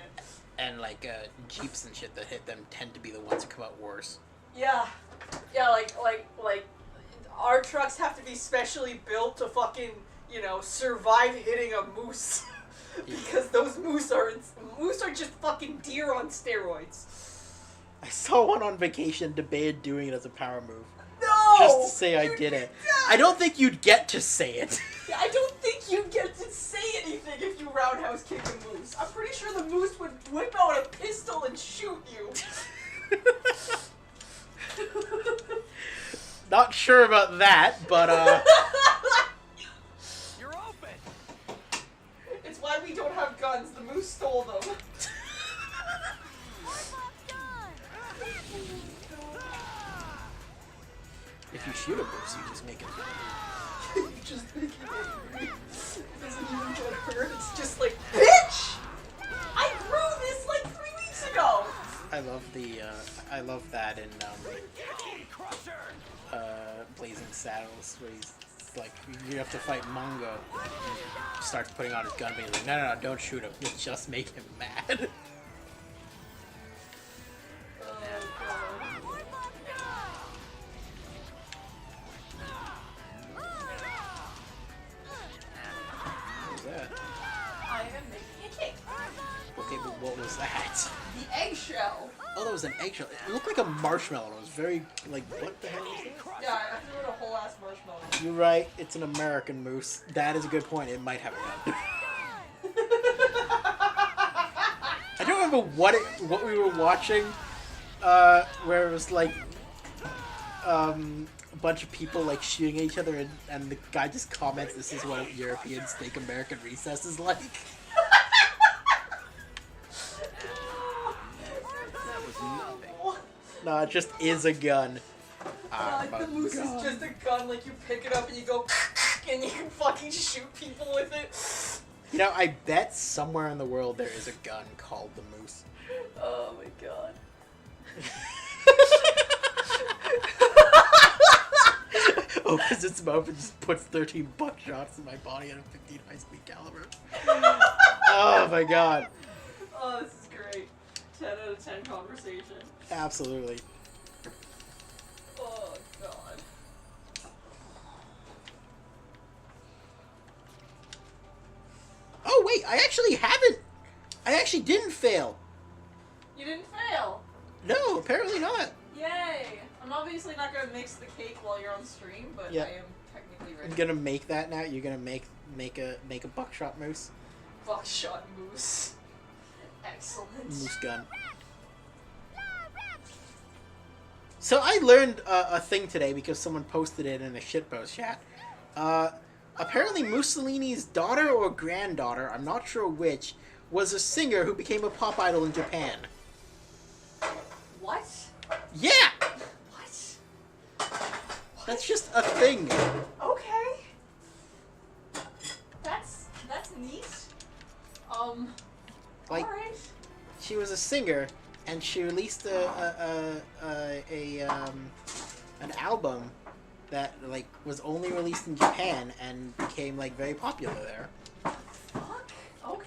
And like Jeeps and shit that hit them tend to be the ones who come out worse. Yeah, like our trucks have to be specially built to fucking, survive hitting a moose. Because those moose are just fucking deer on steroids. I saw one on vacation debated doing it as a power move. No! Just to say I did it. I don't think you'd get to say it. I don't think you get to say anything if you roundhouse kick a moose. I'm pretty sure the moose would whip out a pistol and shoot you. Not sure about that, but You're open. It's why we don't have guns. The moose stole them. if you shoot a moose, you just make it. You just make it angry. It doesn't even get hurt. It's just like, bitch! I grew this like 3 weeks ago. I love that in Crusher. Blazing Saddles, where he's like, you have to fight Mungo. He starts putting on his gun, but he's like, no, don't shoot him. You just make him mad. What was that? I am making a cake. Okay, but what was that? The eggshell. Oh, that was an eggshell. It looked like a marshmallow. It was very, like, what the hell is this? Yeah, I threw in a whole ass marshmallow. You're right. It's an American moose. That is a good point. It might have a gun. I don't remember what we were watching, where it was like, a bunch of people like shooting at each other, and the guy just comments, "This is what Europeans think American recess is like." That was nothing. No, it just is a gun. The moose is just a gun, like you pick it up and you go and you can fucking shoot people with it. You know, I bet somewhere in the world there is a gun called the Moose. Oh my god. Opens its mouth and just puts 13 buckshots in my body at a 15 high-speed caliber. Oh my god. Oh, this is great. 10 out of 10 conversation. Absolutely. Oh god. Oh wait, I actually didn't fail. You didn't fail. No, apparently not. Yay. I'm obviously not going to mix the cake while you're on stream, but Yeah. I am technically ready. I'm gonna make that now. You're gonna make a buckshot moose. Buckshot moose. Excellent. Moose gun. So I learned a thing today because someone posted it in a shitpost chat. Apparently Mussolini's daughter or granddaughter, I'm not sure which, was a singer who became a pop idol in Japan. What? Yeah! What? That's just a thing. Okay. That's neat. Like, alright. she was a singer, and she released an album that like was only released in Japan and became like very popular there. Fuck. Okay.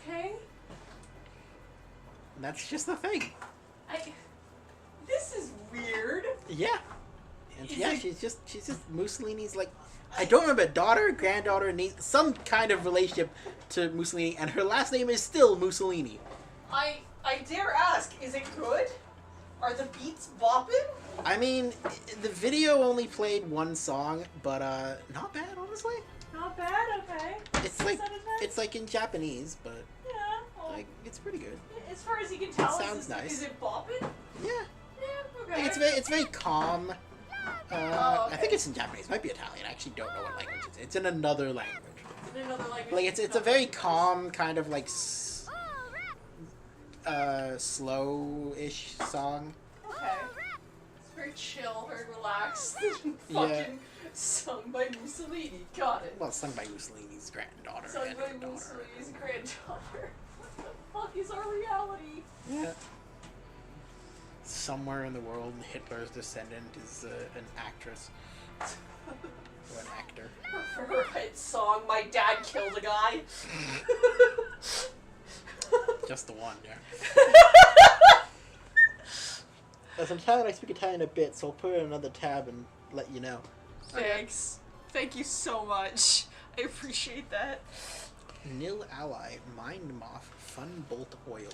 And that's just the thing. This is weird. Yeah. And Is yeah, it- she's just Mussolini's like, I don't remember, daughter, granddaughter, niece, some kind of relationship to Mussolini, and her last name is still Mussolini. I dare ask, is it good? Are the beats bopping? I mean, the video only played one song, but not bad, honestly. Not bad, okay. It's like 6 out of 10? it's like in Japanese, but Yeah, well, like it's pretty good. as far as you can tell, sounds nice. Is it bopping? Yeah, Yeah, okay. like it's very calm. Oh, okay. I think it's in Japanese. It might be Italian. I actually don't know what language it is. It's in another language. In another language. Like it's a very calm kind of like slow-ish song. Okay. It's very chill, very relaxed. Yeah. Fucking sung by Mussolini. Got it. Well, sung by Mussolini's granddaughter. Sung and by her daughter. Mussolini's granddaughter. What the fuck is our reality? Yeah. Somewhere in the world, Hitler's descendant is an actress. Or an actor. Her hit song, My Dad Killed a Guy. Just the one, yeah. As I'm Italian, I speak Italian a bit, so I'll put it in another tab and let you know. Thanks. Thank you so much. I appreciate that. Nil ally, mind moth, fun bolt oil.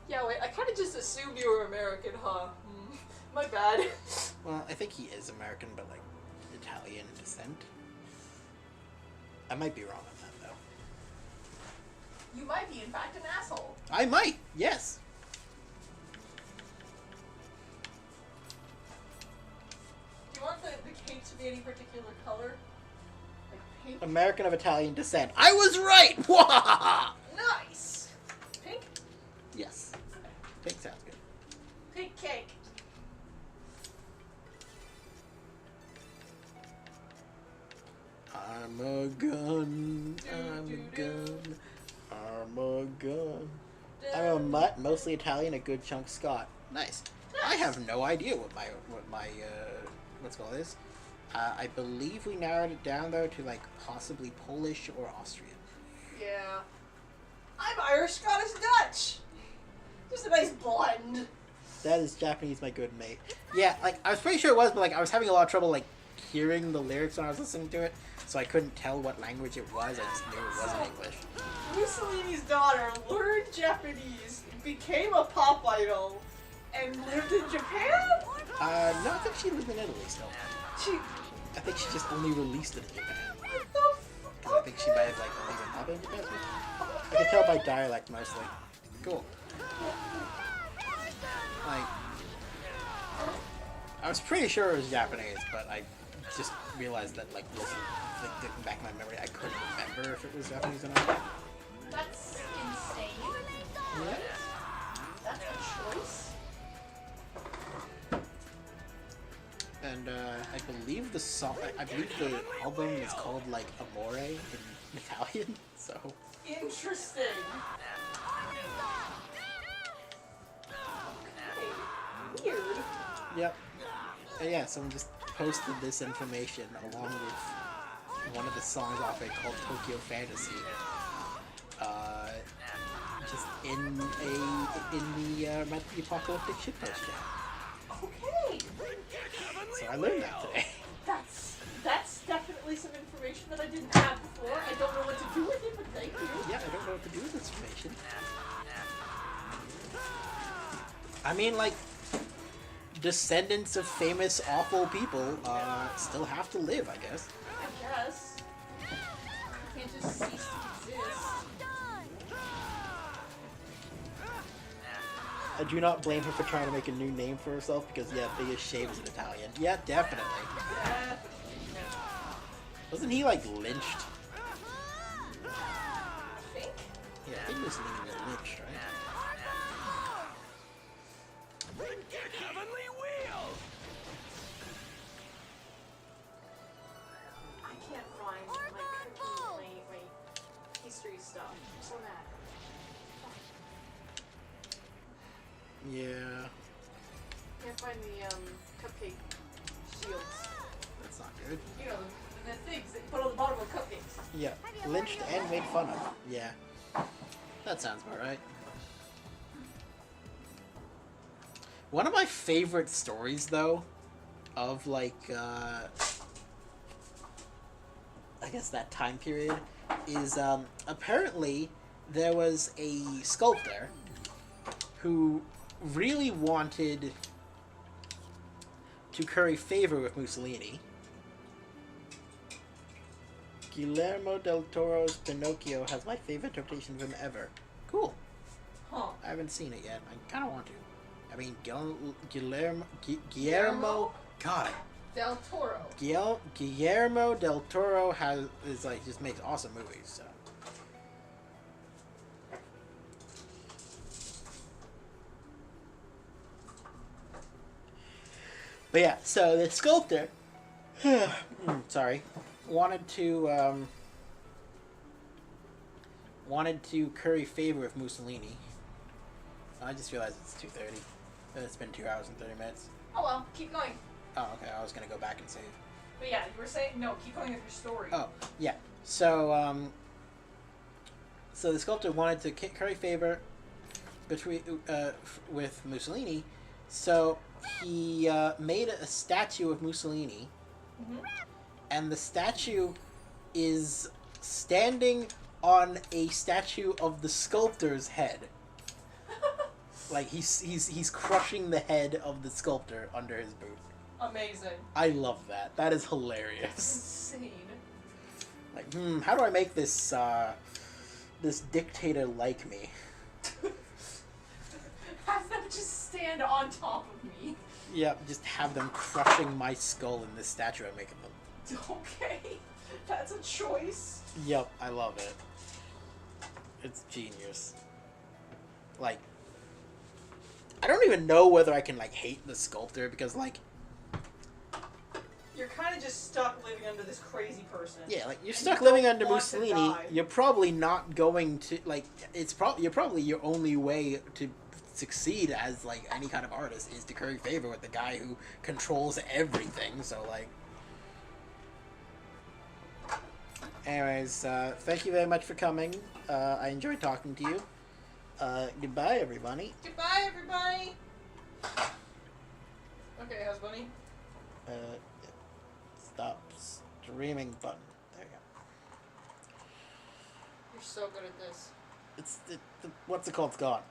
Yeah, wait, I kind of just assumed you were American, huh? My bad. Well, I think he is American, but like Italian descent. I might be wrong on that though. You might be, in fact, an asshole. I might, yes. Do you want the cake to be any particular color? Like pink? American of Italian descent. I was right! Wahahaha! Nice! Pink? Yes. Pink sounds good. Pink cake. I'm a gun. I'm a gun. I'm a gun. I'm a mutt, mostly Italian, a good chunk Scot. Nice. I have no idea what my what's called is. I believe we narrowed it down though to like possibly Polish or Austrian. Yeah. I'm Irish, Scottish, Dutch. Just a nice blend. That is Japanese, my good mate. Yeah, like I was pretty sure it was, but like I was having a lot of trouble like hearing the lyrics when I was listening to it, so I couldn't tell what language it was. I just knew it wasn't English. Mussolini's daughter learned Japanese, became a pop idol, and lived in Japan? No, I think she lived in Italy still. I think she just only released it in Japan. What the fuck? I think she might have like only been popping in Japan. I can tell by dialect mostly. Cool. Like, I was pretty sure it was Japanese, but I just realized that like looking back in my memory, I couldn't remember if it was Japanese or not. That's insane. Yeah. That's a choice. And I believe the song, I believe the album is called like Amore in Italian. So Interesting. Okay. Weird. yep. Yeah, someone just posted this information along with one of the songs off it called Tokyo Fantasy. Just in the apocalyptic shitpost chat. Okay. So I learned that today. That's definitely some information that I didn't have before. I don't know what to do with it, but thank you. Yeah, I don't know what to do with this information. I mean, like, descendants of famous awful people still have to live, I guess. I guess. You can't just cease to exist. I do not blame her for trying to make a new name for herself because, yeah, Biggest Shave is an Italian. Yeah, definitely. Yeah. Wasn't he, like, lynched? I think. Yeah, I think Mussolini was lynched, right? Heavenly wheel! I can't find my history stuff. I'm so mad. Yeah, Can't find the cupcake shields. that's not good. You know, the things that you put on the bottom of cupcakes. Yeah, lynched and made fun of. Yeah, that sounds about right. One of my favorite stories, though, of like I guess that time period is apparently there was a sculptor who really wanted to curry favor with Mussolini. Guillermo del Toro's Pinocchio has my favorite interpretation of him ever. Cool. Huh. I haven't seen it yet. I kind of want to. I mean, Guillermo. God. Del Toro. Guillermo del Toro just makes awesome movies. So. But yeah, so the sculptor, sorry, wanted to curry favor with Mussolini. I just realized it's 2:30. It's been 2 hours and 30 minutes. Oh well, keep going. Oh, okay. I was gonna go back and save. But yeah, you were saying no. Keep going with your story. Oh, yeah. So, so the sculptor wanted to curry favor with Mussolini, so he made a statue of Mussolini, and the statue is standing on a statue of the sculptor's head. Like he's crushing the head of the sculptor under his boot. Amazing. I love that. That is hilarious. Insane. Like, how do I make this this dictator like me? Have them just stand on top of me. Yep, just have them crushing my skull in this statue I'm making them. Okay, that's a choice. Yep, I love it. It's genius. Like, I don't even know whether I can, like, hate the sculptor, because, like... You're kind of just stuck living under this crazy person. Yeah, like, you're and stuck you living don't under want to Mussolini, die. you're probably not going to, like, you're probably your only way to succeed as, like, any kind of artist is to curry favor with the guy who controls everything, so, like... Anyways, thank you very much for coming. I enjoyed talking to you. Goodbye, everybody. Goodbye, everybody. Okay, Husbunny. Stop streaming button. There you go. You're so good at this. What's it called? It's gone.